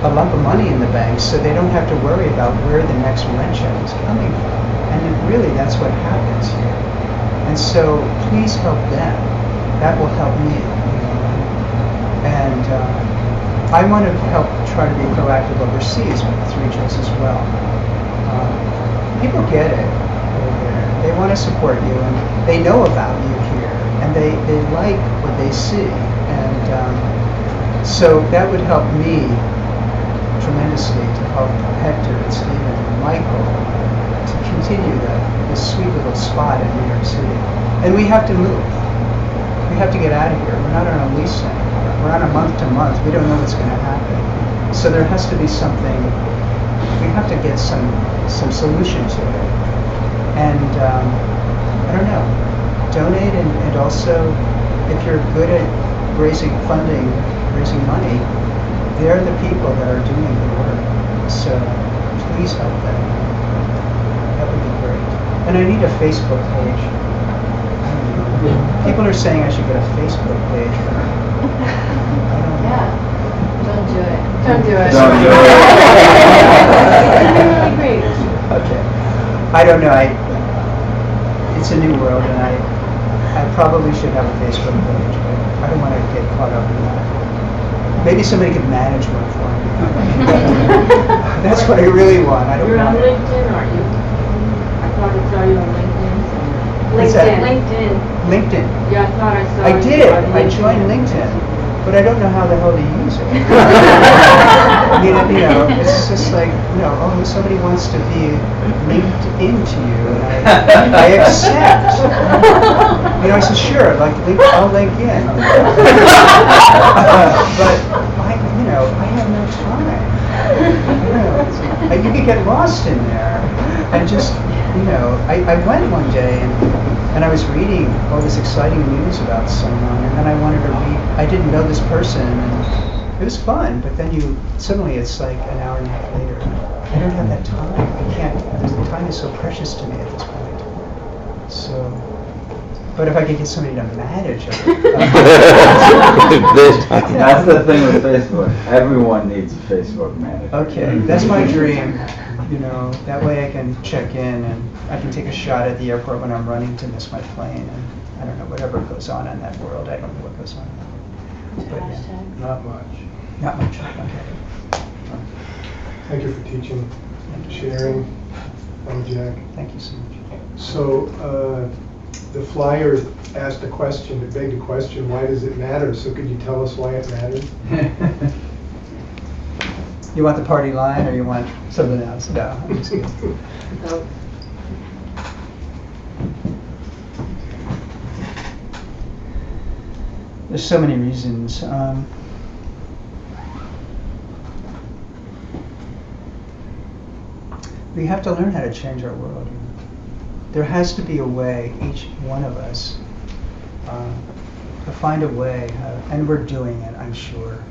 a lump of money in the bank so they don't have to worry about where the next rent check is coming from? And then really, that's what happens here. And so, please help them. That will help me. And I want to help try to be proactive overseas with the 3 J's as well. People get it over there. They want to support you, and they know about you here, and they like what they see. And so that would help me tremendously to help Hector and Stephen and Michael to continue this sweet little spot in New York City. And we have to move. We have to get out of here. We're not on a lease anymore. We're on a month to month. We don't know what's going to happen. So there has to be something. We have to get some solution to it. And I don't know. Donate, and also, if you're good at raising money, they're the people that are doing the work. So please help them. That would be great. And I need a Facebook page. I don't know. People are saying I should get a Facebook page, but I don't know. Yeah. Don't do it. Don't do it. Don't do it. Really great. Okay. I don't know. It's a new world, and I probably should have a Facebook page, but I don't want to get caught up in that. Maybe somebody could manage one for me. That's what I really want. I don't You're on want. LinkedIn, aren't you? I thought I saw you on LinkedIn. What's that? LinkedIn. LinkedIn. Yeah, I thought I saw I you did. on I joined LinkedIn, but I don't know how the hell to use it. You know, it's just like, oh, somebody wants to be linked into you, and I accept. I said, sure, I'll link in. But I have no time. You could get lost in there, and just, I went one day and I was reading all this exciting news about someone, and then I wanted to read. I didn't know this person, and it was fun. But then suddenly it's like an hour and a half later. I don't have that time. I can't. The time is so precious to me at this point. So. But if I could get somebody to manage it. That's the thing with Facebook. Everyone needs a Facebook manager. Okay, that's my dream. That way I can check in and I can take a shot at the airport when I'm running to miss my plane. And I don't know, whatever goes on in that world, I don't know what goes on. But yeah, Not much. not much. Okay. Thank you for teaching, sharing. Jack. Thank you so much. So the flyer asked a question, it begged a question, why does it matter? So could you tell us why it matters? You want the party line or you want something else? No, I'm just kidding. No. There's so many reasons. We have to learn how to change our world. There has to be a way, each one of us, to find a way, and we're doing it, I'm sure,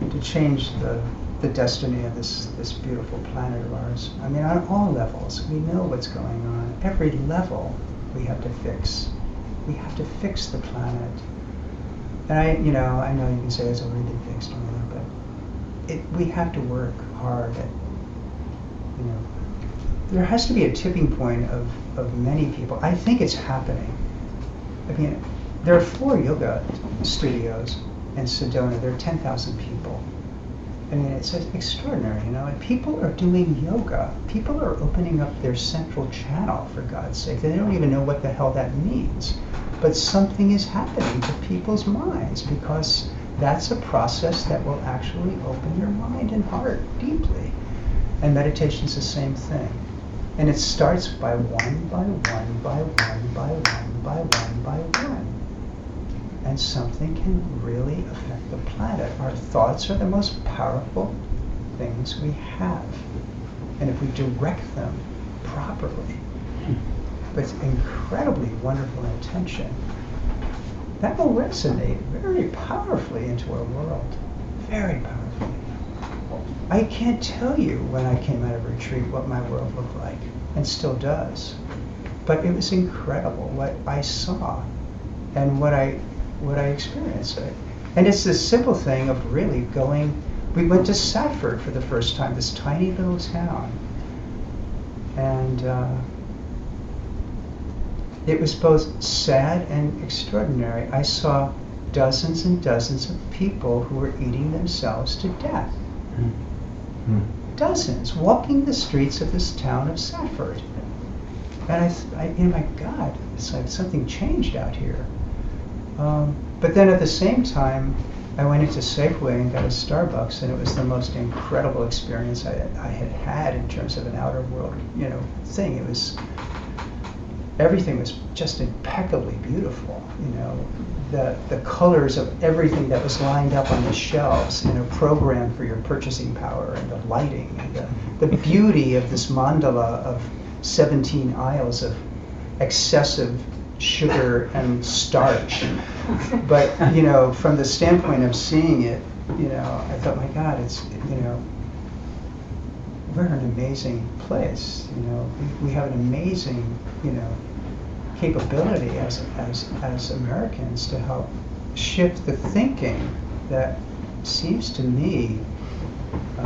to change the destiny of this beautiful planet of ours. I mean, on all levels, we know what's going on. Every level we have to fix. We have to fix the planet. And I know you can say it's already been fixed or whatever, but we have to work hard at, there has to be a tipping point of many people. I think it's happening. I mean, there are 4 yoga studios in Sedona. There are 10,000 people. I mean, it's extraordinary, and people are doing yoga. People are opening up their central channel, for God's sake. They don't even know what the hell that means. But something is happening to people's minds because that's a process that will actually open your mind and heart deeply. And meditation's the same thing. And it starts by one by one by one by one by one by one. And something can really affect the planet. Our thoughts are the most powerful things we have. And if we direct them properly, with incredibly wonderful intention, that will resonate very powerfully into our world. Very powerfully. I can't tell you when I came out of retreat what my world looked like, and still does. But it was incredible what I saw and what I experienced. And it's this simple thing of really going. We went to Safford for the first time, this tiny little town, and it was both sad and extraordinary. I saw dozens and dozens of people who were eating themselves to death. Dozens, walking the streets of this town of Safford. And my God, it's like something changed out here. But then at the same time, I went into Safeway and got a Starbucks, and it was the most incredible experience I had had in terms of an outer world, thing. It was, everything was just impeccably beautiful, the colors of everything that was lined up on the shelves, programmed for your purchasing power, and the lighting, and the beauty of this mandala of 17 aisles of excessive sugar and starch. But, from the standpoint of seeing it, I thought, my God, it's, we're an amazing place. We have an amazing, capability as Americans to help shift the thinking that seems to me, I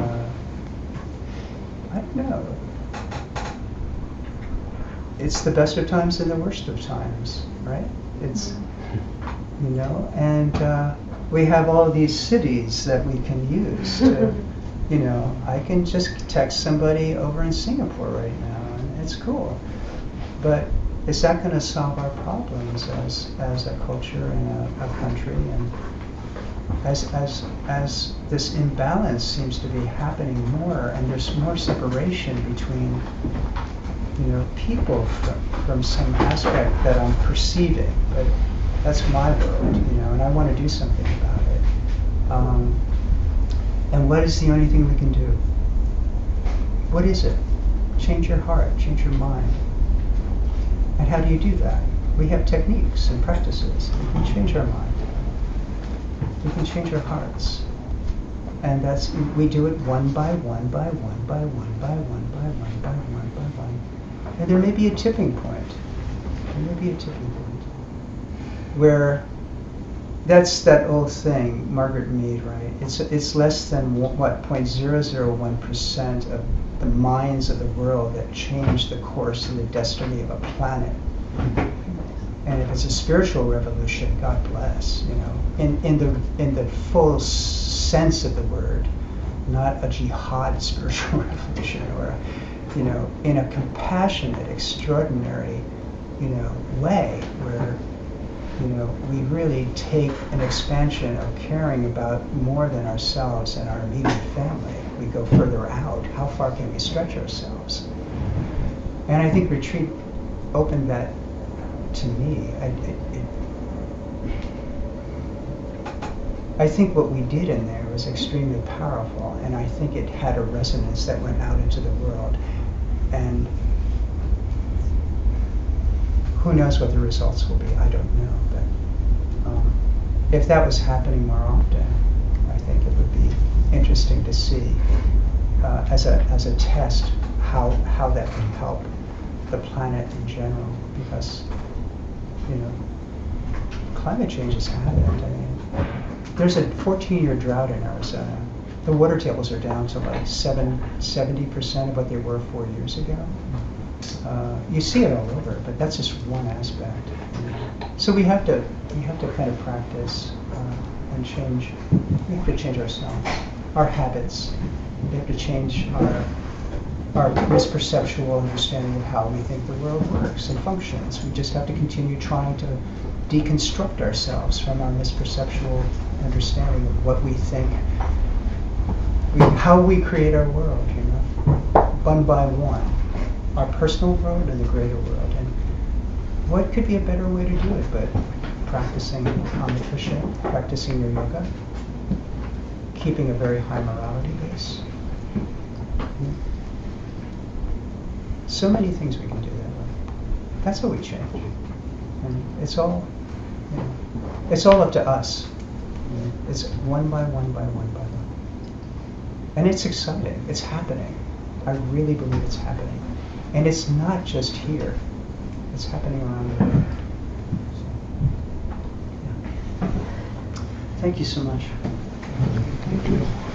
don't know, it's the best of times and the worst of times, right? It's, and we have all these cities that we can use to, I can just text somebody over in Singapore right now, and it's cool. But is that going to solve our problems as a culture and a country? And as this imbalance seems to be happening more, and there's more separation between people from some aspect that I'm perceiving, but that's my world, and I want to do something about it. And what is the only thing we can do? What is it? Change your heart, change your mind. And how do you do that? We have techniques and practices. We can change our mind. We can change our hearts. And we do it one by one by one by one by one by one by one by one. And there may be a tipping point. There may be a tipping point where that's that old thing, Margaret Mead, right? It's less than 0.001% of the minds of the world that change the course and the destiny of a planet. And if it's a spiritual revolution, God bless, in the full sense of the word, not a jihad spiritual revolution, or in a compassionate, extraordinary, way where, we really take an expansion of caring about more than ourselves and our immediate family. We go further out. How far can we stretch ourselves? And I think retreat opened that to me. I think what we did in there was extremely powerful, and I think it had a resonance that went out into the world. And who knows what the results will be? I don't know. But if that was happening more often, I think it would be interesting to see as a test how that would help the planet in general, because climate change has happened. I mean, there's a 14-year drought in Arizona. The water tables are down to like 70% of what they were 4 years ago. You see it all over, but that's just one aspect. So we have to kind of practice and change. We have to change ourselves, our habits. We have to change our misperceptual understanding of how we think the world works and functions. We just have to continue trying to deconstruct ourselves from our misperceptual understanding of what we think, how we create our world, one by one, our personal world and the greater world. And what could be a better way to do it but practicing nutrition, practicing your yoga, keeping a very high morality base. So many things we can do that way. That's how we change. And it's all, It's all up to us. It's one by one by one by one. And it's exciting. It's happening. I really believe it's happening. And it's not just here. It's happening around the world. So, yeah. Thank you so much. Thank you.